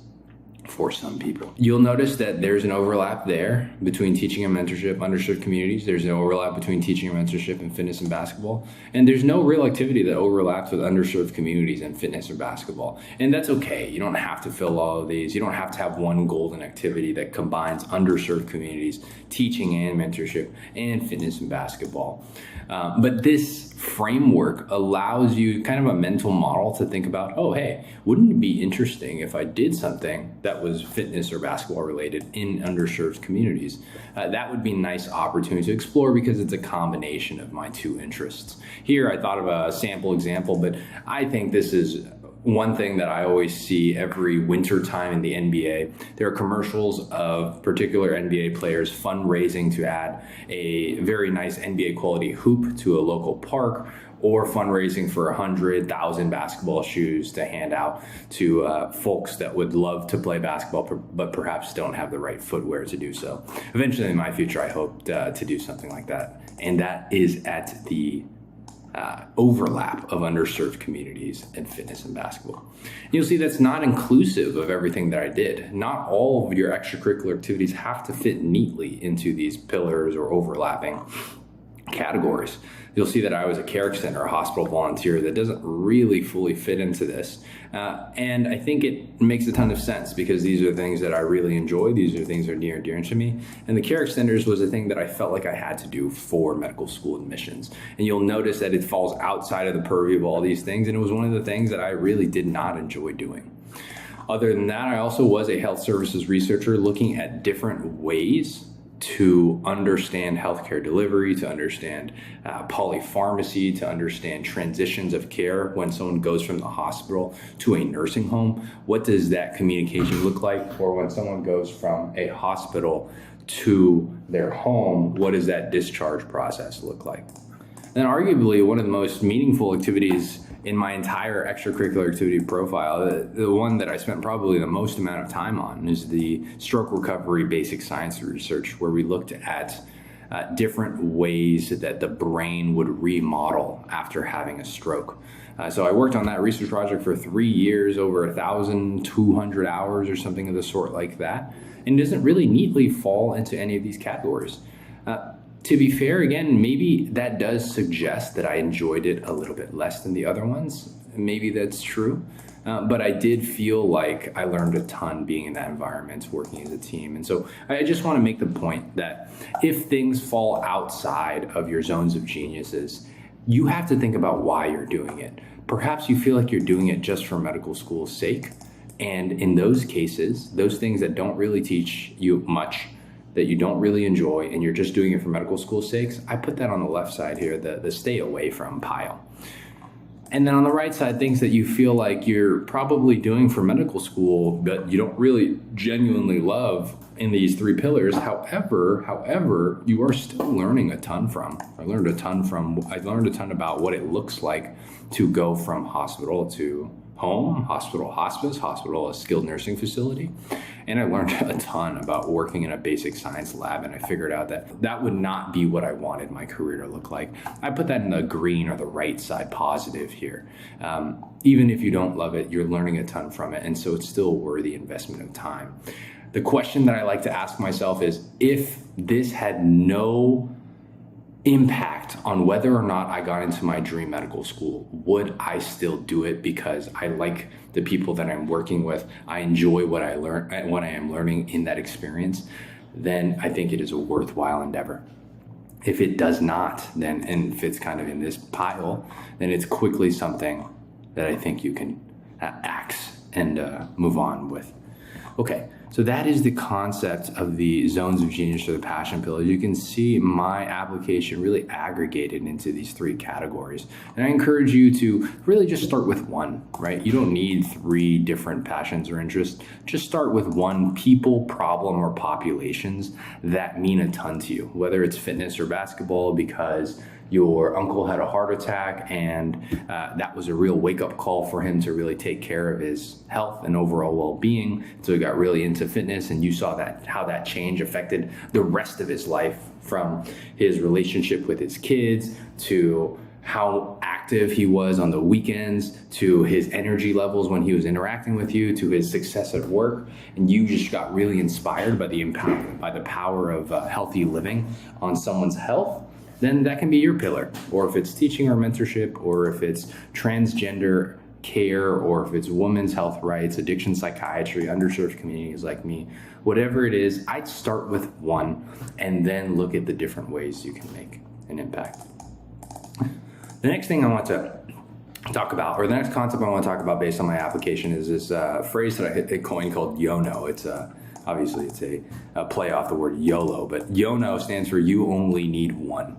for some people. You'll notice that there's an overlap there between teaching and mentorship, underserved communities. There's an overlap between teaching and mentorship and fitness and basketball. And there's no real activity that overlaps with underserved communities and fitness or basketball. And that's okay. You don't have to fill all of these. You don't have to have one golden activity that combines underserved communities, teaching and mentorship, and fitness and basketball. But this framework allows you kind of a mental model to think about, oh, hey, wouldn't it be interesting if I did something that was fitness or basketball related in underserved communities? That would be a nice opportunity to explore because it's a combination of my 2 interests. Here, I thought of a sample example, but I think this is one thing that I always see every winter time in the NBA. There are commercials of particular NBA players fundraising to add a very nice NBA quality hoop to a local park, or fundraising for 100,000 basketball shoes to hand out to folks that would love to play basketball but perhaps don't have the right footwear to do so. Eventually in my future, I hope to do something like that. And that is at the overlap of underserved communities in fitness and basketball. You'll see that's not inclusive of everything that I did. Not all of your extracurricular activities have to fit neatly into these pillars or overlapping categories. You'll see that I was a care extender, a hospital volunteer that doesn't really fully fit into this. And I think it makes a ton of sense because these are things that I really enjoy. These are things that are near and dear to me. And the care extenders was a thing that I felt like I had to do for medical school admissions. And you'll notice that it falls outside of the purview of all these things. And it was one of the things that I really did not enjoy doing. Other than that, I also was a health services researcher looking at different ways to understand healthcare delivery, to understand polypharmacy, to understand transitions of care when someone goes from the hospital to a nursing home. What does that communication look like? Or when someone goes from a hospital to their home, what does that discharge process look like? And arguably one of the most meaningful activities in my entire extracurricular activity profile, the one that I spent probably the most amount of time on is the stroke recovery basic science research, where we looked at different ways that the brain would remodel after having a stroke. So I worked on that research project for 3 years, over 1,200 hours or something of the sort like that, and doesn't really neatly fall into any of these categories. To be fair, again, maybe that does suggest that I enjoyed it a little bit less than the other ones. Maybe that's true. But I did feel like I learned a ton being in that environment, working as a team. And so I just want to make the point that if things fall outside of your zones of geniuses, you have to think about why you're doing it. Perhaps you feel like you're doing it just for medical school's sake. And in those cases, those things that don't really teach you much, that you don't really enjoy, and you're just doing it for medical school sakes, I put that on the left side here, the stay away from pile. And then on the right side, things that you feel like you're probably doing for medical school, but you don't really genuinely love in these three pillars. However, you are still learning a ton from. I learned a ton about what it looks like to go from hospital to home, hospital hospice, hospital a skilled nursing facility. And I learned a ton about working in a basic science lab, and I figured out that that would not be what I wanted my career to look like. I put that in the green or the right side positive here. Even if you don't love it, you're learning a ton from it, and so it's still a worthy investment of time. The question that I like to ask myself is, if this had no impact on whether or not I got into my dream medical school, would I still do it because I like the people that I'm working with, I enjoy what I learn and what I am learning in that experience? Then I think it is a worthwhile endeavor. If it does not, then, and if it's kind of in this pile, then it's quickly something that I think you can axe and move on with. Okay, so that is the concept of the zones of genius or the passion pillars. You can see my application really aggregated into these three categories. And I encourage you to really just start with one, right? You don't need 3 different passions or interests. Just start with one: people, problem, or populations that mean a ton to you, whether it's fitness or basketball because your uncle had a heart attack and that was a real wake-up call for him to really take care of his health and overall well-being. So he got really into fitness, and you saw that how that change affected the rest of his life, from his relationship with his kids to how active he was on the weekends, to his energy levels when he was interacting with you, to his success at work. And you just got really inspired by the power of healthy living on someone's health. Then that can be your pillar. Or if it's teaching or mentorship, or if it's transgender care, or if it's women's health rights, addiction psychiatry, underserved communities like me, whatever it is, I'd start with one and then look at the different ways you can make an impact. The next thing I want to talk about, or the next concept I want to talk about based on my application, is this phrase that I coined called YONO. It's obviously it's a play off the word YOLO, but YONO stands for you only need one.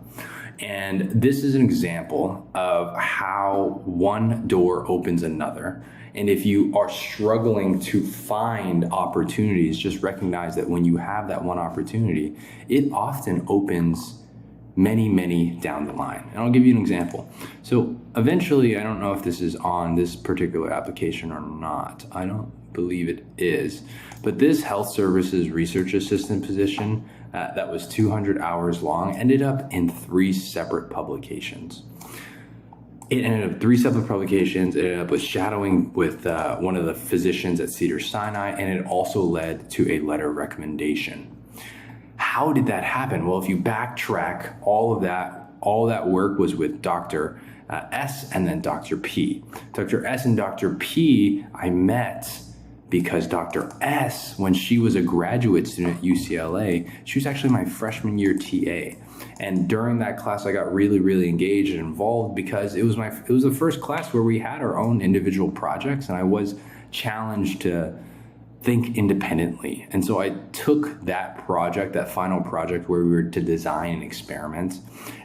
And this is an example of how one door opens another. And if you are struggling to find opportunities, just recognize that when you have that one opportunity, it often opens many, many down the line. And I'll give you an example. So eventually, I don't know if this is on this particular application or not. I don't believe it is. But this health services research assistant position that was 200 hours long ended up in 3 separate publications. it ended up 3 separate publications. It ended up with shadowing with one of the physicians at Cedars-Sinai, and it also led to a letter of recommendation. How did that happen? Well, if you backtrack, all that work was with Dr. S and then Dr. P. Dr. S and Dr. P I met because Dr. S, when she was a graduate student at UCLA, she was actually my freshman year TA. And during that class, I got really, really engaged and involved because it was the first class where we had our own individual projects, and I was challenged to think independently. And so I took that project, that final project where we were to design an experiment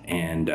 and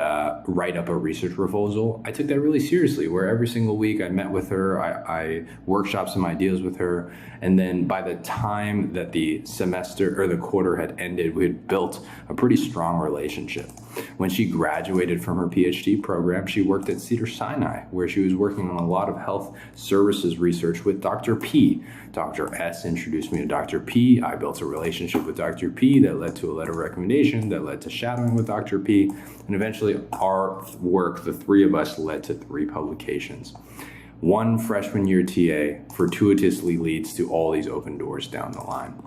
write up a research proposal. I took that really seriously, where every single week I met with her, I workshopped some ideas with her, and then by the time that the semester or the quarter had ended, we had built a pretty strong relationship. When she graduated from her PhD program, she worked at Cedars-Sinai, where she was working on a lot of health services research with Dr. P. Dr. S introduced me to Dr. P. I built a relationship with Dr. P that led to a letter of recommendation, that led to shadowing with Dr. P. And eventually our work, the three of us, led to 3 publications. One freshman year TA fortuitously leads to all these open doors down the line.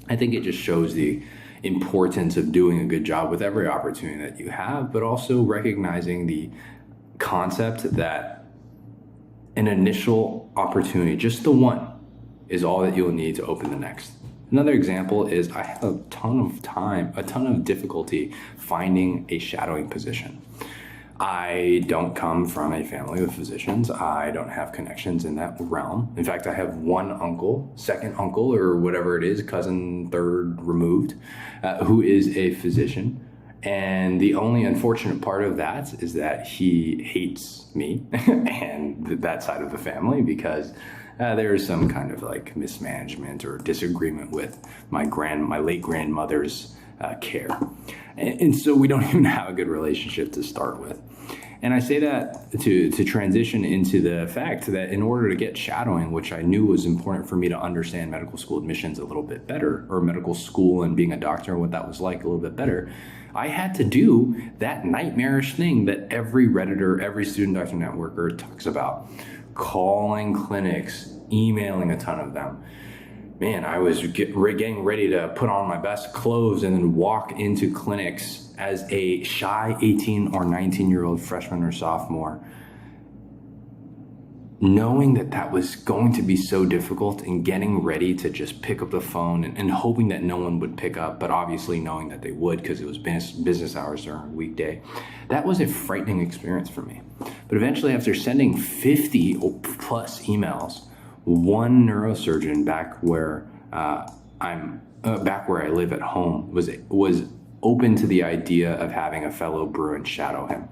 I think it just shows the importance of doing a good job with every opportunity that you have, but also recognizing the concept that an initial opportunity, just the one, is all that you'll need to open the next. Another example is I had a ton of difficulty finding a shadowing position. I don't come from a family of physicians. I don't have connections in that realm. In fact, I have one uncle, second uncle, or whatever it is, cousin, third removed, who is a physician. And the only unfortunate part of that is that he hates me and that side of the family because there is some kind of like mismanagement or disagreement with my late grandmother's care. And so we don't even have a good relationship to start with. And I say that to transition into the fact that in order to get shadowing, which I knew was important for me to understand medical school admissions a little bit better, or medical school and being a doctor and what that was like a little bit better, I had to do that nightmarish thing that every Redditor, every student doctor networker talks about. Calling clinics, emailing a ton of them. Man, I was getting ready to put on my best clothes and then walk into clinics as a shy 18 or 19-year-old freshman or sophomore, knowing that was going to be so difficult and getting ready to just pick up the phone and hoping that no one would pick up, but obviously knowing that they would because it was business hours during a weekday. That was a frightening experience for me. But eventually, after sending 50 or plus emails, one neurosurgeon back where I live at home was open to the idea of having a fellow Bruin shadow him.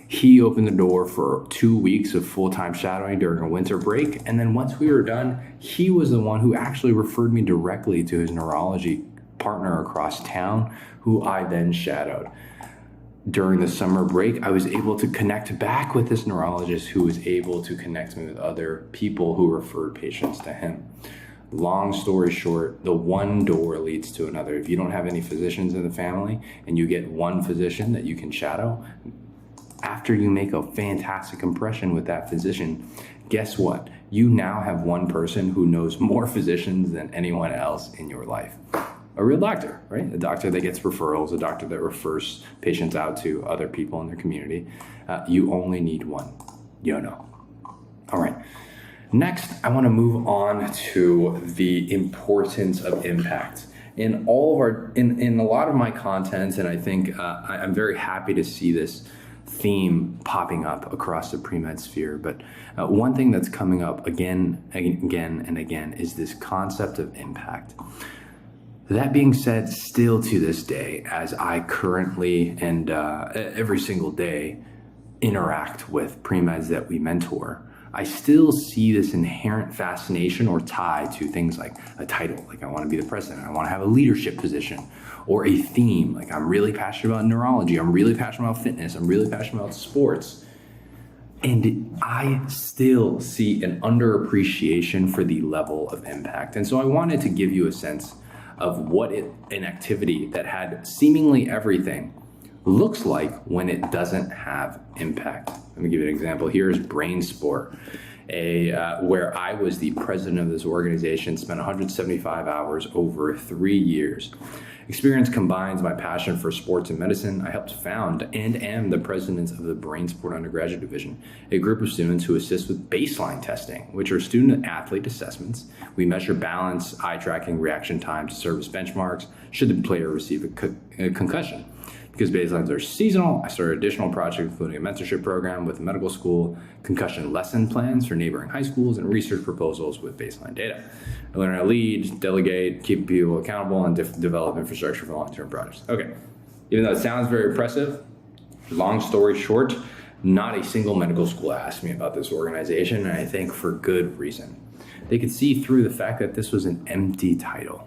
He opened the door for 2 weeks of full-time shadowing during a winter break, and then once we were done, he was the one who actually referred me directly to his neurology partner across town, who I then shadowed. During the summer break, I was able to connect back with this neurologist who was able to connect me with other people who referred patients to him. Long story short, the one door leads to another. If you don't have any physicians in the family and you get one physician that you can shadow, after you make a fantastic impression with that physician, guess what? You now have one person who knows more physicians than anyone else in your life. A real doctor, right? A doctor that gets referrals, a doctor that refers patients out to other people in their community. You only need one. You know. All right. Next, I want to move on to the importance of impact. In a lot of my content, and I think I'm very happy to see this theme popping up across the pre-med sphere. But one thing that's coming up again and again is this concept of impact. That being said, still to this day, as I currently and every single day interact with pre-meds that we mentor, I still see this inherent fascination or tie to things like a title, like I want to be the president, I want to have a leadership position, or a theme, like I'm really passionate about neurology, I'm really passionate about fitness, I'm really passionate about sports. And I still see an underappreciation for the level of impact. And so I wanted to give you a sense of what an activity that had seemingly everything looks like when it doesn't have impact. Let me give you an example. Here's Brain Sport, where I was the president of this organization, spent 175 hours over 3 years. Experience combines my passion for sports and medicine. I helped found and am the president of the Brain Sport Undergraduate Division, a group of students who assist with baseline testing, which are student athlete assessments. We measure balance, eye tracking, reaction time to service benchmarks should the player receive a concussion. Because baselines are seasonal, I started additional projects, including a mentorship program with the medical school, concussion lesson plans for neighboring high schools, and research proposals with baseline data. I learned how to lead, delegate, keep people accountable, and develop infrastructure for long-term projects. Okay, even though it sounds very impressive, long story short, not a single medical school asked me about this organization, and I think for good reason. They could see through the fact that this was an empty title.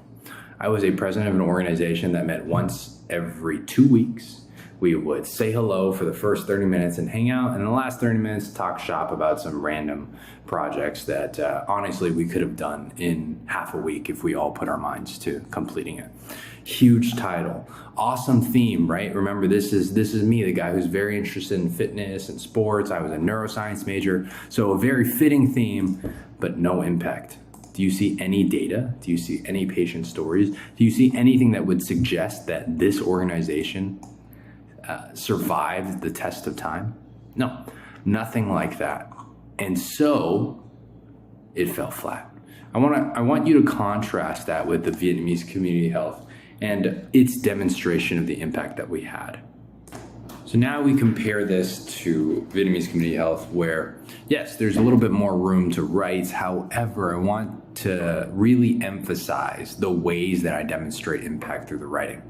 I was a president of an organization that met once every 2 weeks. We would say hello for the first 30 minutes and hang out, and in the last 30 minutes talk shop about some random projects that honestly we could have done in half a week if we all put our minds to completing it. Huge title, awesome theme, right? Remember, this is me, the guy who's very interested in fitness and sports. I was a neuroscience major, so a very fitting theme, but no impact. Do you see any data? Do you see any patient stories? Do you see anything that would suggest that this organization survived the test of time? No, nothing like that. And so it fell flat. I want you to contrast that with the Vietnamese Community Health and its demonstration of the impact that we had. So now we compare this to Vietnamese Community Health, where, yes, there's a little bit more room to write. However, I want to really emphasize the ways that I demonstrate impact through the writing.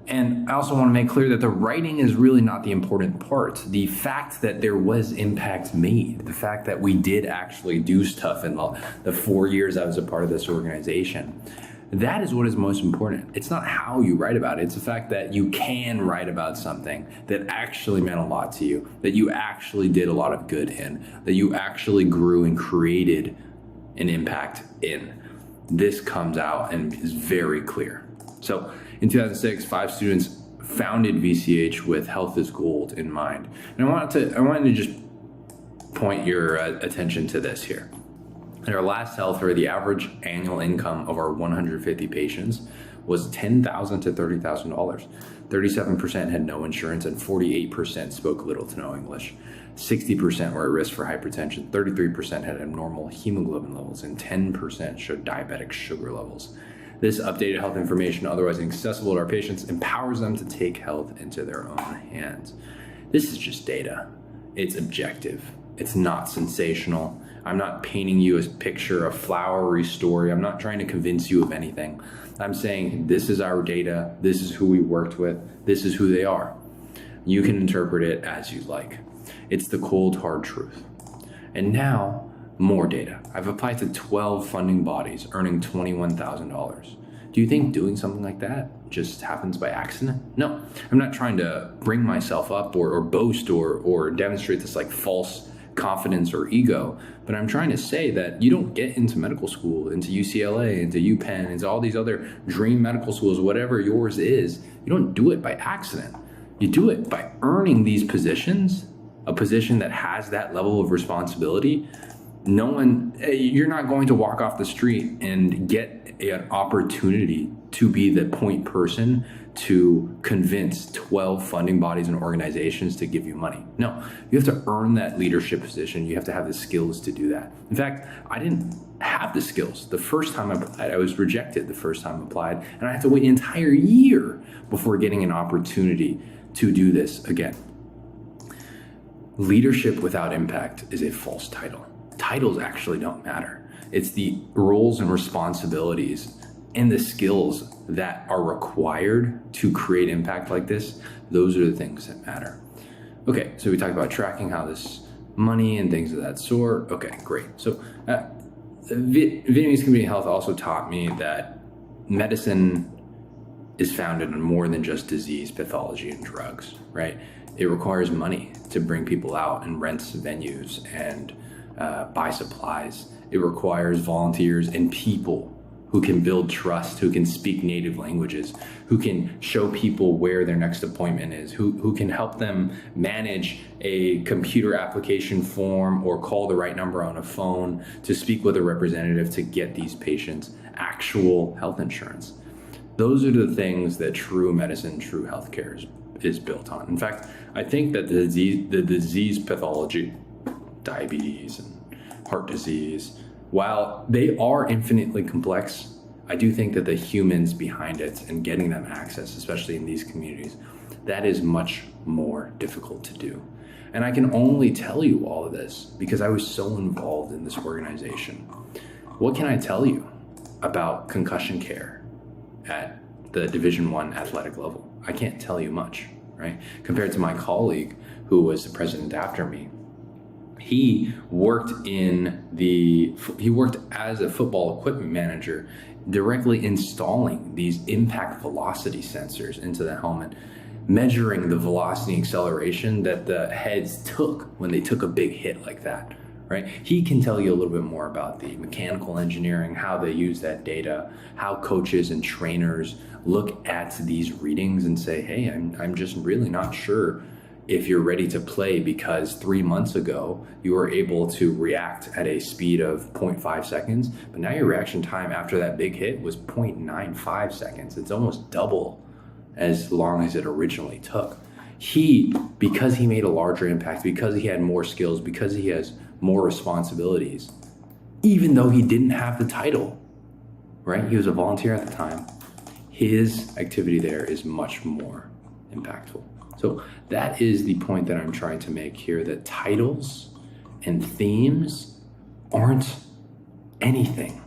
And I also want to make clear that the writing is really not the important part. The fact that there was impact made, the fact that we did actually do stuff in the 4 years I was a part of this organization, that is what is most important. It's not how you write about it. It's the fact that you can write about something that actually meant a lot to you, that you actually did a lot of good in, that you actually grew and created an impact in. This comes out and is very clear. So in 2006, 5 students founded VCH with health as gold in mind. And I wanted to just point your attention to this here. In our last health fair, the average annual income of our 150 patients was $10,000 to $30,000. 37% had no insurance and 48% spoke little to no English. 60% were at risk for hypertension, 33% had abnormal hemoglobin levels, and 10% showed diabetic sugar levels. This updated health information, otherwise inaccessible to our patients, empowers them to take health into their own hands. This is just data. It's objective. It's not sensational. I'm not painting you a picture, a flowery story. I'm not trying to convince you of anything. I'm saying this is our data. This is who we worked with. This is who they are. You can interpret it as you like. It's the cold, hard truth. And now, more data. I've applied to 12 funding bodies, earning $21,000. Do you think doing something like that just happens by accident? No, I'm not trying to bring myself up or boast or demonstrate this like false confidence or ego, but I'm trying to say that you don't get into medical school, into UCLA, into UPenn, into all these other dream medical schools, whatever yours is. You don't do it by accident. You do it by earning these positions, a position that has that level of responsibility. You're not going to walk off the street and get an opportunity to be the point person to convince 12 funding bodies and organizations to give you money. No, you have to earn that leadership position. You have to have the skills to do that. In fact, I didn't have the skills. The first time I applied, I was rejected the first time I applied, and I had to wait an entire year before getting an opportunity to do this again. Leadership without impact is a false title. Titles actually don't matter. It's the roles and responsibilities and the skills that are required to create impact like this. Those are the things that matter. Okay, so we talked about tracking how this money and things of that sort. Okay, great. So Vietnamese Community Health also taught me that medicine is founded on more than just disease, pathology, and drugs, right? It requires money to bring people out and rent venues and buy supplies. It requires volunteers and people who can build trust, who can speak native languages, who can show people where their next appointment is, who can help them manage a computer application form or call the right number on a phone to speak with a representative to get these patients actual health insurance. Those are the things that true medicine, true healthcare is built on. In fact, I think that the disease pathology, diabetes and heart disease, while they are infinitely complex, I do think that the humans behind it and getting them access, especially in these communities, that is much more difficult to do. And I can only tell you all of this because I was so involved in this organization. What can I tell you about concussion care at the Division I athletic level? I can't tell you much, right? Compared to my colleague who was the president after me. He worked as a football equipment manager, directly installing these impact velocity sensors into the helmet, measuring the velocity and acceleration that the heads took when they took a big hit like that, right? He can tell you a little bit more about the mechanical engineering, how they use that data, how coaches and trainers look at these readings and say, hey, I'm just really not sure if you're ready to play because 3 months ago you were able to react at a speed of 0.5 seconds, but now your reaction time after that big hit was 0.95 seconds. It's almost double as long as it originally took. Because he made a larger impact, because he had more skills, because he has more responsibilities, even though he didn't have the title, right? He was a volunteer at the time. His activity there is much more impactful. So that is the point that I'm trying to make here, that titles and themes aren't anything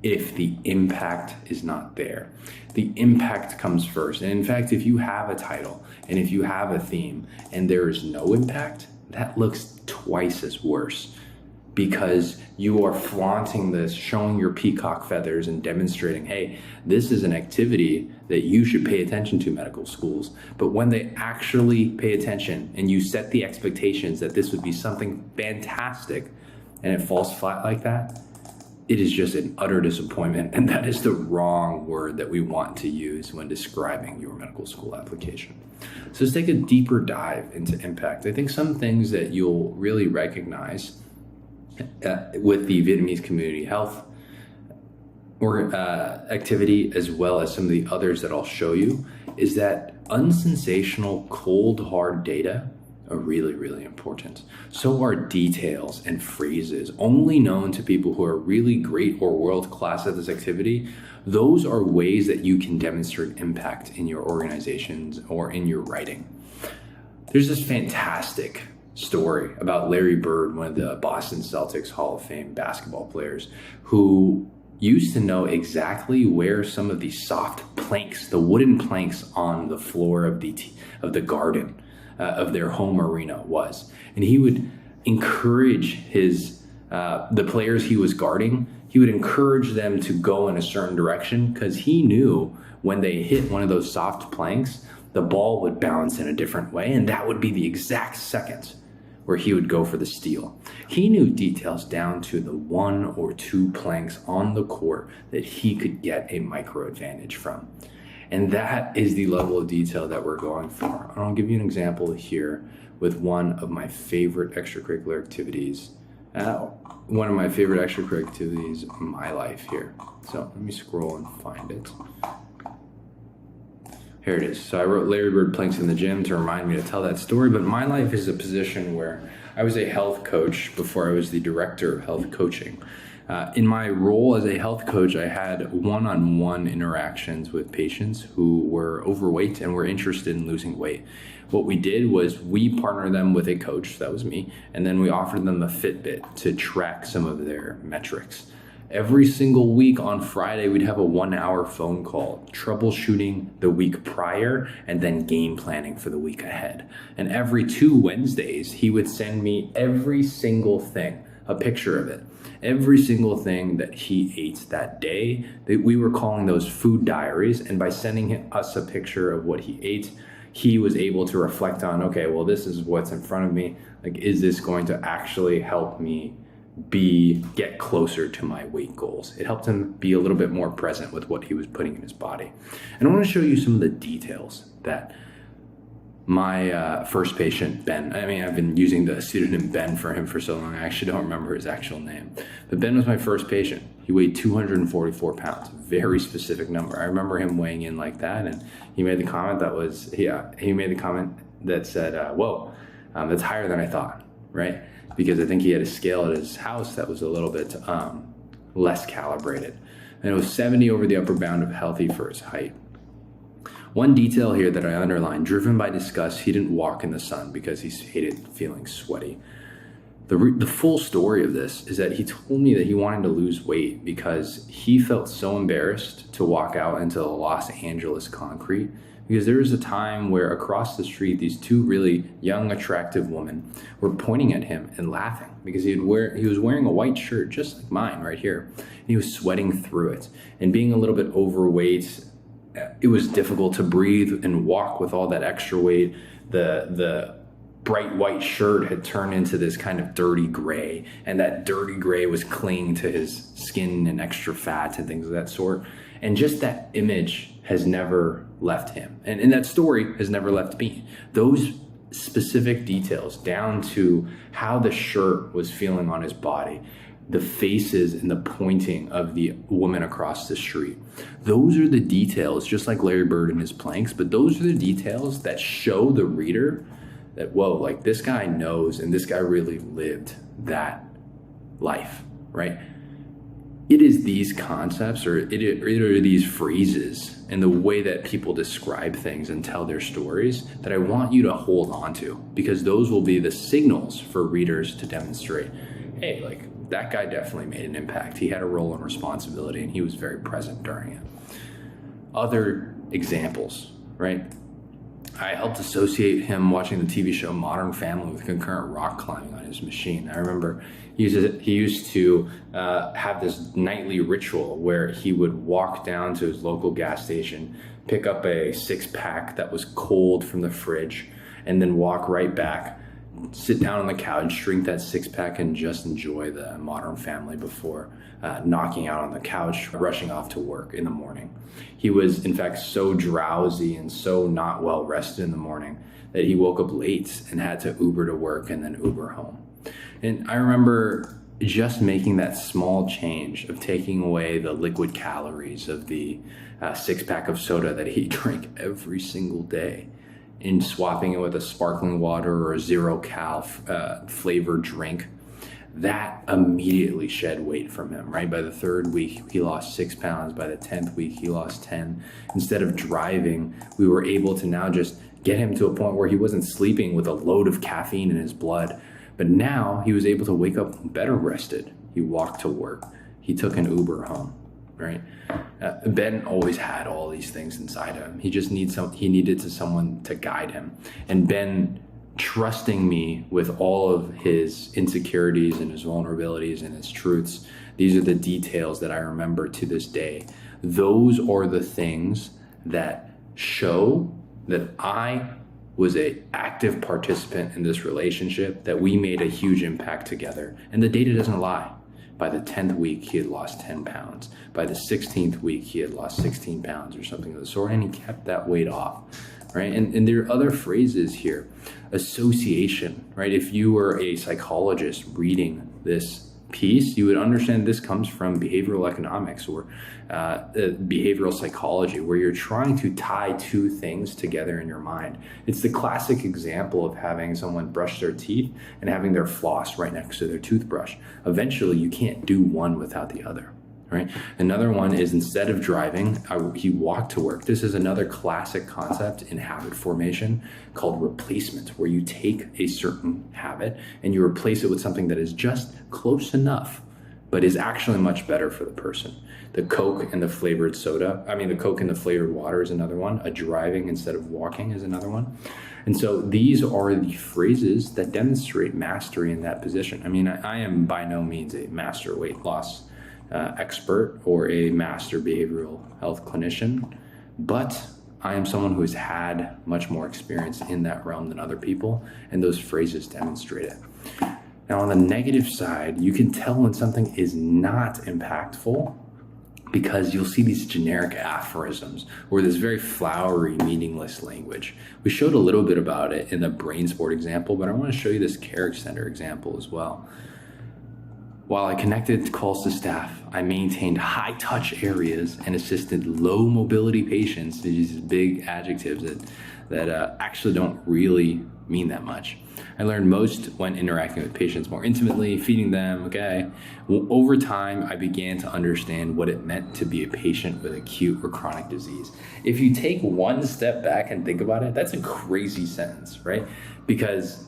if the impact is not there. The impact comes first. And in fact, if you have a title and if you have a theme and there is no impact, that looks twice as worse, because you are flaunting this, showing your peacock feathers and demonstrating, hey, this is an activity that you should pay attention to, medical schools. But when they actually pay attention and you set the expectations that this would be something fantastic and it falls flat like that, it is just an utter disappointment. And that is the wrong word that we want to use when describing your medical school application. So let's take a deeper dive into impact. I think some things that you'll really recognize with the Vietnamese community health or activity, as well as some of the others that I'll show you, is that unsensational, cold, hard data are really, really important. So are details and phrases only known to people who are really great or world-class at this activity. Those are ways that you can demonstrate impact in your organizations or in your writing. There's this fantastic story about Larry Bird, one of the Boston Celtics Hall of Fame basketball players, who used to know exactly where some of the soft planks, the wooden planks on the floor of the garden of their home arena was. And he would encourage the players he was guarding, he would encourage them to go in a certain direction, because he knew when they hit one of those soft planks, the ball would bounce in a different way, and that would be the exact second where he would go for the steal. He knew details down to the 1 or 2 planks on the court that he could get a micro advantage from. And that is the level of detail that we're going for. And I'll give you an example here with one of my favorite extracurricular activities. One of my favorite extracurricular activities in my life here. So let me scroll and find it. Here it is. So I wrote Larry Bird planks in the gym to remind me to tell that story, but my life is a position where I was a health coach before I was the director of health coaching. In my role as a health coach, I had one-on-one interactions with patients who were overweight and were interested in losing weight. What we did was we partnered them with a coach, that was me, and then we offered them a Fitbit to track some of their metrics. Every single week on Friday, we'd have a 1-hour phone call, troubleshooting the week prior and then game planning for the week ahead. And every 2 Wednesdays, he would send me every single thing, a picture of it. Every single thing that he ate that day, we were calling those food diaries. And by sending us a picture of what he ate, he was able to reflect on, okay, well, this is what's in front of me. Like, is this going to actually help me get closer to my weight goals. It helped him be a little bit more present with what he was putting in his body. And I want to show you some of the details that my first patient, Ben, I've been using the pseudonym Ben for him for so long, I actually don't remember his actual name. But Ben was my first patient. He weighed 244 pounds, very specific number. I remember him weighing in like that, and he made the comment that said, whoa, that's higher than I thought, right? Because I think he had a scale at his house that was a little bit less calibrated. And it was 70 over the upper bound of healthy for his height. One detail here that I underlined, driven by disgust, he didn't walk in the sun because he hated feeling sweaty. The full story of this is that he told me that he wanted to lose weight because he felt so embarrassed to walk out into the Los Angeles concrete, because there was a time where across the street, these two really young, attractive women were pointing at him and laughing because he was wearing a white shirt just like mine right here, and he was sweating through it. And being a little bit overweight, it was difficult to breathe and walk with all that extra weight. The bright white shirt had turned into this kind of dirty gray, and that dirty gray was clinging to his skin and extra fat and things of that sort. And just that image has never left him. And that story has never left me. Those specific details, down to how the shirt was feeling on his body, the faces and the pointing of the woman across the street. Those are the details, just like Larry Bird and his planks, but those are the details that show the reader that, whoa, like this guy knows, and this guy really lived that life, right? It is these concepts, or it are these phrases and the way that people describe things and tell their stories that I want you to hold on to, because those will be the signals for readers to demonstrate, hey, like that guy definitely made an impact. He had a role and responsibility, and he was very present during it. Other examples, right? I helped associate him watching the TV show Modern Family with concurrent rock climbing on his machine. I remember he used to have this nightly ritual where he would walk down to his local gas station, pick up a 6-pack that was cold from the fridge, and then walk right back, sit down on the couch, drink that 6-pack, and just enjoy the Modern Family before knocking out on the couch, rushing off to work in the morning. He was, in fact, so drowsy and so not well rested in the morning that he woke up late and had to Uber to work and then Uber home. And I remember just making that small change of taking away the liquid calories of the 6-pack of soda that he drank every single day, and swapping it with a sparkling water or a 0-cal flavored drink. That immediately shed weight from him, right? By the 3rd week, he lost 6 pounds. By the 10th week, he lost 10. Instead of driving, we were able to now just get him to a point where he wasn't sleeping with a load of caffeine in his blood. But now he was able to wake up better rested. He walked to work. He took an Uber home, right? Ben always had all these things inside him. He just needed someone to guide him. And Ben, trusting me with all of his insecurities and his vulnerabilities and his truths, these are the details that I remember to this day. Those are the things that show that I was an active participant in this relationship, that we made a huge impact together. And the data doesn't lie. By the 10th week, he had lost 10 pounds. By the 16th week, he had lost 16 pounds or something of the sort, and he kept that weight off, right? And there are other phrases here. Association, right? If you were a psychologist reading this piece, you would understand this comes from behavioral economics or behavioral psychology, where you're trying to tie two things together in your mind. It's the classic example of having someone brush their teeth and having their floss right next to their toothbrush. Eventually, you can't do one without the other, right? Another one is, instead of driving, he walked to work. This is another classic concept in habit formation called replacement, where you take a certain habit and you replace it with something that is just close enough, but is actually much better for the person. The Coke and the flavored soda, the Coke and the flavored water is another one. A driving instead of walking is another one. And so these are the phrases that demonstrate mastery in that position. I am by no means a master weight loss expert or a master behavioral health clinician, but I am someone who has had much more experience in that realm than other people, and those phrases demonstrate it. Now, on the negative side, you can tell when something is not impactful because you'll see these generic aphorisms or this very flowery, meaningless language. We showed a little bit about it in the brain sport example, but I want to show you this care extender example as well. While I connected calls to staff, I maintained high touch areas and assisted low mobility patients. These big adjectives that actually don't really mean that much. I learned most when interacting with patients more intimately, feeding them, okay? Well, over time, I began to understand what it meant to be a patient with acute or chronic disease. If you take one step back and think about it, that's a crazy sentence, right? Because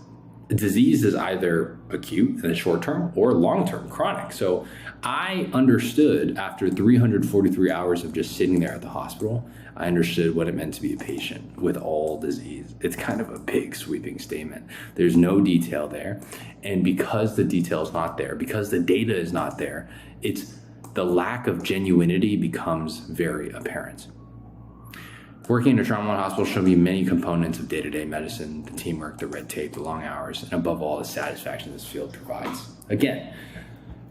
disease is either acute in the short term or long term, chronic. So I understood after 343 hours of just sitting there at the hospital, I understood what it meant to be a patient with all disease. It's kind of a big sweeping statement. There's no detail there. And because the detail is not there, because the data is not there, it's the lack of genuinity becomes very apparent. Working in a trauma hospital showed me many components of day-to-day medicine, the teamwork, the red tape, the long hours, and above all, the satisfaction this field provides. Again,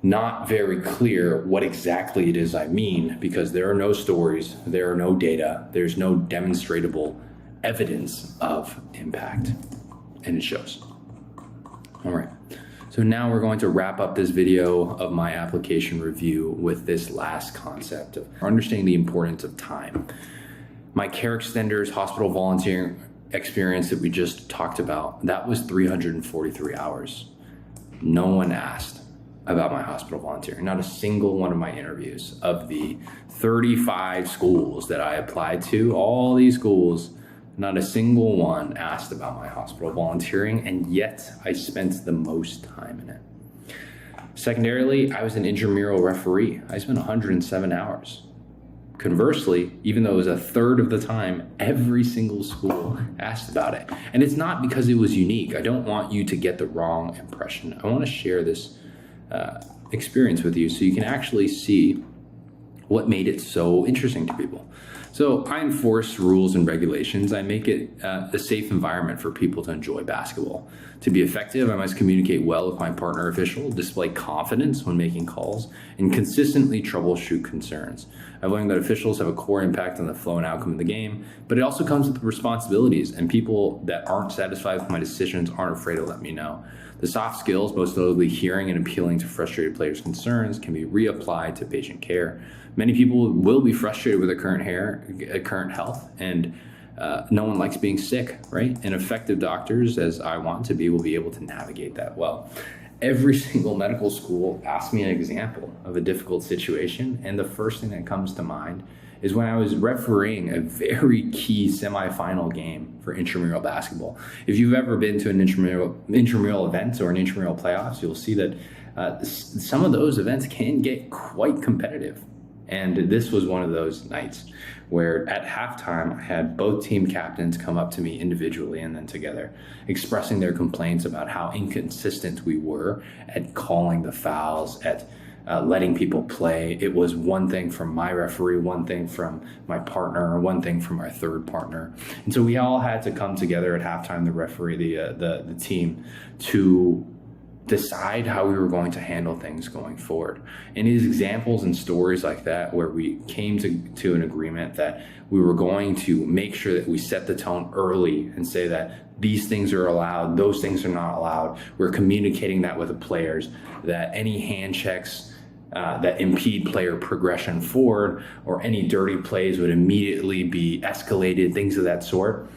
not very clear what exactly it is I mean, because there are no stories, there are no data, there's no demonstrable evidence of impact, and it shows. All right, so now we're going to wrap up this video of my application review with this last concept of understanding the importance of time. My care extenders hospital volunteering experience that we just talked about, that was 343 hours. No one asked about my hospital volunteering. Not a single one of my interviews of the 35 schools that I applied to, all these schools, not a single one asked about my hospital volunteering, and yet I spent the most time in it. Secondarily, I was an intramural referee. I spent 107 hours. Conversely, even though it was a third of the time, every single school asked about it. And it's not because it was unique. I don't want you to get the wrong impression. I want to share this experience with you so you can actually see what made it so interesting to people. So I enforce rules and regulations. I make it a safe environment for people to enjoy basketball. To be effective, I must communicate well with my partner official, display confidence when making calls, and consistently troubleshoot concerns. I've learned that officials have a core impact on the flow and outcome of the game, but it also comes with responsibilities, and people that aren't satisfied with my decisions aren't afraid to let me know. The soft skills, most notably hearing and appealing to frustrated players' concerns, can be reapplied to patient care. Many people will be frustrated with their current health, and no one likes being sick, right? And effective doctors, as I want to be, will be able to navigate that well. Every single medical school asked me an example of a difficult situation, and the first thing that comes to mind is when I was refereeing a very key semifinal game for intramural basketball. If you've ever been to an intramural event or an intramural playoffs, you'll see that some of those events can get quite competitive. And this was one of those nights where at halftime, I had both team captains come up to me individually and then together, expressing their complaints about how inconsistent we were at calling the fouls, at letting people play. It was one thing from my referee, one thing from my partner, one thing from our third partner. And so we all had to come together at halftime, the referee, the team, to decide how we were going to handle things going forward. And it is examples and stories like that where we came to an agreement that we were going to make sure that we set the tone early and say that these things are allowed, those things are not allowed. We're communicating that with the players, that any hand checks that impede player progression forward or any dirty plays would immediately be escalated, things of that sort.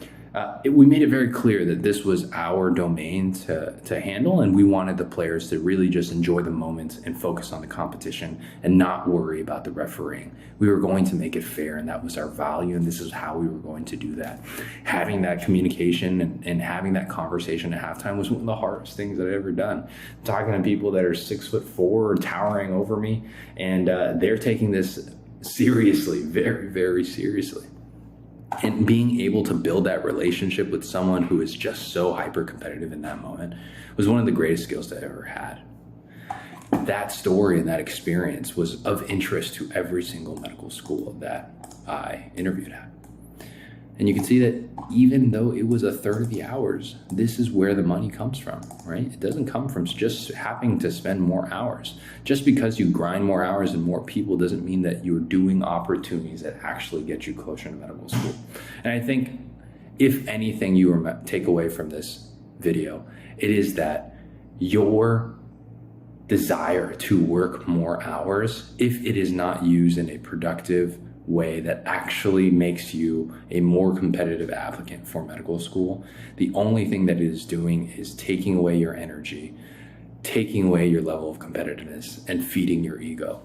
We made it very clear that this was our domain to handle, and we wanted the players to really just enjoy the moment and focus on the competition and not worry about the refereeing. We were going to make it fair, and that was our value, and this is how we were going to do that. Having that communication and having that conversation at halftime was one of the hardest things that I've ever done. Talking to people that are 6'4" towering over me, and they're taking this seriously, very, very seriously. And being able to build that relationship with someone who is just so hyper competitive in that moment was one of the greatest skills that I ever had. That story and that experience was of interest to every single medical school that I interviewed at. And you can see that even though it was a third of the hours, this is where the money comes from, right? It doesn't come from just having to spend more hours. Just because you grind more hours and more people doesn't mean that you're doing opportunities that actually get you closer to medical school. And I think if anything you take away from this video, it is that your desire to work more hours, if it is not used in a productive way that actually makes you a more competitive applicant for medical school, the only thing that it is doing is taking away your energy, taking away your level of competitiveness, and feeding your ego.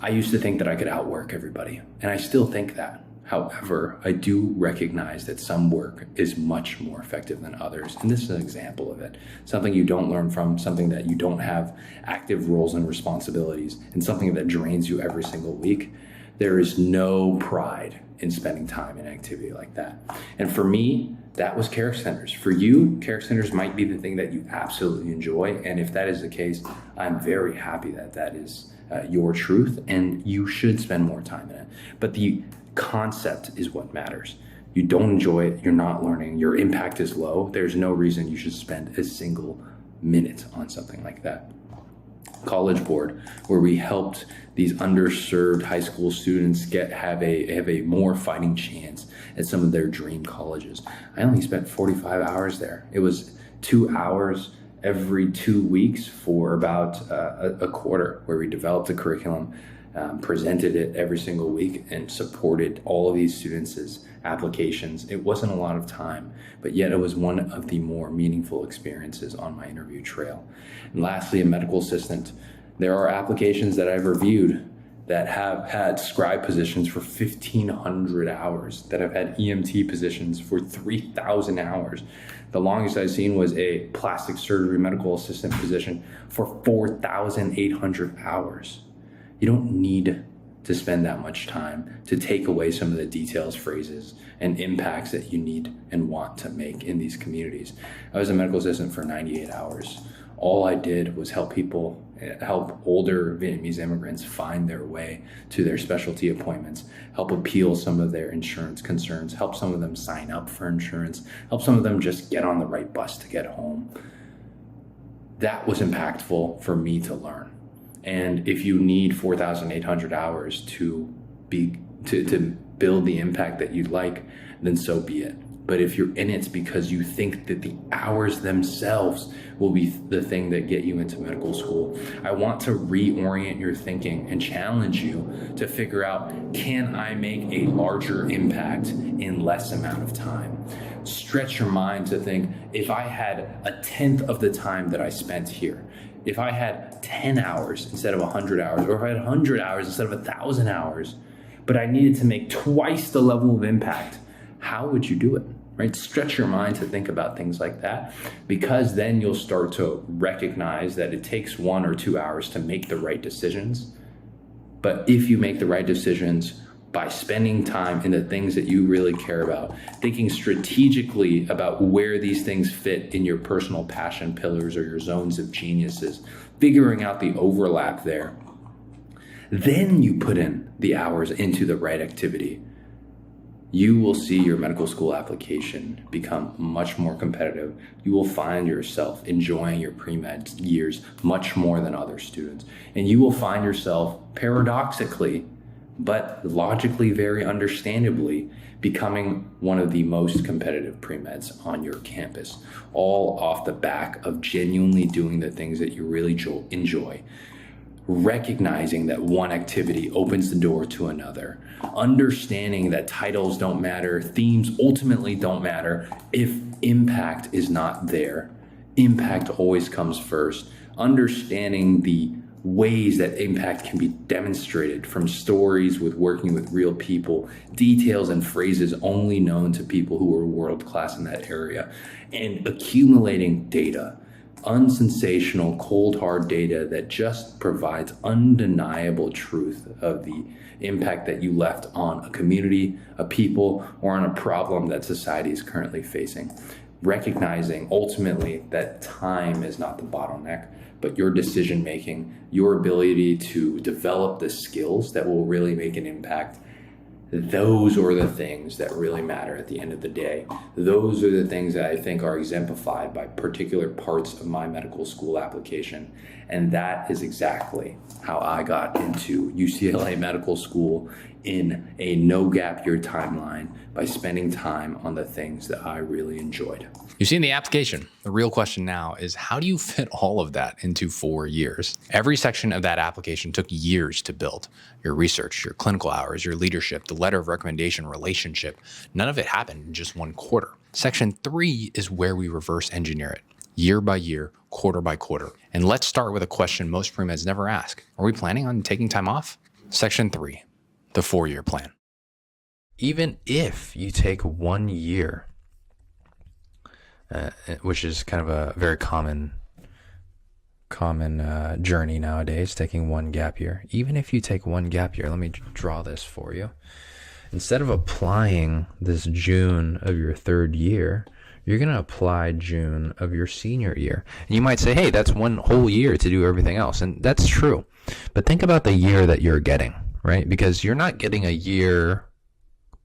I used to think that I could outwork everybody, and I still think that. However, I do recognize that some work is much more effective than others. And this is an example of it. Something you don't learn from, something that you don't have active roles and responsibilities, and something that drains you every single week. There is no pride in spending time in activity like that. And for me, that was care centers. For you, care centers might be the thing that you absolutely enjoy. And if that is the case, I'm very happy that that is your truth, and you should spend more time in it. But the concept is what matters. You don't enjoy it, you're not learning, your impact is low, there's no reason you should spend a single minute on something like that. College Board, where we helped these underserved high school students have a more fighting chance at some of their dream colleges. I only spent 45 hours there. It was 2 hours every 2 weeks for about a quarter, where we developed a curriculum, presented it every single week, and supported all of these students' applications. It wasn't a lot of time, but yet it was one of the more meaningful experiences on my interview trail. And lastly, a medical assistant. There are applications that I've reviewed that have had scribe positions for 1,500 hours, that have had EMT positions for 3,000 hours. The longest I've seen was a plastic surgery medical assistant position for 4,800 hours. You don't need to spend that much time to take away some of the details, phrases, and impacts that you need and want to make in these communities. I was a medical assistant for 98 hours. All I did was help older Vietnamese immigrants find their way to their specialty appointments, help appeal some of their insurance concerns, help some of them sign up for insurance, help some of them just get on the right bus to get home. That was impactful for me to learn. And if you need 4,800 hours to build the impact that you'd like, then so be it. But if you're in it because you think that the hours themselves will be the thing that get you into medical school, I want to reorient your thinking and challenge you to figure out, can I make a larger impact in less amount of time? Stretch your mind to think, if I had 1/10 of the time that I spent here, if I had 10 hours instead of 100 hours, or if I had 100 hours instead of 1,000 hours, but I needed to make twice the level of impact, how would you do it? Right? Stretch your mind to think about things like that, because then you'll start to recognize that it takes 1 or 2 hours to make the right decisions. But if you make the right decisions by spending time in the things that you really care about, thinking strategically about where these things fit in your personal passion pillars or your zones of geniuses, figuring out the overlap there, then you put in the hours into the right activity, you will see your medical school application become much more competitive. You will find yourself enjoying your pre-med years much more than other students. And you will find yourself, paradoxically, but logically, very understandably, becoming one of the most competitive pre-meds on your campus, all off the back of genuinely doing the things that you really enjoy. Recognizing that one activity opens the door to another, understanding that titles don't matter, themes ultimately don't matter if impact is not there. Impact always comes first. Understanding the ways that impact can be demonstrated from stories with working with real people, details and phrases only known to people who are world class in that area, and accumulating data. Unsensational, cold, hard data that just provides undeniable truth of the impact that you left on a community, a people, or on a problem that society is currently facing. Recognizing ultimately that time is not the bottleneck, but your decision making, your ability to develop the skills that will really make an impact. those are the things that really matter at the end of the day. Those are the things that I think are exemplified by particular parts of my medical school application. And that is exactly how I got into UCLA Medical School in a no gap year timeline, by spending time on the things that I really enjoyed. You've seen the application. The real question now is, how do you fit all of that into 4 years? Every section of that application took years to build. Your research, your clinical hours, your leadership, the letter of recommendation, relationship, none of it happened in just 1 quarter. Section 3 is where we reverse engineer it, year by year, quarter by quarter. And let's start with a question most pre-meds never ask. Are we planning on taking time off? Section 3, the 4-year plan. Even if you take 1 year, which is kind of a very common journey nowadays, taking 1 gap year. Even if you take 1 gap year, let me draw this for you. Instead of applying this June of your 3rd year, you're going to apply June of your senior year. And you might say, hey, that's 1 whole year to do everything else. And that's true. But think about the year that you're getting, right? Because you're not getting a year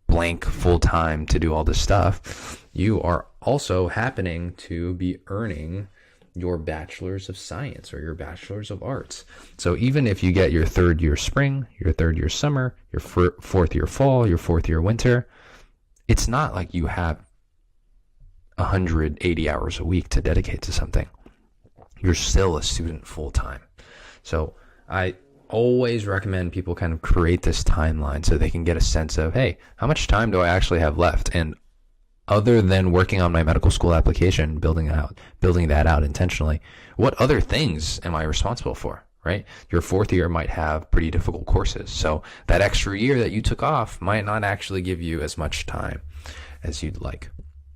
blank full time to do all this stuff. You are also happening to be earning your bachelor's of science or your bachelor's of arts. So even if you get your 3rd year spring, your 3rd year summer, your 4th year fall, your 4th year winter, it's not like you have 180 hours a week to dedicate to something. You're still a student full time. So I always recommend people kind of create this timeline so they can get a sense of, hey, how much time do I actually have left? And other than working on my medical school application, building that out intentionally, what other things am I responsible for, right? Your 4th year might have pretty difficult courses. So that extra year that you took off might not actually give you as much time as you'd like.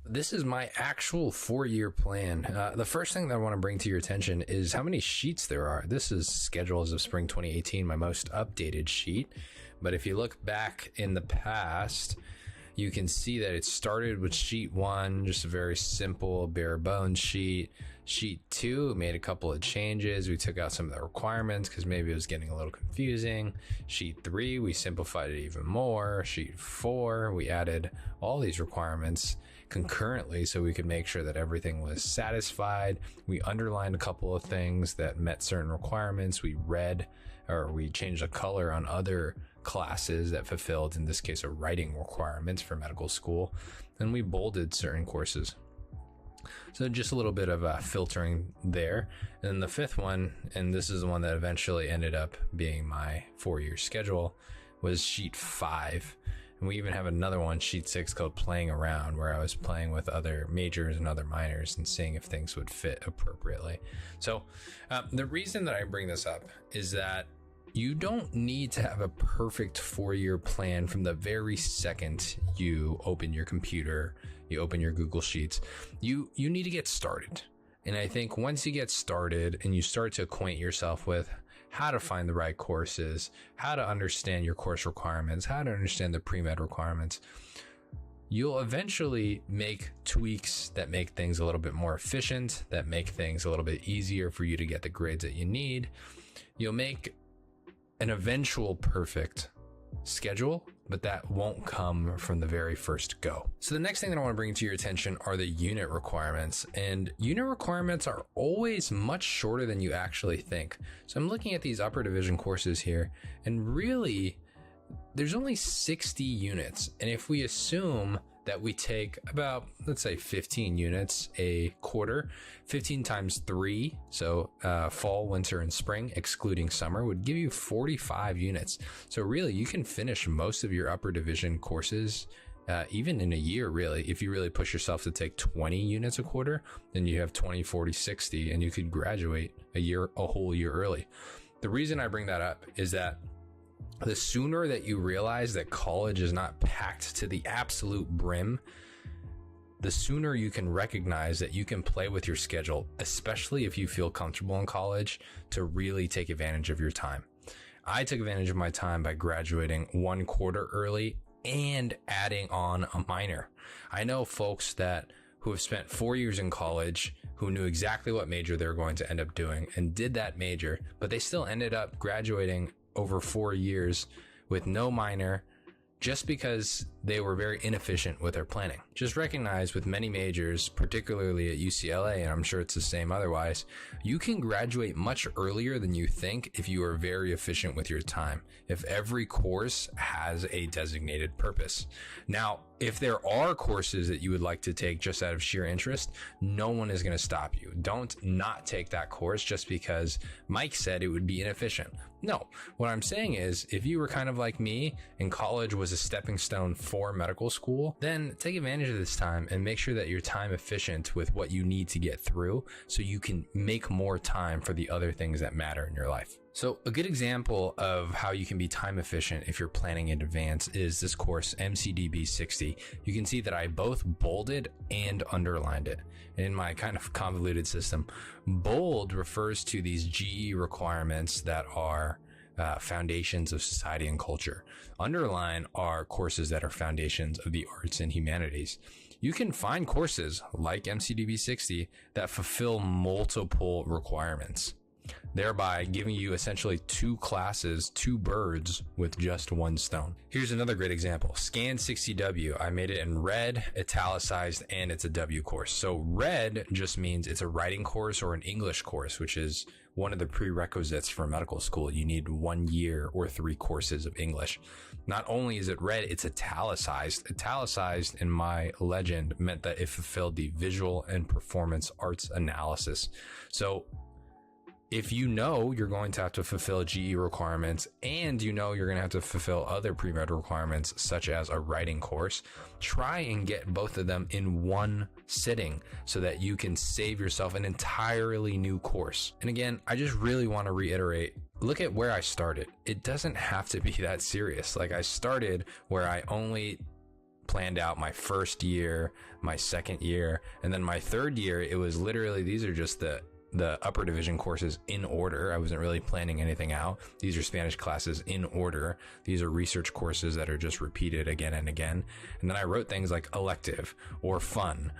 This is my actual 4-year plan. The first thing that I want to bring to your attention is how many sheets there are. This is schedule as of spring 2018, my most updated sheet. But if you look back in the past, you can see that it started with sheet 1, just a very simple bare bones sheet. Sheet 2 made a couple of changes. We took out some of the requirements because maybe it was getting a little confusing. Sheet 3, we simplified it even more. Sheet 4, we added all these requirements concurrently so we could make sure that everything was satisfied. We underlined a couple of things that met certain requirements. We changed the color on other classes that fulfilled, in this case, a writing requirements for medical school. And we bolded certain courses. So just a little bit of filtering there. And then the 5th one, and this is the one that eventually ended up being my 4-year schedule, was sheet 5. And we even have another one, sheet 6, called Playing Around, where I was playing with other majors and other minors and seeing if things would fit appropriately. So the reason that I bring this up is that you don't need to have a perfect 4-year plan from the very second you open your computer, you open your Google Sheets. You need to get started. And I think once you get started and you start to acquaint yourself with how to find the right courses, how to understand your course requirements, how to understand the pre-med requirements, you'll eventually make tweaks that make things a little bit more efficient, that make things a little bit easier for you to get the grades that you need. You'll make an eventual perfect schedule, but that won't come from the very first go. So the next thing that I want to bring to your attention are the unit requirements, and unit requirements are always much shorter than you actually think. So I'm looking at these upper division courses here, and really there's only 60 units. And if we assume that we take about, let's say, 15 units a quarter, 15 times 3, so fall, winter, and spring, excluding summer, would give you 45 units. So really, you can finish most of your upper division courses even in a year, really. If you really push yourself to take 20 units a quarter, then you have 20, 40, 60, and you could graduate a whole year early. The reason I bring that up is that the sooner that you realize that college is not packed to the absolute brim, the sooner you can recognize that you can play with your schedule, especially if you feel comfortable in college, to really take advantage of your time. I took advantage of my time by graduating 1 quarter early and adding on a minor. I know folks who have spent 4 years in college who knew exactly what major they were going to end up doing and did that major, but they still ended up graduating over 4 years with no minor just because they were very inefficient with their planning. Just recognize with many majors, particularly at UCLA, and I'm sure it's the same otherwise, you can graduate much earlier than you think if you are very efficient with your time, if every course has a designated purpose. Now, if there are courses that you would like to take just out of sheer interest, no one is going to stop you. Don't not take that course just because Mike said it would be inefficient. No, what I'm saying is if you were kind of like me and college was a stepping stone for medical school, then take advantage of this time and make sure that you're time efficient with what you need to get through so you can make more time for the other things that matter in your life. So a good example of how you can be time efficient if you're planning in advance is this course, MCDB 60. You can see that I both bolded and underlined it in my kind of convoluted system. Bold refers to these GE requirements that are foundations of society and culture. Underline are courses that are foundations of the arts and humanities. You can find courses like MCDB 60 that fulfill multiple requirements, thereby giving you essentially two classes, two birds with just one stone. Here's another great example. Scan 60W. I made it in red, italicized, and it's a W course. So red just means it's a writing course or an English course, which is one of the prerequisites for medical school. You need 1 year or 3 courses of English. Not only is it red, it's italicized. Italicized in my legend meant that it fulfilled the visual and performance arts analysis. So if you know you're going to have to fulfill GE requirements and you know you're going to have to fulfill other pre-med requirements such as a writing course, try and get both of them in one sitting so that you can save yourself an entirely new course. And again, I just really want to reiterate, look at where I started. It doesn't have to be that serious. Like I started where I only planned out my first year, my second year, and then my third year, it was literally, these are just the upper division courses in order. I wasn't really planning anything out. These are Spanish classes in order. These are research courses that are just repeated again and again. And then I wrote things like elective or fun,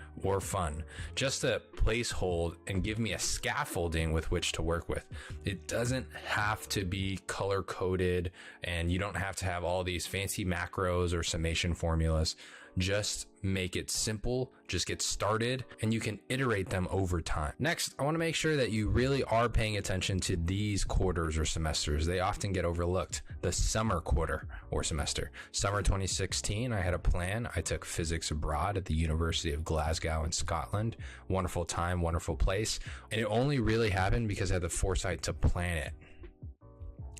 just to place hold and give me a scaffolding with which to work with. It doesn't have to be color coded and you don't have to have all these fancy macros or summation formulas. Just make it simple, just get started, and you can iterate them over time. Next, I want to make sure that you really are paying attention to these quarters or semesters. They often get overlooked. The summer quarter or semester. Summer 2016, I had a plan. I took physics abroad at the University of Glasgow in Scotland. Wonderful time, wonderful place. And it only really happened because I had the foresight to plan it.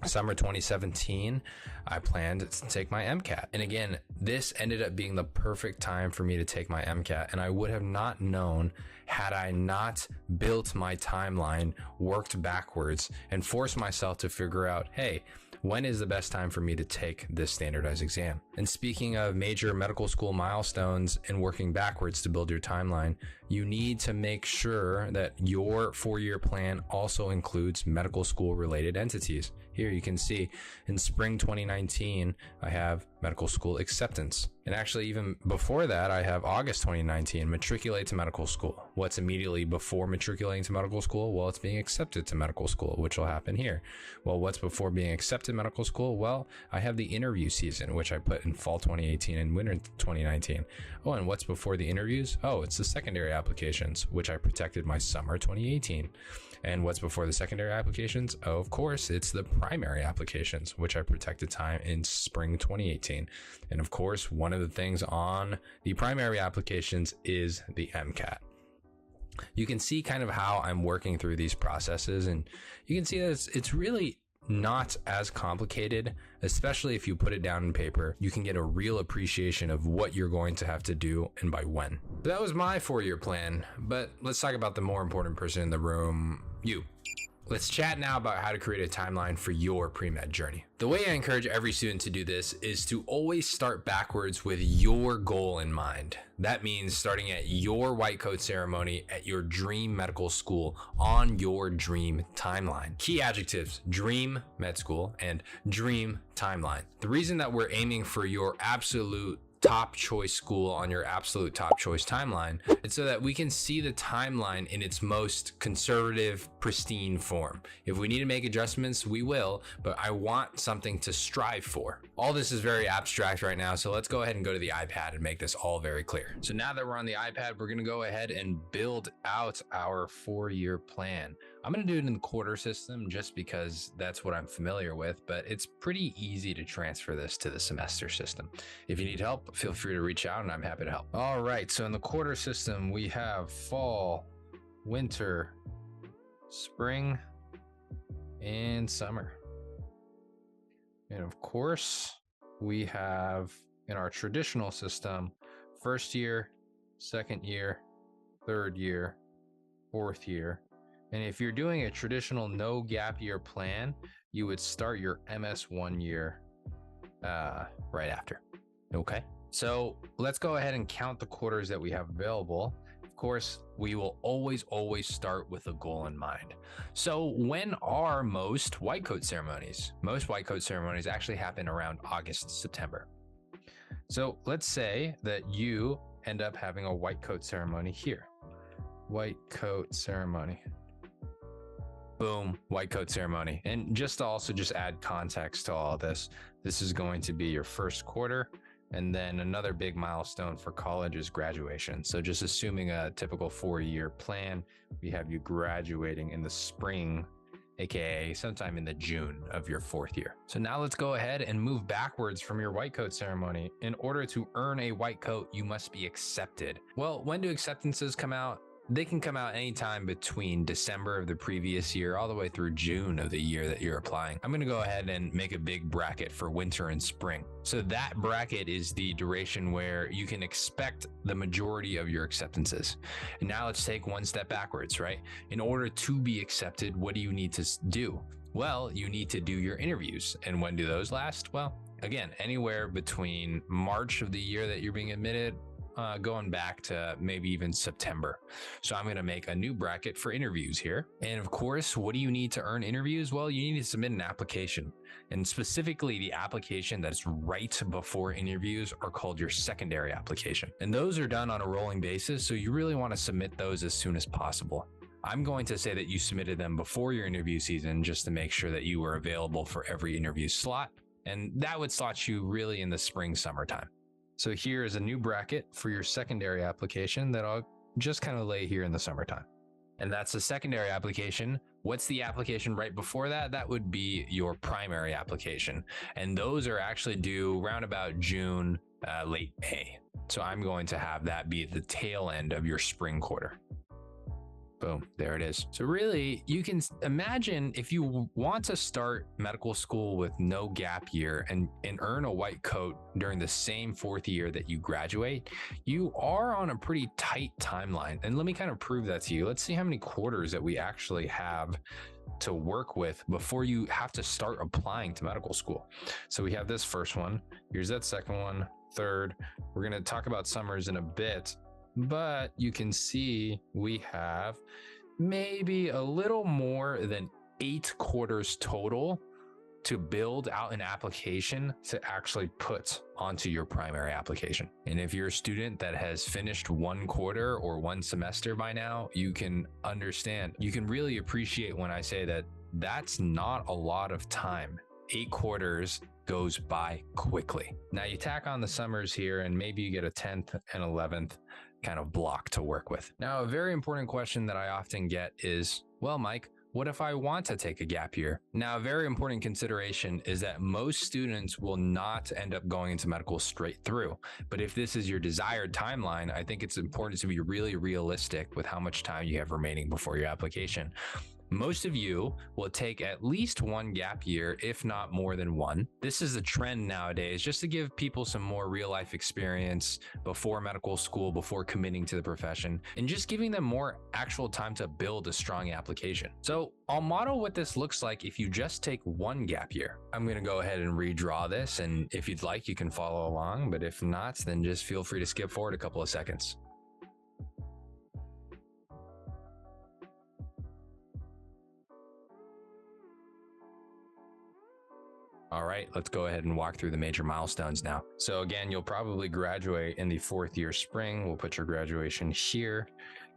Summer 2017, I planned to take my MCAT. And again, this ended up being the perfect time for me to take my MCAT. And I would have not known had I not built my timeline, worked backwards, and forced myself to figure out, hey, when is the best time for me to take this standardized exam? And speaking of major medical school milestones and working backwards to build your timeline, you need to make sure that your 4-year plan also includes medical school related entities. Here you can see in spring 2019, I have medical school acceptance. And actually even before that, I have August 2019, matriculate to medical school. What's immediately before matriculating to medical school? Well, it's being accepted to medical school, which will happen here. Well, what's before being accepted to medical school? Well, I have the interview season, which I put in fall 2018 and winter 2019. Oh, and what's before the interviews? Oh, it's the secondary applications, which I protected my summer 2018. And what's before the secondary applications? Oh, of course, it's the primary applications, which I protected time in spring 2018. And of course, one of the things on the primary applications is the MCAT. You can see kind of how I'm working through these processes, and you can see that it's really not as complicated, especially if you put it down in paper. You can get a real appreciation of what you're going to have to do and by when. So that was my 4-year plan, but let's talk about the more important person in the room, you. Let's chat now about how to create a timeline for your pre-med journey. The way I encourage every student to do this is to always start backwards with your goal in mind. That means starting at your white coat ceremony at your dream medical school on your dream timeline. Key adjectives: dream med school and dream timeline. The reason that we're aiming for your absolute top choice school on your absolute top choice timeline. It's so that we can see the timeline in its most conservative, pristine form. If we need to make adjustments, we will, but I want something to strive for. All this is very abstract right now, so let's go ahead and go to the iPad and make this all very clear. So now that we're on the iPad, we're gonna go ahead and build out our 4-year plan. I'm gonna do it in the quarter system just because that's what I'm familiar with, but it's pretty easy to transfer this to the semester system. If you need help, feel free to reach out and I'm happy to help. All right, so in the quarter system, we have fall, winter, spring, and summer. And of course, we have in our traditional system, first year, second year, third year, fourth year. And if you're doing a traditional no gap year plan, you would start your MS 1 year right after. Okay, so let's go ahead and count the quarters that we have available. Of course, we will always start with a goal in mind. So when are most white coat ceremonies? Most white coat ceremonies actually happen around August, September. So let's say that you end up having a white coat ceremony here. White coat ceremony. Boom, white coat ceremony. And just to also just add context to all of this, this is going to be your first quarter. And then another big milestone for college is graduation. So just assuming a typical 4-year plan, we have you graduating in the spring, AKA sometime in the June of your 4th year. So now let's go ahead and move backwards from your white coat ceremony. In order to earn a white coat, you must be accepted. Well, when do acceptances come out? They can come out anytime between December of the previous year all the way through June of the year that you're applying. I'm going to go ahead and make a big bracket for winter and spring. So that bracket is the duration where you can expect the majority of your acceptances. And now let's take one step backwards, right? In order to be accepted, what do you need to do? Well, you need to do your interviews. And when do those last? Well, again, anywhere between March of the year that you're being admitted going back to maybe even September. So I'm going to make a new bracket for interviews here. And of course, what do you need to earn interviews? Well, you need to submit an application, and specifically the application that's right before interviews are called your secondary application. And those are done on a rolling basis. So you really want to submit those as soon as possible. I'm going to say that you submitted them before your interview season just to make sure that you were available for every interview slot. And that would slot you really in the spring, summertime. So here is a new bracket for your secondary application that I'll just kind of lay here in the summertime. And that's the secondary application. What's the application right before that? That would be your primary application. And those are actually due around about June, late May. So I'm going to have that be the tail end of your spring quarter. Boom, there it is. So really, you can imagine if you want to start medical school with no gap year and earn a white coat during the same 4th year that you graduate, you are on a pretty tight timeline. And let me kind of prove that to you. Let's see how many quarters that we actually have to work with before you have to start applying to medical school. So we have this first one. Here's that second one, third. We're going to talk about summers in a bit. But you can see we have maybe a little more than 8 quarters total to build out an application to actually put onto your primary application. And if you're a student that has finished 1 quarter or 1 semester by now, you can understand, you can really appreciate when I say that that's not a lot of time. 8 quarters goes by quickly. Now you tack on the summers here and maybe you get a 10th and 11th kind of block to work with. Now, a very important question that I often get is, well, Mike, what if I want to take a gap year? Now, a very important consideration is that most students will not end up going into medical straight through. But if this is your desired timeline, I think it's important to be really realistic with how much time you have remaining before your application. Most of you will take at least 1 gap year, if not more than 1. This is a trend nowadays, just to give people some more real life experience before medical school, before committing to the profession, and just giving them more actual time to build a strong application. So I'll model what this looks like if you just take 1 gap year. I'm going to go ahead and redraw this, and if you'd like, you can follow along, but if not, then just feel free to skip forward a couple of seconds. All right, let's go ahead and walk through the major milestones now. So again, you'll probably graduate in the 4th year spring. We'll put your graduation here.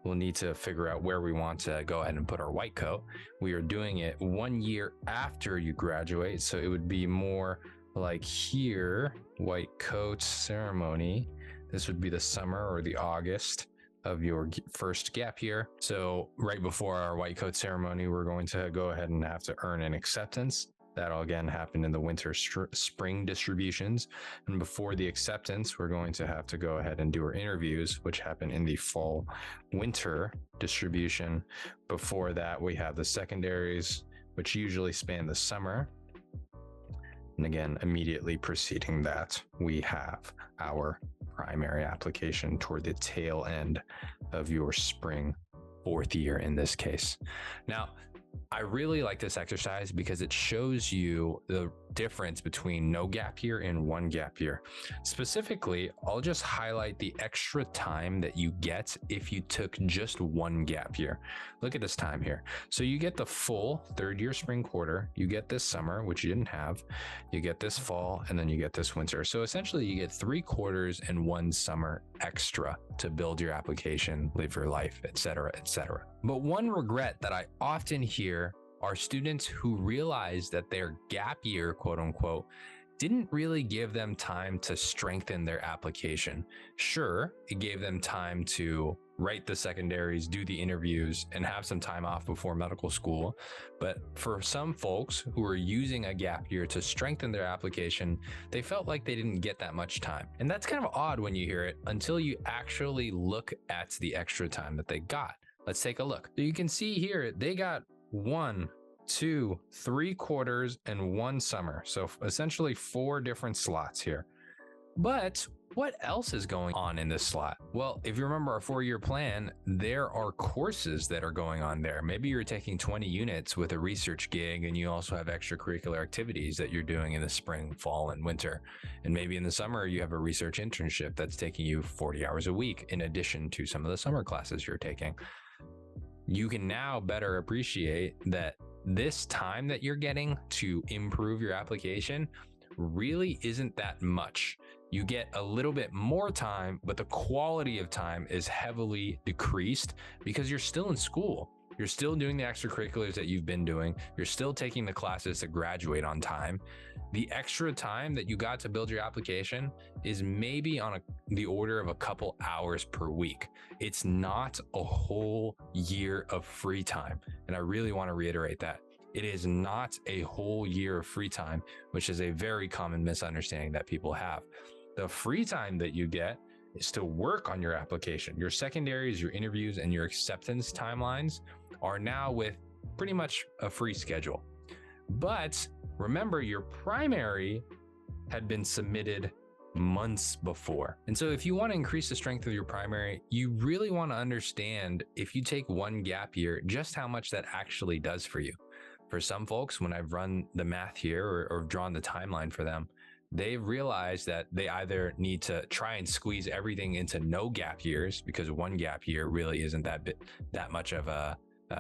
We'll need to figure out where we want to go ahead and put our white coat. We are doing it 1 year after you graduate. So it would be more like here, white coat ceremony. This would be the summer or the August of your first gap year. So right before our white coat ceremony, we're going to go ahead and have to earn an acceptance. That'll again happen in the winter spring distributions. And before the acceptance, we're going to have to go ahead and do our interviews, which happen in the fall winter distribution. Before that, we have the secondaries, which usually span the summer. And again, immediately preceding that, we have our primary application toward the tail end of your spring 4th year in this case. Now, I really like this exercise because it shows you the difference between no gap year and 1 gap year. Specifically, I'll just highlight the extra time that you get if you took just 1 gap year. Look at this time here. So you get the full 3rd year spring quarter, you get this summer, which you didn't have, you get this fall, and then you get this winter. So essentially you get 3 quarters and 1 summer extra to build your application, live your life, etc., etc. But one regret that I often hear are students who realize that their gap year, quote unquote, didn't really give them time to strengthen their application. Sure, it gave them time to write the secondaries, do the interviews, and have some time off before medical school. But for some folks who are using a gap year to strengthen their application, they felt like they didn't get that much time. And that's kind of odd when you hear it until you actually look at the extra time that they got. Let's take a look. So you can see here, they got 1, 2, 3 quarters and 1 summer. So essentially 4 different slots here. But what else is going on in this slot? Well, if you remember our 4-year plan, there are courses that are going on there. Maybe you're taking 20 units with a research gig, and you also have extracurricular activities that you're doing in the spring, fall, and winter. And maybe in the summer, you have a research internship that's taking you 40 hours a week in addition to some of the summer classes you're taking. You can now better appreciate that this time that you're getting to improve your application really isn't that much. You get a little bit more time, but the quality of time is heavily decreased because you're still in school. You're still doing the extracurriculars that you've been doing. You're still taking the classes to graduate on time. The extra time that you got to build your application is maybe on the order of a couple hours per week. It's not a whole year of free time. And I really want to reiterate that. It is not a whole year of free time, which is a very common misunderstanding that people have. The free time that you get is to work on your application. Your secondaries, your interviews, and your acceptance timelines are now with pretty much a free schedule. But remember, your primary had been submitted months before. And so if you want to increase the strength of your primary, you really want to understand, if you take 1 gap year, just how much that actually does for you. For some folks, when I've run the math here or drawn the timeline for them, they've realized that they either need to try and squeeze everything into no gap years, because 1 gap year really isn't that much of a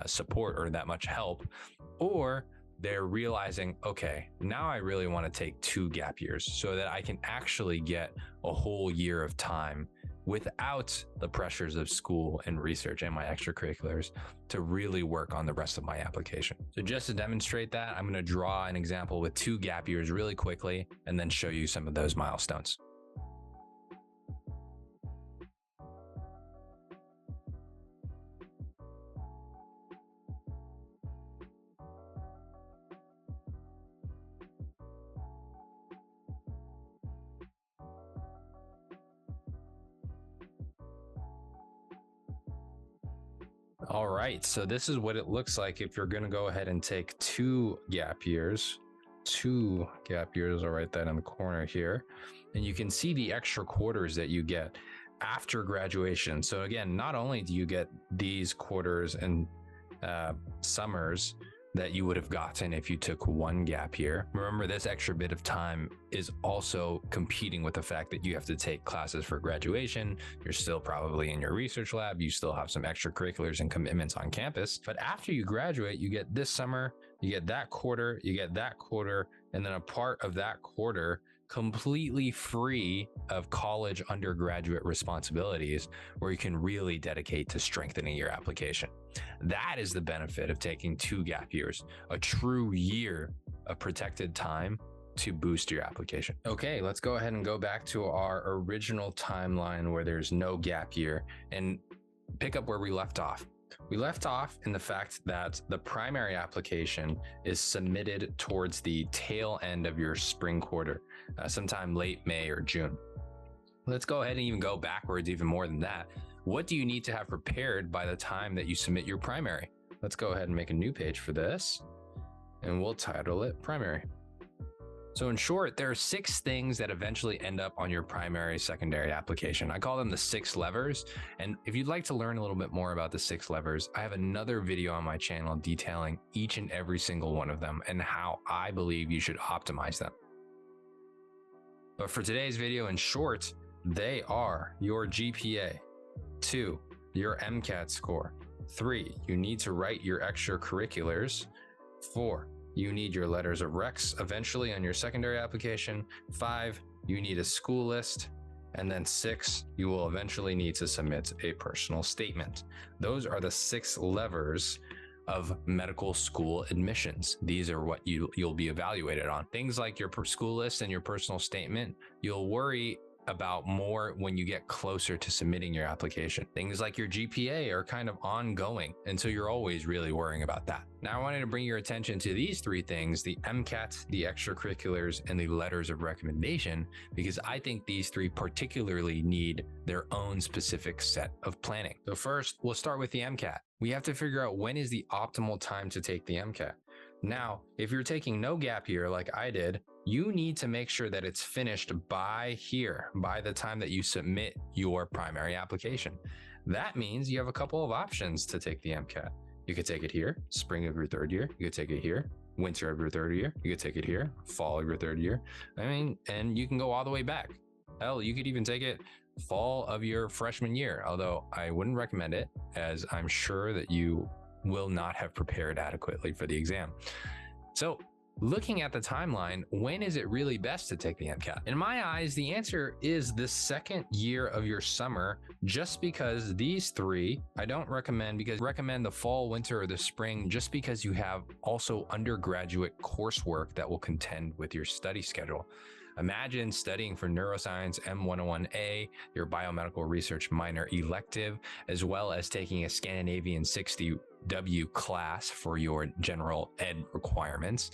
support or that much help, or they're realizing, okay, now I really want to take 2 gap years so that I can actually get a whole year of time without the pressures of school and research and my extracurriculars to really work on the rest of my application. So just to demonstrate that, I'm going to draw an example with 2 gap years really quickly and then show you some of those milestones. All right, so this is what it looks like if you're going to go ahead and take 2 gap years. 2 gap years, I'll write that in the corner here. And you can see the extra quarters that you get after graduation. So again, not only do you get these quarters and summers that you would have gotten if you took one gap year. Remember, this extra bit of time is also competing with the fact that you have to take classes for graduation. You're still probably in your research lab. You still have some extracurriculars and commitments on campus. But after you graduate, you get this summer, you get that quarter, and then a part of that quarter completely free of college undergraduate responsibilities where you can really dedicate to strengthening your application. That is the benefit of taking 2 gap years, a true year of protected time to boost your application. Okay, let's go ahead and go back to our original timeline where there's no gap year and pick up where we left off. We left off in the fact that the primary application is submitted towards the tail end of your spring quarter, sometime late May or June. Let's go ahead and even go backwards even more than that. What do you need to have prepared by the time that you submit your primary? Let's go ahead and make a new page for this, and we'll title it primary. So in short, there are 6 things that eventually end up on your primary secondary application. I call them the 6 levers. And if you'd like to learn a little bit more about the 6 levers, I have another video on my channel detailing each and every single one of them and how I believe you should optimize them. But for today's video, in short, they are your GPA, 2, your MCAT score, 3, you need to write your extracurriculars, 4, you need your letters of recs eventually on your secondary application, 5, you need a school list, and then 6, you will eventually need to submit a personal statement. Those are the 6 levers of medical school admissions. These are what you'll be evaluated on. Things like your school list and your personal statement, you'll worry about more when you get closer to submitting your application. Things like your GPA are kind of ongoing, and so you're always really worrying about that. Now, I wanted to bring your attention to these 3 things, the MCAT, the extracurriculars, and the letters of recommendation, because I think these 3 particularly need their own specific set of planning. So first, we'll start with the MCAT. We have to figure out when is the optimal time to take the MCAT. Now, if you're taking no gap year like I did, you need to make sure that it's finished by the time that you submit your primary application. That means you have a couple of options to take the MCAT. You could take it here, spring of your 3rd year. You could take it here, winter of your 3rd year. You could take it here, fall of your 3rd year. And you can go all the way back. Hell, you could even take it fall of your freshman year, although I wouldn't recommend it, as I'm sure that you will not have prepared adequately for the exam. So, looking at the timeline, when is it really best to take the MCAT? In my eyes, the answer is the 2nd year of your summer, just because these 3, I don't recommend, because I recommend the fall, winter, or the spring, just because you have also undergraduate coursework that will contend with your study schedule. Imagine studying for neuroscience M101A, your biomedical research minor elective, as well as taking a Scandinavian 60W class for your general ed requirements,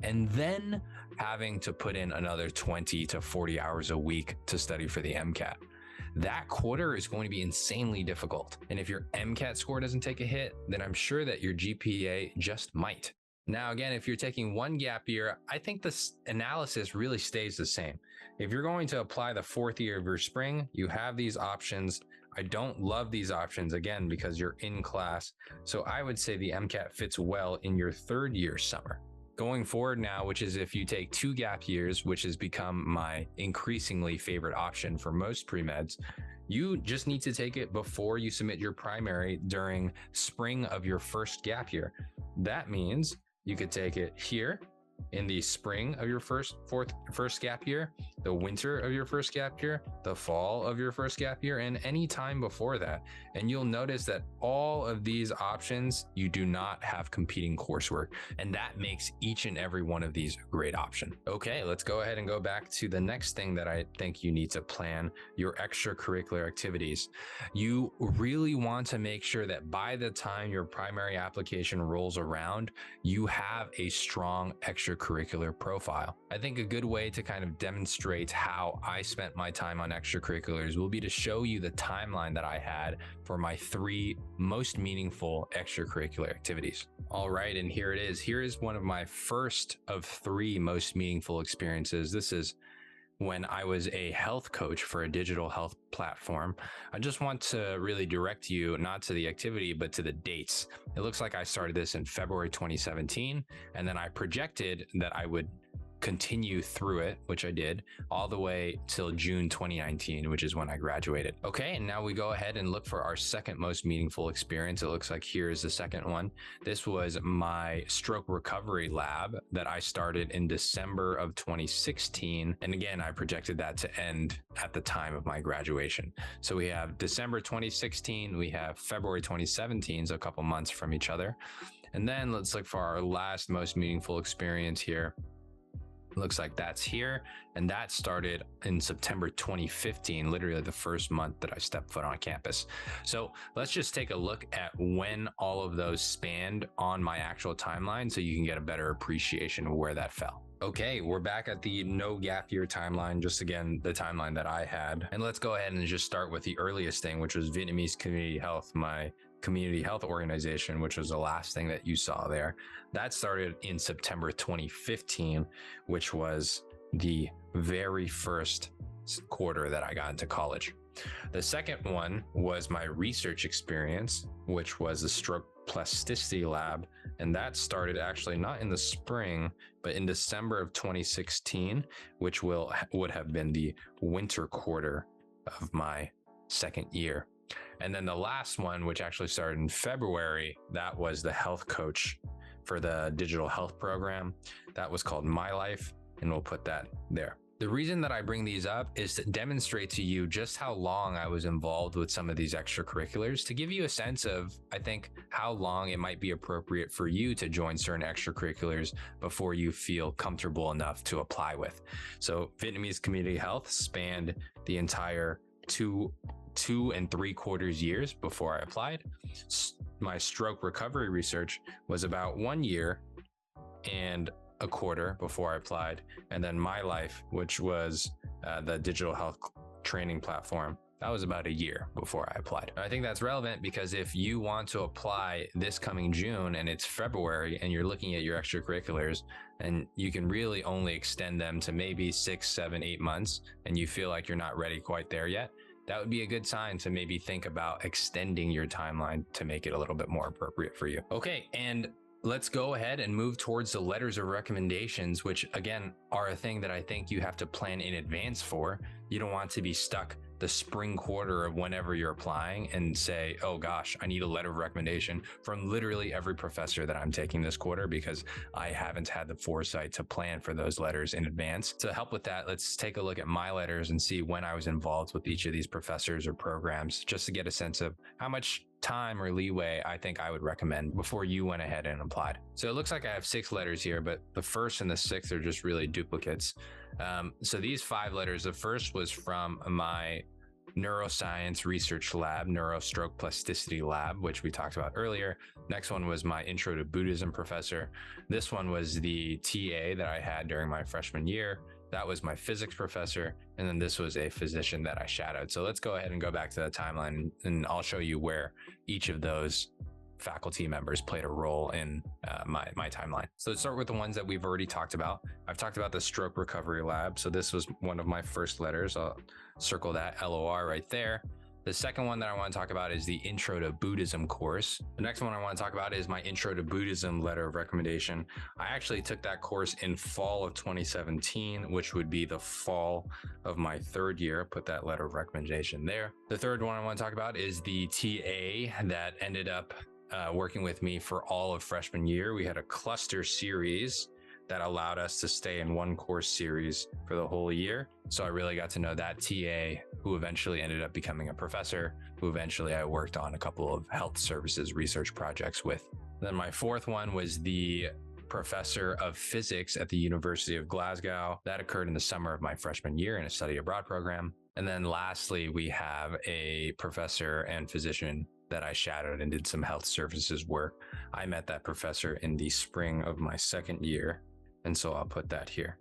and then having to put in another 20 to 40 hours a week to study for the MCAT. That quarter is going to be insanely difficult. And if your MCAT score doesn't take a hit, then I'm sure that your GPA just might. Now, again, if you're taking one gap year, I think this analysis really stays the same. If you're going to apply the 4th year of your spring, you have these options. I don't love these options, again, because you're in class. So I would say the MCAT fits well in your 3rd year summer. Going forward now, which is if you take 2 gap years, which has become my increasingly favorite option for most pre-meds, you just need to take it before you submit your primary during spring of your 1st gap year. That means you could take it here in the spring of your first gap year, the winter of your 1st gap year, the fall of your 1st gap year, and any time before that. And you'll notice that all of these options, you do not have competing coursework. And that makes each and every one of these a great option. Okay, let's go ahead and go back to the next thing that I think you need to plan, your extracurricular activities. You really want to make sure that by the time your primary application rolls around, you have a strong extracurricular profile. I think a good way to kind of demonstrate how I spent my time on extracurriculars will be to show you the timeline that I had for my 3 most meaningful extracurricular activities. All right, and here it is. Here is one of my first of 3 most meaningful experiences. This is when I was a health coach for a digital health platform. I just want to really direct you not to the activity, but to the dates. It looks like I started this in February 2017, and then I projected that I would continue through it, which I did, all the way till June 2019, which is when I graduated. Okay, and now we go ahead and look for our second most meaningful experience. It looks like here is the second one. This was my stroke recovery lab that I started in December of 2016. And again, I projected that to end at the time of my graduation. So we have December 2016, we have February 2017, so a couple months from each other. And then let's look for our last most meaningful experience here. Looks like that's here. And that started in September 2015, literally the first month that I stepped foot on campus. So let's just take a look at when all of those spanned on my actual timeline so you can get a better appreciation of where that fell. Okay, we're back at the no gap year timeline, just again, the timeline that I had. And let's go ahead and just start with the earliest thing, which was Vietnamese Community Health, my community health organization, which was the last thing that you saw there. That started in September 2015, which was the very first quarter that I got into college. The second one was my research experience, which was the stroke plasticity lab. And that started actually not in the spring, but in December of 2016, which would have been the winter quarter of my second year. And then the last one, which actually started in February, that was the health coach for the digital health program. That was called My Life, and we'll put that there. The reason that I bring these up is to demonstrate to you just how long I was involved with some of these extracurriculars, to give you a sense of, I think, how long it might be appropriate for you to join certain extracurriculars before you feel comfortable enough to apply with. So Vietnamese Community Health spanned the entire two and 3/4 years before I applied. My stroke recovery research was about 1 year and a quarter before I applied. And then My Life, which was the digital health training platform, that was about a year before I applied. I think that's relevant because if you want to apply this coming June and it's February and you're looking at your extracurriculars and you can really only extend them to maybe 6, 7, 8 months and you feel like you're not ready quite there yet, that would be a good sign to maybe think about extending your timeline to make it a little bit more appropriate for you. Okay, and let's go ahead and move towards the letters of recommendations, which again are a thing that I think you have to plan in advance for. You don't want to be stuck the spring quarter of whenever you're applying and say, oh gosh, I need a letter of recommendation from literally every professor that I'm taking this quarter because I haven't had the foresight to plan for those letters in advance. To help with that, let's take a look at my letters and see when I was involved with each of these professors or programs, just to get a sense of how much time or leeway I think I would recommend before you went ahead and applied. So it looks like I have 6 letters here, but the first and the 6th are just really duplicates. So these 5 letters, the first was from my neuroscience research lab, neurostroke plasticity lab, which we talked about earlier. Next one was my intro to Buddhism professor. This one was the TA that I had during my freshman year. That was my physics professor. And then this was a physician that I shadowed. So let's go ahead and go back to the timeline and I'll show you where each of those faculty members played a role in my timeline. So let's start with the ones that we've already talked about. I've talked about the stroke recovery lab. So this was one of my first letters. I'll circle that LOR right there. The second one that I want to talk about is the Intro to Buddhism course. The next one I want to talk about is my Intro to Buddhism letter of recommendation. I actually took that course in fall of 2017, which would be the fall of my 3rd year. Put that letter of recommendation there. The third one I want to talk about is the TA that ended up working with me for all of freshman year. We had a cluster series that allowed us to stay in one course series for the whole year. So I really got to know that TA, who eventually ended up becoming a professor, who eventually I worked on a couple of health services research projects with. Then my 4th one was the professor of physics at the University of Glasgow. That occurred in the summer of my freshman year in a study abroad program. And then lastly, we have a professor and physician that I shadowed and did some health services work. I met that professor in the spring of my 2nd year. And so I'll put that here.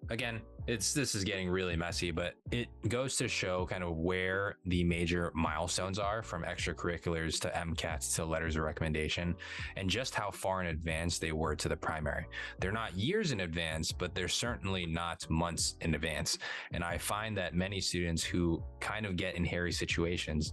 Again, this is getting really messy, but it goes to show kind of where the major milestones are, from extracurriculars to MCATs to letters of recommendation, and just how far in advance they were to the primary. They're not years in advance, but they're certainly not months in advance. And I find that many students who kind of get in hairy situations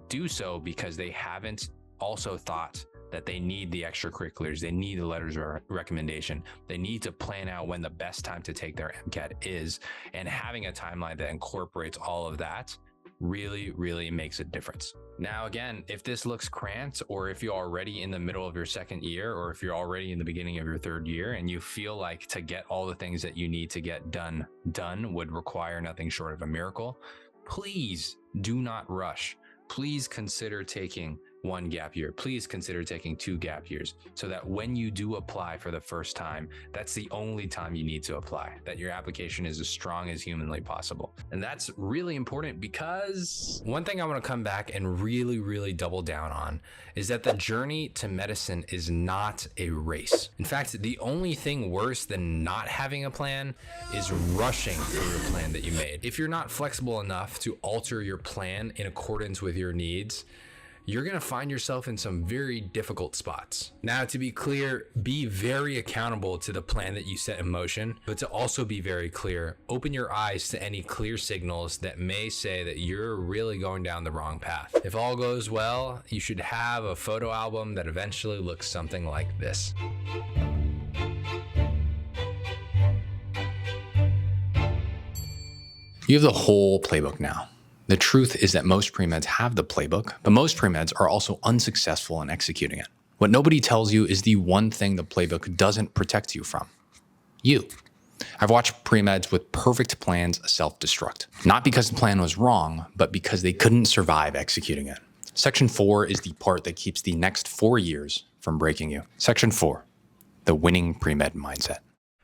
do so because they haven't also thought that they need the extracurriculars, they need the letters of recommendation, they need to plan out when the best time to take their MCAT is, and having a timeline that incorporates all of that really makes a difference. Now, again, if this looks cramped, or if you're already in the middle of your second year, or if you're already in the beginning of your third year and you feel like to get all the things that you need to get done would require nothing short of a miracle, please do not rush. Please consider taking 1 gap year. Please consider taking 2 gap years, so that when you do apply for the first time, that's the only time you need to apply, that your application is as strong as humanly possible. And that's really important, because one thing I want to come back and really double down on is that the journey to medicine is not a race. In fact, the only thing worse than not having a plan is rushing through your plan that you made. If you're not flexible enough to alter your plan in accordance with your needs, you're going to find yourself in some very difficult spots. Now, to be clear, be very accountable to the plan that you set in motion, but to also be very clear, open your eyes to any clear signals that may say that you're really going down the wrong path. If all goes well, you should have a photo album that eventually looks something like this. You have the whole playbook now. The truth is that most pre-meds have the playbook, but most pre-meds are also unsuccessful in executing it. What nobody tells you is the one thing the playbook doesn't protect you from: you. I've watched pre-meds with perfect plans self-destruct, not because the plan was wrong, but because they couldn't survive executing it. Section 4 is the part that keeps the next 4 years from breaking you. Section 4, the winning pre-med mindset.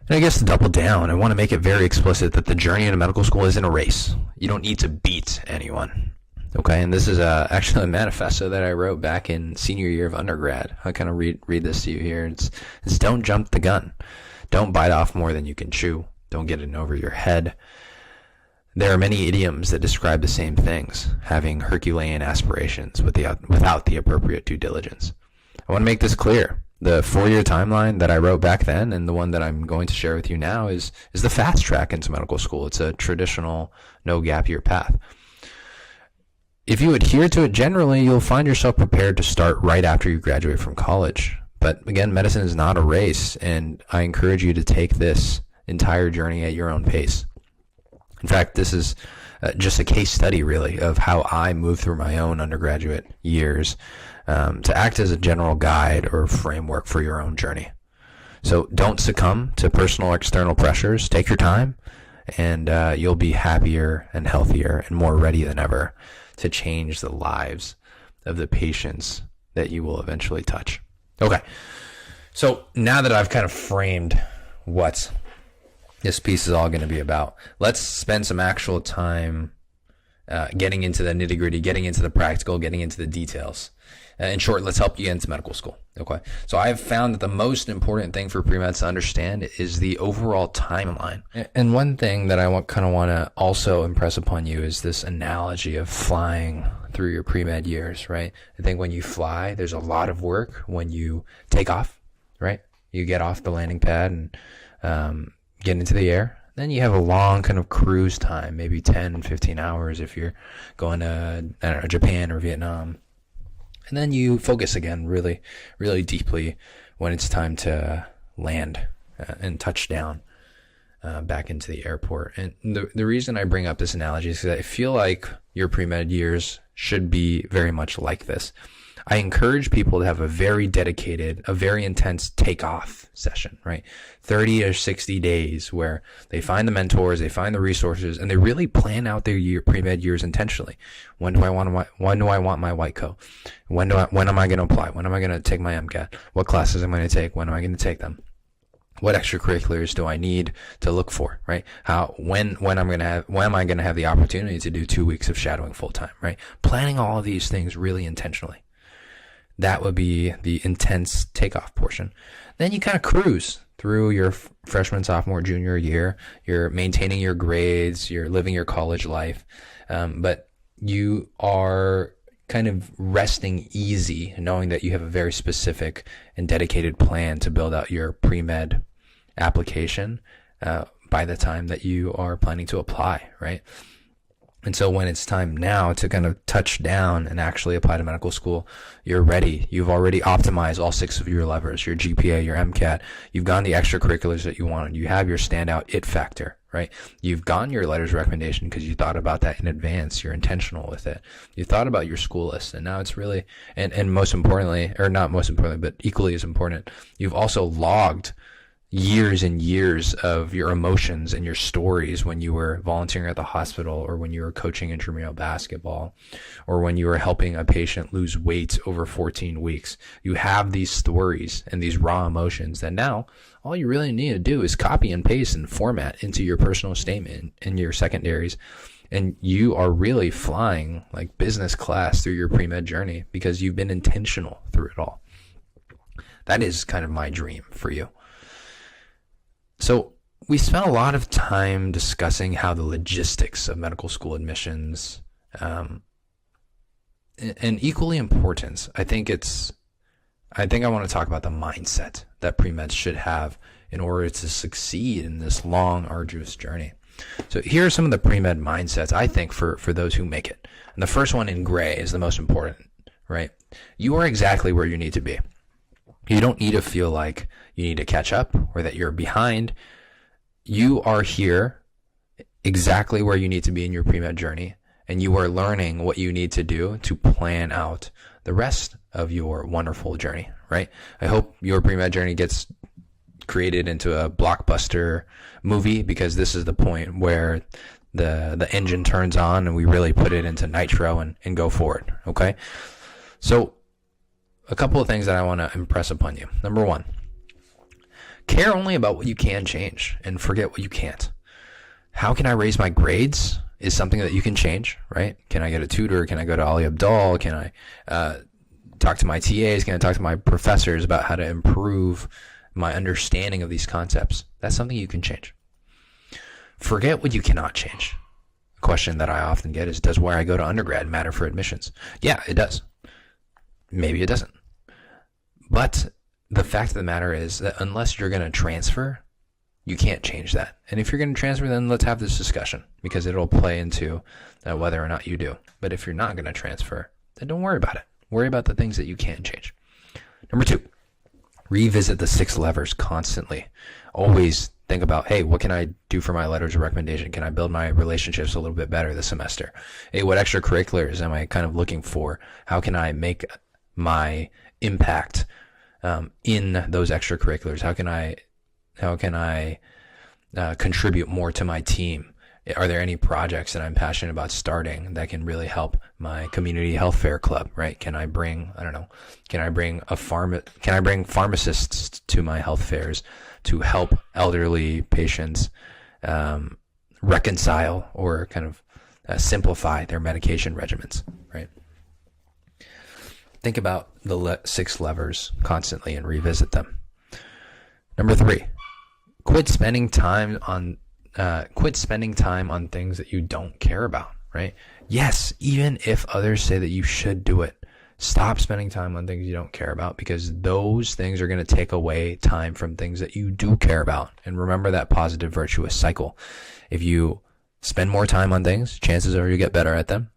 And I guess to double down, I want to make it very explicit that the journey into medical school isn't a race. You don't need to beat anyone. Okay, and this is actually a manifesto that I wrote back in senior year of undergrad. I'll kind of read this to you here. It's don't jump the gun. Don't bite off more than you can chew. Don't get in over your head. There are many idioms that describe the same things, having Herculean aspirations without the appropriate due diligence. I want to make this clear. The 4-year timeline that I wrote back then and the one that I'm going to share with you now is the fast track into medical school. It's a traditional no gap year path. If you adhere to it generally, you'll find yourself prepared to start right after you graduate from college. But again, medicine is not a race, and I encourage you to take this entire journey at your own pace. In fact, this is just a case study, really, of how I moved through my own undergraduate years to act as a general guide or framework for your own journey. So don't succumb to personal or external pressures. Take your time, and you'll be happier and healthier and more ready than ever to change the lives of the patients that you will eventually touch. Okay, so now that I've kind of framed what this piece is all going to be about, let's spend some actual time getting into the nitty-gritty, getting into the practical, getting into the details. In short, let's help you get into medical school. Okay. So I've found that the most important thing for pre-meds to understand is the overall timeline. And one thing that I want to also impress upon you is this analogy of flying through your pre-med years, right? I think when you fly, there's a lot of work when you take off, right? You get off the landing pad and get into the air. Then you have a long kind of cruise time, maybe 10, 15 hours if you're going to, I don't know, Japan or Vietnam. And then you focus again really deeply when it's time to land and touch down back into the airport. And the reason I bring up this analogy is because I feel like your pre-med years should be very much like this. I encourage people to have a very dedicated, a very intense takeoff session, right? 30 or 60 days where they find the mentors, they find the resources, and they really plan out their pre-med years intentionally. When do I want my white coat? When am I going to apply? When am I going to take my MCAT? What classes am I going to take? When am I going to take them? What extracurriculars do I need to look for, right? When am I going to have the opportunity to do 2 weeks of shadowing full time, right? Planning all of these things really intentionally. That would be the intense takeoff portion. Then you kind of cruise through your freshman, sophomore, junior year. You're maintaining your grades, you're living your college life, but you are kind of resting easy, knowing that you have a very specific and dedicated plan to build out your pre-med application by the time that you are planning to apply, right? And so when it's time now to kind of touch down and actually apply to medical school, you're ready. You've already optimized all 6 of your levers, your GPA, your MCAT. You've gotten the extracurriculars that you wanted. You have your standout it factor, right? You've gotten your letters of recommendation because you thought about that in advance. You're intentional with it. You thought about your school list, and now it's really, and most importantly, or not most importantly, but equally as important, you've also logged years and years of your emotions and your stories when you were volunteering at the hospital, or when you were coaching intramural basketball, or when you were helping a patient lose weight over 14 weeks. You have these stories and these raw emotions that now all you really need to do is copy and paste and format into your personal statement and your secondaries. And you are really flying like business class through your pre-med journey because you've been intentional through it all. That is kind of my dream for you. So we spent a lot of time discussing how the logistics of medical school admissions, and equally important, I think I want to talk about the mindset that pre-meds should have in order to succeed in this long, arduous journey. So here are some of the pre-med mindsets, I think, for those who make it. And the first one in gray is the most important, right? You are exactly where you need to be. You don't need to feel like you need to catch up or that you're behind. You are here exactly where you need to be in your pre-med journey, and you are learning what you need to do to plan out the rest of your wonderful journey, right? I hope your pre-med journey gets created into a blockbuster movie, because this is the point where the engine turns on and we really put it into nitro and go for it, okay? So a couple of things that I want to impress upon you. Number one, care only about what you can change and forget what you can't. How can I raise my grades is something that you can change, right? Can I get a tutor? Can I go to Ali Abdal? Can I talk to my TAs? Can I talk to my professors about how to improve my understanding of these concepts? That's something you can change. Forget what you cannot change. A question that I often get is, does where I go to undergrad matter for admissions? Yeah, it does. Maybe it doesn't. But the fact of the matter is that unless you're going to transfer, you can't change that. And if you're going to transfer, then let's have this discussion, because it'll play into whether or not you do. But if you're not going to transfer, then don't worry about it. Worry about the things that you can change. Number two, revisit the 6 levers constantly. Always think about, hey, what can I do for my letters of recommendation? Can I build my relationships a little bit better this semester? Hey, what extracurriculars am I kind of looking for? How can I make my impact in those extracurriculars? How can I contribute more to my team? Are there any projects that I'm passionate about starting that can really help my community health fair club, right? Can I bring pharmacists to my health fairs to help elderly patients reconcile or kind of simplify their medication regimens, right? Think about the 6 levers constantly and revisit them. Number 3, quit spending time on things that you don't care about, right? Yes, even if others say that you should do it, stop spending time on things you don't care about, because those things are going to take away time from things that you do care about. And remember that positive virtuous cycle. If you spend more time on things, chances are you get better at them.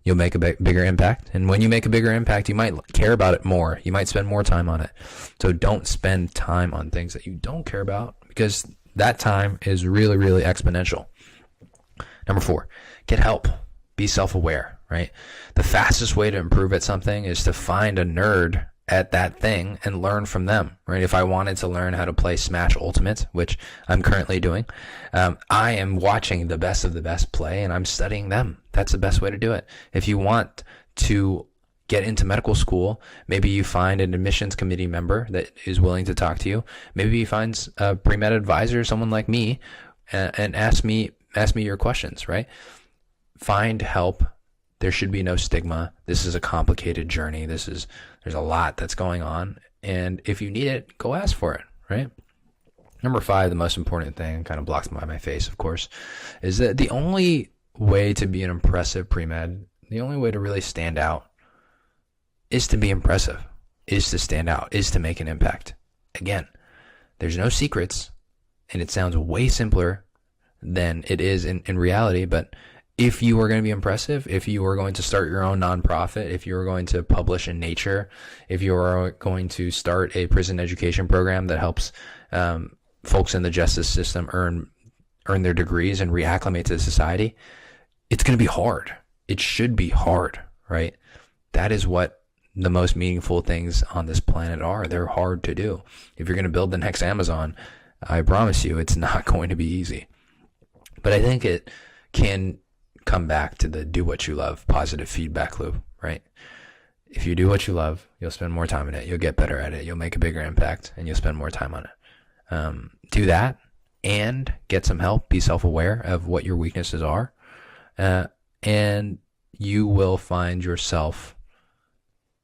You'll make a bigger impact. And when you make a bigger impact, you might care about it more. You might spend more time on it. So don't spend time on things that you don't care about, because that time is really, really exponential. Number 4, get help. Be self-aware, right? The fastest way to improve at something is to find a nerd at that thing and learn from them, right? If I wanted to learn how to play Smash Ultimate, which I'm currently doing, I am watching the best of the best play and I'm studying them. That's the best way to do it. If you want to get into medical school, maybe you find an admissions committee member that is willing to talk to you. Maybe you find a pre-med advisor, someone like me, and ask me your questions, right? Find help. There should be no stigma. This is a complicated journey. There's a lot that's going on. And if you need it, go ask for it, right? Number 5, the most important thing, kind of blocks by my face, of course, is that the only way to be an impressive pre-med, the only way to really stand out is to be impressive, is to stand out, is to make an impact. Again, there's no secrets, and it sounds way simpler than it is in reality, but if you are going to be impressive, if you are going to start your own nonprofit, if you are going to publish in Nature, if you are going to start a prison education program that helps folks in the justice system earn their degrees and reacclimate to society, it's going to be hard. It should be hard, right? That is what the most meaningful things on this planet are. They're hard to do. If you're going to build the next Amazon, I promise you it's not going to be easy. But I think it can come back to the do what you love positive feedback loop, right? If you do what you love, you'll spend more time in it. You'll get better at it. You'll make a bigger impact, and you'll spend more time on it. Do that and get some help. Be self-aware of what your weaknesses are. And you will find yourself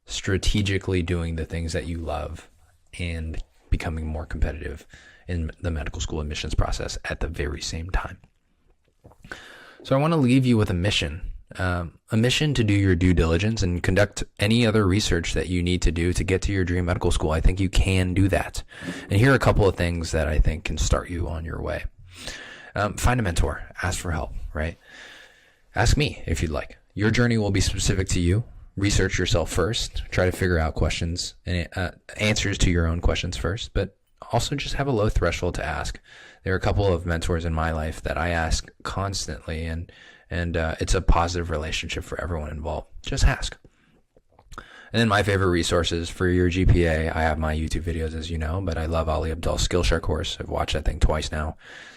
strategically doing the things that you love and becoming more competitive in the medical school admissions process at the very same time. So I want to leave you with a mission to do your due diligence and conduct any other research that you need to do to get to your dream medical school. I think you can do that. And here are a couple of things that I think can start you on your way. Find a mentor. Ask for help, right? Ask me if you'd like. Your journey will be specific to you. Research yourself first. Try to figure out questions and answers to your own questions first, but also just have a low threshold to ask. There are a couple of mentors in my life that I ask constantly, and it's a positive relationship for everyone involved. Just ask. And then my favorite resources for your GPA, I have my YouTube videos, as you know, but I love Ali Abdul's Skillshare course. I've watched that thing twice now.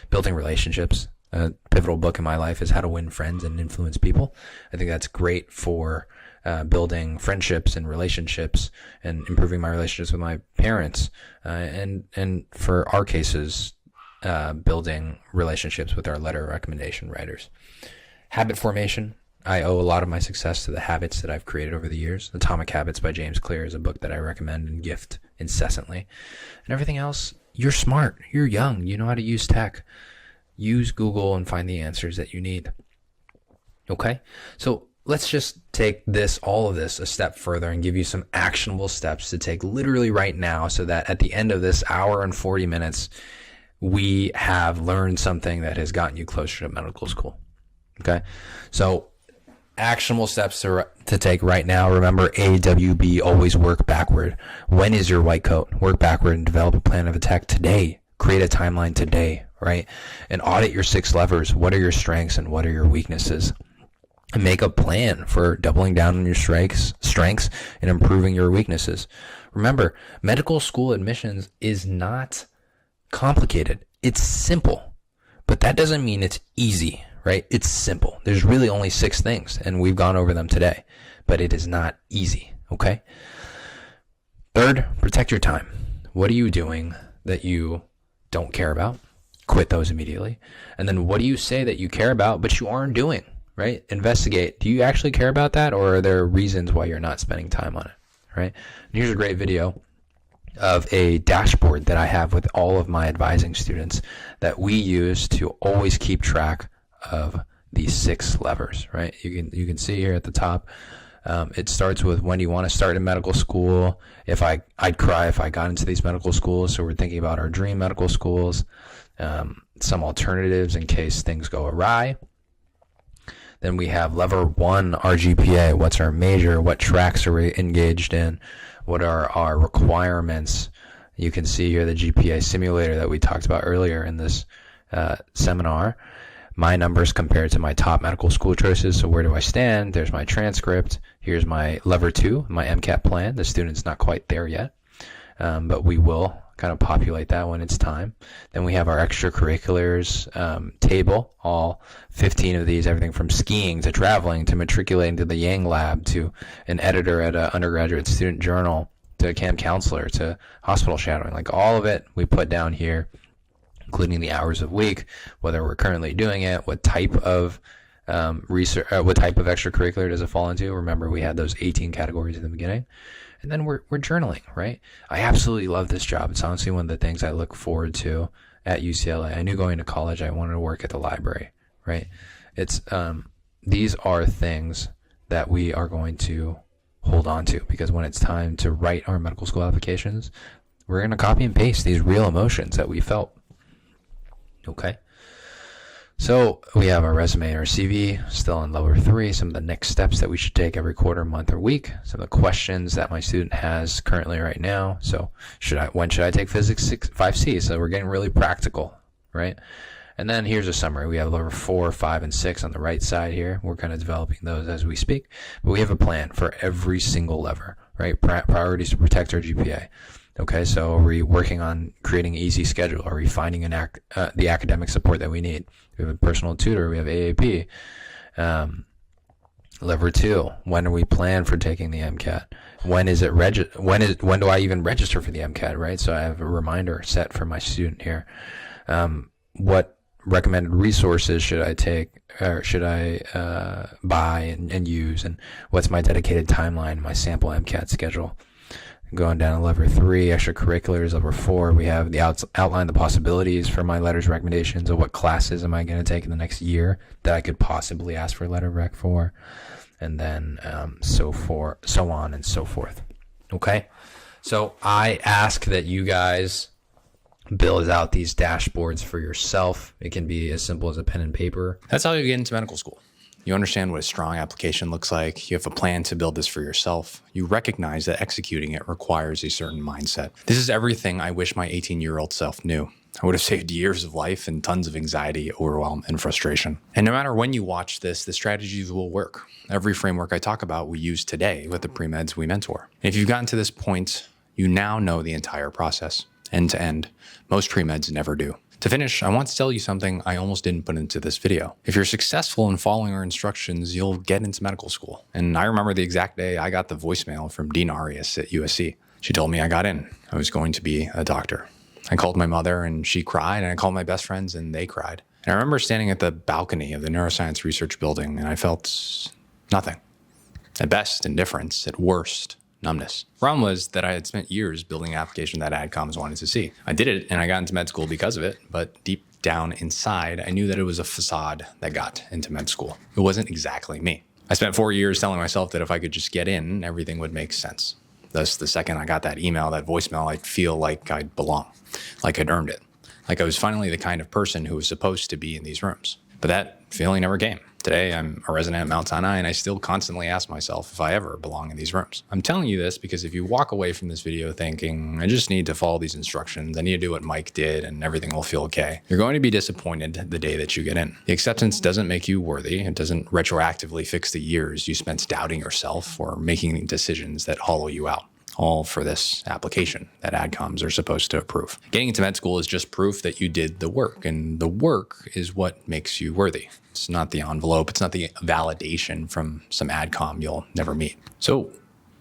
Building Relationships. A pivotal book in my life is How to Win Friends and Influence People. I think that's great for building friendships and relationships and improving my relationships with my parents. And for our cases, building relationships with our letter recommendation writers. Habit formation. I owe a lot of my success to the habits that I've created over the years. Atomic Habits by James Clear is a book that I recommend and gift incessantly. And everything else, you're smart. You're young. You know how to use tech. Use Google and find the answers that you need. Okay? So let's just take all of this a step further and give you some actionable steps to take literally right now so that at the end of this hour and 40 minutes, we have learned something that has gotten you closer to medical school. Okay? So actionable steps to take right now. Remember, AWB, always work backward. When is your white coat? Work backward and develop a plan of attack today. Create a timeline today, right? And audit your 6 levers. What are your strengths and what are your weaknesses? And make a plan for doubling down on your strengths and improving your weaknesses. Remember, medical school admissions is not complicated. It's simple. But that doesn't mean it's easy, right? It's simple. There's really only 6 things, and we've gone over them today. But it is not easy, okay? Third, protect your time. What are you doing that you don't care about? Quit those immediately. And then what do you say that you care about but you aren't doing, right? Investigate. Do you actually care about that, or are there reasons why you're not spending time on it, right? And here's a great video of a dashboard that I have with all of my advising students that we use to always keep track of these 6 levers, right? You can see here at the top, it starts with when do you want to start in medical school. I'd cry if I got into these medical schools. So we're thinking about our dream medical schools, some alternatives in case things go awry. Then we have lever 1, our GPA. What's our major? What tracks are we engaged in? What are our requirements? You can see here the GPA simulator that we talked about earlier in this seminar. My numbers compared to my top medical school choices. So where do I stand? There's my transcript. Here's my lever 2, my MCAT plan. The student's not quite there yet, but we will kind of populate that when it's time. Then we have our extracurriculars table, all 15 of these, everything from skiing to traveling to matriculating to the Yang Lab to an editor at an undergraduate student journal to a camp counselor to hospital shadowing. Like all of it we put down here, including the hours of week, whether we're currently doing it, what type of research, what type of extracurricular does it fall into. Remember, we had those 18 categories in the beginning. And then we're journaling, right? I absolutely love this job. It's honestly one of the things I look forward to at UCLA. I knew going to college I wanted to work at the library, right? It's these are things that we are going to hold on to, because when it's time to write our medical school applications, we're going to copy and paste these real emotions that we felt. Okay. So we have our resume and our CV still in level 3, some of the next steps that we should take every quarter, month, or week, some of the questions that my student has currently right now. So when should I take physics 5C? So we're getting really practical, right? And then here's a summary. We have level 4, 5, and 6 on the right side here. We're kind of developing those as we speak, but we have a plan for every single lever, right? Priorities to protect our GPA. Okay, so are we working on creating an easy schedule? Are we finding the academic support that we need? We have a personal tutor. We have AAP. Lever 2, when do we plan for taking the MCAT? When when do I even register for the MCAT, right? So I have a reminder set for my student here. What recommended resources should I take, or should I buy and use? And what's my dedicated timeline, my sample MCAT schedule? Going down to level 3, extracurriculars. Level 4, we have the outline the possibilities for my letters of recommendations of what classes am I going to take in the next year that I could possibly ask for a letter of rec for, and then so on and so forth. Okay, so I ask that you guys build out these dashboards for yourself. It can be as simple as a pen and paper. That's how you get into medical school. You understand what a strong application looks like. You have a plan to build this for yourself. You recognize that executing it requires a certain mindset. This is everything I wish my 18-year-old self knew. I would have saved years of life and tons of anxiety, overwhelm, and frustration. And no matter when you watch this, the strategies will work. Every framework I talk about, we use today with the pre-meds we mentor. And if you've gotten to this point, you now know the entire process, end to end. Most pre-meds never do. To finish, I want to tell you something I almost didn't put into this video. If you're successful in following our instructions, you'll get into medical school. And I remember the exact day I got the voicemail from Dean Arias at USC. She told me I got in. I was going to be a doctor. I called my mother and she cried, and I called my best friends and they cried. And I remember standing at the balcony of the neuroscience research building and I felt nothing. At best, indifference. At worst, numbness. The problem was that I had spent years building an application that AdComs wanted to see. I did it and I got into med school because of it, but deep down inside, I knew that it was a facade that got into med school. It wasn't exactly me. I spent 4 years telling myself that if I could just get in, everything would make sense. Thus, the second I got that email, that voicemail, I'd feel like I'd belong, like I'd earned it, like I was finally the kind of person who was supposed to be in these rooms. But that feeling never came. Today, I'm a resident at Mount Sinai, and I still constantly ask myself if I ever belong in these rooms. I'm telling you this because if you walk away from this video thinking, I just need to follow these instructions, I need to do what Mike did, and everything will feel okay, you're going to be disappointed the day that you get in. The acceptance doesn't make you worthy. It doesn't retroactively fix the years you spent doubting yourself or making decisions that hollow you out. All for this application that AdComs are supposed to approve. Getting into med school is just proof that you did the work, and the work is what makes you worthy. It's not the envelope. It's not the validation from some AdCom you'll never meet. So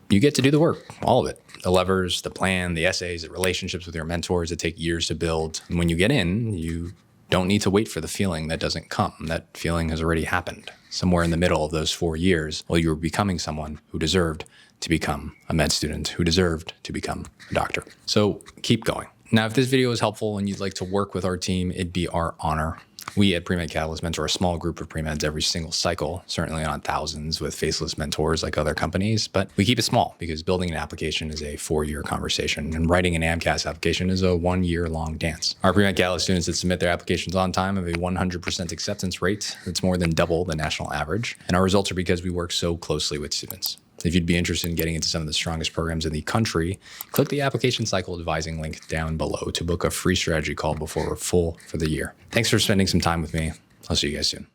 you get to do the work, all of it. The levers, the plan, the essays, the relationships with your mentors that take years to build. And when you get in, you don't need to wait for the feeling that doesn't come. That feeling has already happened. Somewhere in the middle of those 4 years, while you were becoming someone who deserved to become a med student, who deserved to become a doctor. So keep going. Now, if this video is helpful and you'd like to work with our team, it'd be our honor. We at Premed Catalyst mentor a small group of pre-meds every single cycle, certainly not thousands with faceless mentors like other companies, but we keep it small because building an application is a 4-year conversation and writing an AMCAS application is a 1-year-long dance. Our Premed Catalyst students that submit their applications on time have a 100% acceptance rate that's more than double the national average, and our results are because we work so closely with students. If you'd be interested in getting into some of the strongest programs in the country, click the application cycle advising link down below to book a free strategy call before we're full for the year. Thanks for spending some time with me. I'll see you guys soon.